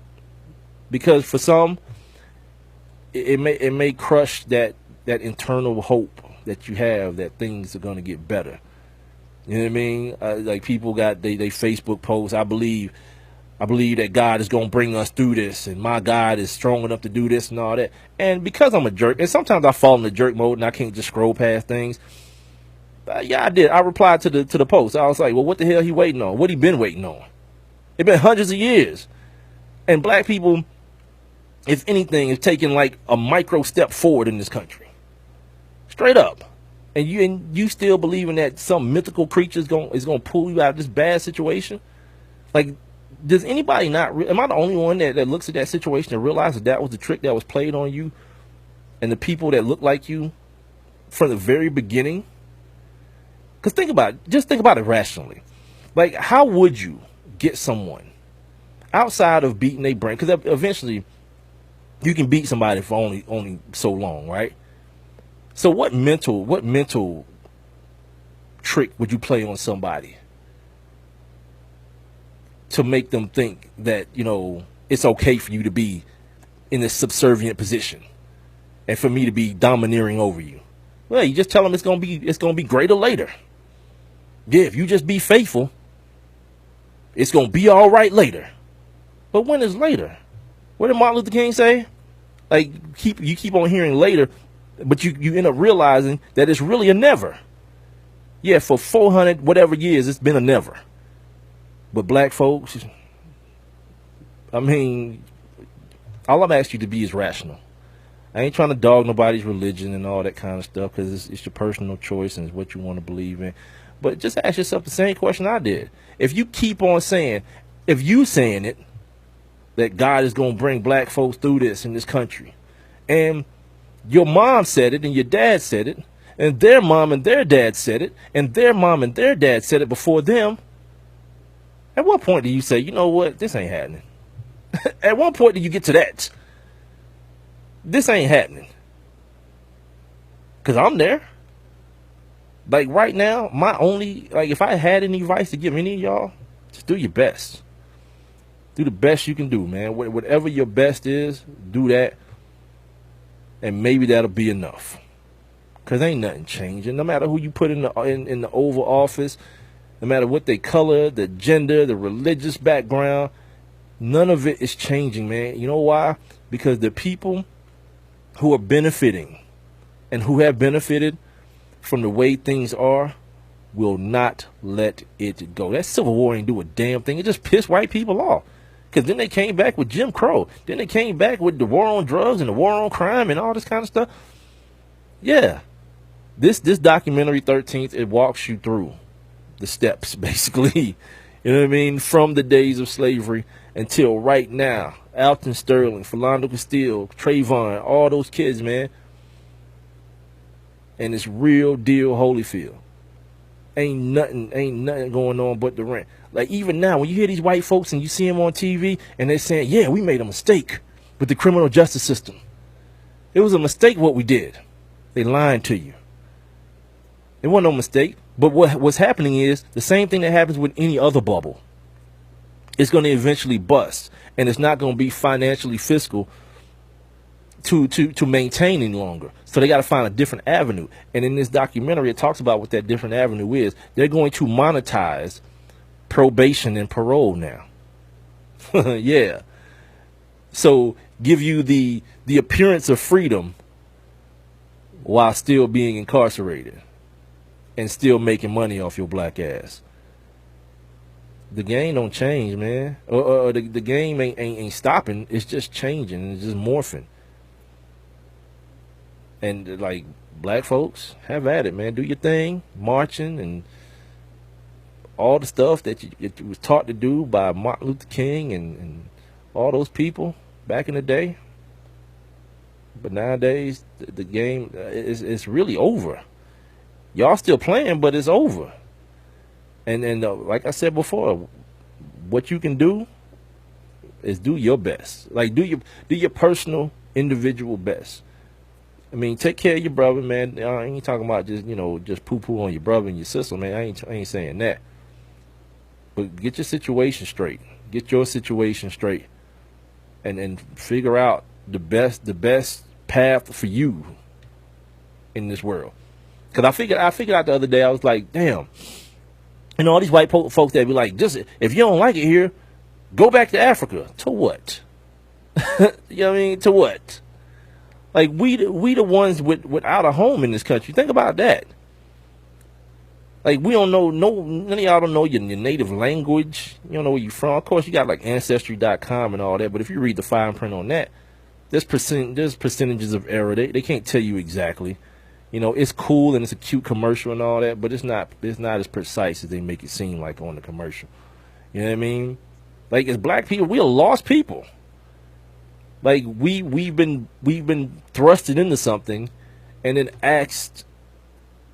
F: because for some, it may crush that internal hope that you have that things are going to get better. You know what I mean? Like people got they Facebook posts. I believe that God is going to bring us through this, and my God is strong enough to do this and all that. And because I'm a jerk, and sometimes I fall into jerk mode and I can't just scroll past things. Yeah, I did. I replied to the post. I was like, well, what the hell he waiting on? What he been waiting on? It's been hundreds of years. And black people, if anything, is taking like a micro step forward in this country. Straight up. And you still believing that some mythical creature is going to pull you out of this bad situation? Like, does anybody not, am I the only one that looks at that situation and realizes that was the trick that was played on you and the people that look like you from the very beginning? Because just think about it rationally. Like, how would you get someone outside of beating their brain? Because eventually you can beat somebody for only so long, right? So what mental trick would you play on somebody to make them think that, you know, it's okay for you to be in this subservient position and for me to be domineering over you? Well, you just tell them it's gonna be greater later. Yeah, if you just be faithful, it's gonna be all right later. But when is later? What did Martin Luther King say? Like you keep on hearing later, but you end up realizing that it's really a never. Yeah, for 400 whatever years, it's been a never. But black folks, I mean, all I'm asking you to be is rational. I ain't trying to dog nobody's religion and all that kind of stuff, because it's your personal choice and it's what you want to believe in. But just ask yourself the same question I did. If you keep on saying, if you saying it, that God is going to bring black folks through this in this country, and your mom said it and your dad said it, and their mom and their dad said it, and their mom and their dad said it before them, at what point do you say, you know what, this ain't happening? At what point do you get to that? This ain't happening. Because I'm there. Like right now, if I had any advice to give any of y'all, just do your best. Do the best you can do, man. Whatever your best is, do that. And maybe that'll be enough. Because ain't nothing changing. No matter who you put in the Oval Office, no matter what their color, the gender, the religious background, none of it is changing, man. You know why? Because the people who are benefiting and who have benefited from the way things are will not let it go. That Civil War ain't do a damn thing. It just pissed white people off. Because then they came back with Jim Crow. Then they came back with the war on drugs and the war on crime and all this kind of stuff. Yeah. This documentary, 13th, it walks you through the steps, basically. You know what I mean? From the days of slavery until right now. Alton Sterling, Philando Castile, Trayvon, all those kids, man. And it's real deal Holyfield. Ain't nothing going on but the rent. Like, even now, when you hear these white folks and you see them on TV and they're saying, yeah, we made a mistake with the criminal justice system. It was a mistake what we did. They lying to you. It wasn't no mistake. But what's happening is the same thing that happens with any other bubble. It's going to eventually bust. And it's not going to be financially fiscal to maintain any longer. So they got to find a different avenue. And in this documentary, it talks about what that different avenue is. They're going to monetize probation and parole now. Yeah. So give you the appearance of freedom while still being incarcerated and still making money off your black ass. The game don't change, man. The game ain't stopping. It's just changing. It's just morphing. And like, black folks, have at it, man. Do your thing, marching and all the stuff that you was taught to do by Martin Luther King and all those people back in the day. But nowadays, the game is really over. Y'all still playing, but it's over. And like I said before, what you can do is do your best. Like, do your personal, individual best. I mean, take care of your brother, man. I ain't talking about just poo-poo on your brother and your sister, man. I ain't saying that. But get your situation straight. Get your situation straight, and figure out the best path for you in this world. Because I figured out the other day, I was like, damn. All these white folks that be like, just if you don't like it here, go back to Africa. To what? You know what I mean? To what? Like, we the ones without a home in this country. Think about that. Like, we don't know, none of y'all don't know your native language. You don't know where you're from. Of course, you got like Ancestry.com and all that. But if you read the fine print on that, there's percentages of error. They can't tell you exactly. It's cool and it's a cute commercial and all that, but it's not as precise as they make it seem like on the commercial. You know what I mean? Like, as black people, we are lost people. Like, we've been thrusted into something and then asked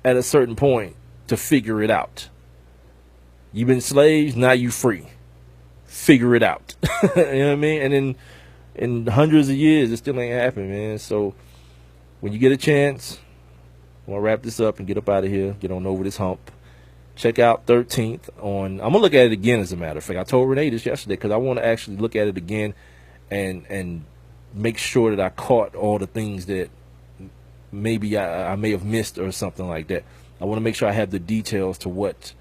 F: at a certain point to figure it out. You've been slaves, now you free. Figure it out. You know what I mean? And then in hundreds of years, it still ain't happened, man. So when you get a chance, I want to wrap this up and get up out of here, get on over this hump. Check out 13th on, I'm going to look at it again, as a matter of fact. I told Renee this yesterday because I want to actually look at it again and make sure that I caught all the things that maybe I may have missed or something like that. I want to make sure I have the details to what.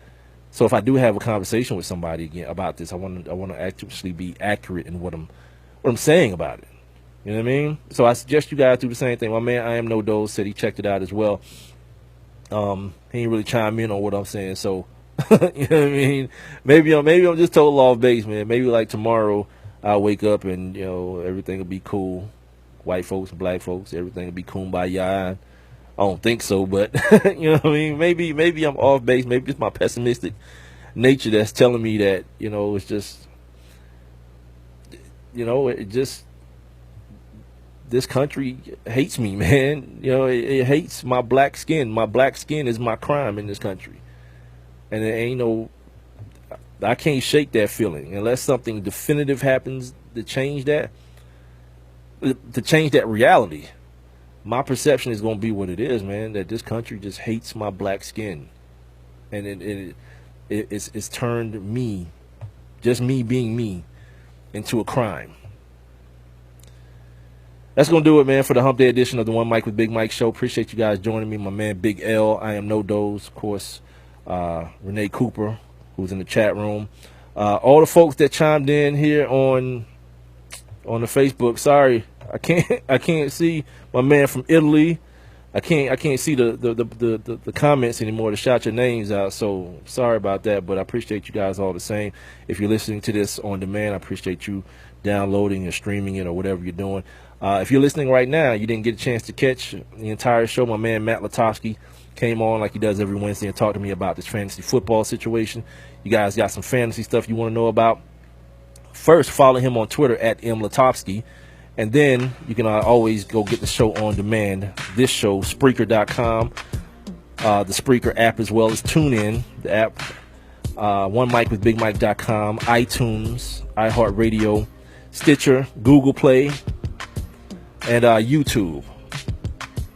F: So if I do have a conversation with somebody again about this, I want to actually be accurate in what I'm saying about it. You know what I mean? So I suggest you guys do the same thing. My man, I Am No Dose, said he checked it out as well. He ain't really chime in on what I'm saying. So, you know what I mean? Maybe I'm just total off base, man. Maybe like tomorrow I'll wake up and, everything will be cool. White folks and black folks, everything will be kumbaya. I don't think so, but, you know what I mean? Maybe I'm off base. Maybe it's my pessimistic nature that's telling me that, it's just, it just, this country hates me, man. It hates my black skin. My black skin is my crime in this country. And it ain't I can't shake that feeling unless something definitive happens to change that reality. My perception is going to be what it is, man, that this country just hates my black skin. And it's turned me, just me being me, into a crime. That's going to do it, man, for the Hump Day edition of the One Mic with Big Mike show. Appreciate you guys joining me. My man, Big L. I Am No Dose, of course. Renee Cooper, who's in the chat room. All the folks that chimed in here on the Facebook. Sorry, I can't see my man from Italy. I can't see the comments anymore to shout your names out. So sorry about that, but I appreciate you guys all the same. If you're listening to this on demand, I appreciate you downloading or streaming it or whatever you're doing. If you're listening right now, you didn't get a chance to catch the entire show. My man Matt Lutovsky came on like he does every Wednesday and talked to me about this fantasy football situation. You guys got some fantasy stuff you want to know about? First, follow him on Twitter at @mlutovsky. And then you can always go get the show on demand. This show, Spreaker.com, the Spreaker app, as well as TuneIn, the app, OneMicWithBigMike.com, iTunes, iHeartRadio, Stitcher, Google Play, and YouTube.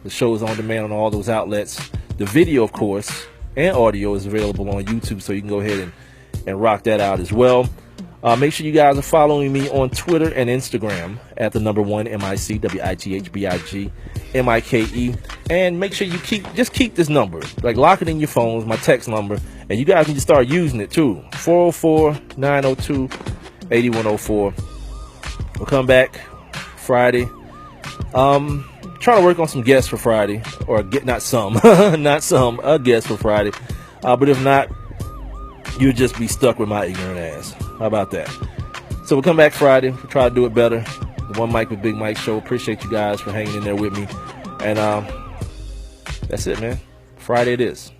F: The show is on demand on all those outlets. The video, of course, and audio is available on YouTube, so you can go ahead and rock that out as well. Make sure you guys are following me on Twitter and Instagram at the number 1 MICWITHBIGMIKE. And make sure you keep this number. Like, lock it in your phones, my text number. And you guys need to start using it too. 404-902-8104. We'll come back Friday. Trying to work on some guests for Friday. Or a guest for Friday. But if not, you'll just be stuck with my ignorant ass. How about that? So we'll come back Friday. We'll try to do it better. The One Mic with Big Mike show. Appreciate you guys for hanging in there with me. And that's it, man. Friday it is.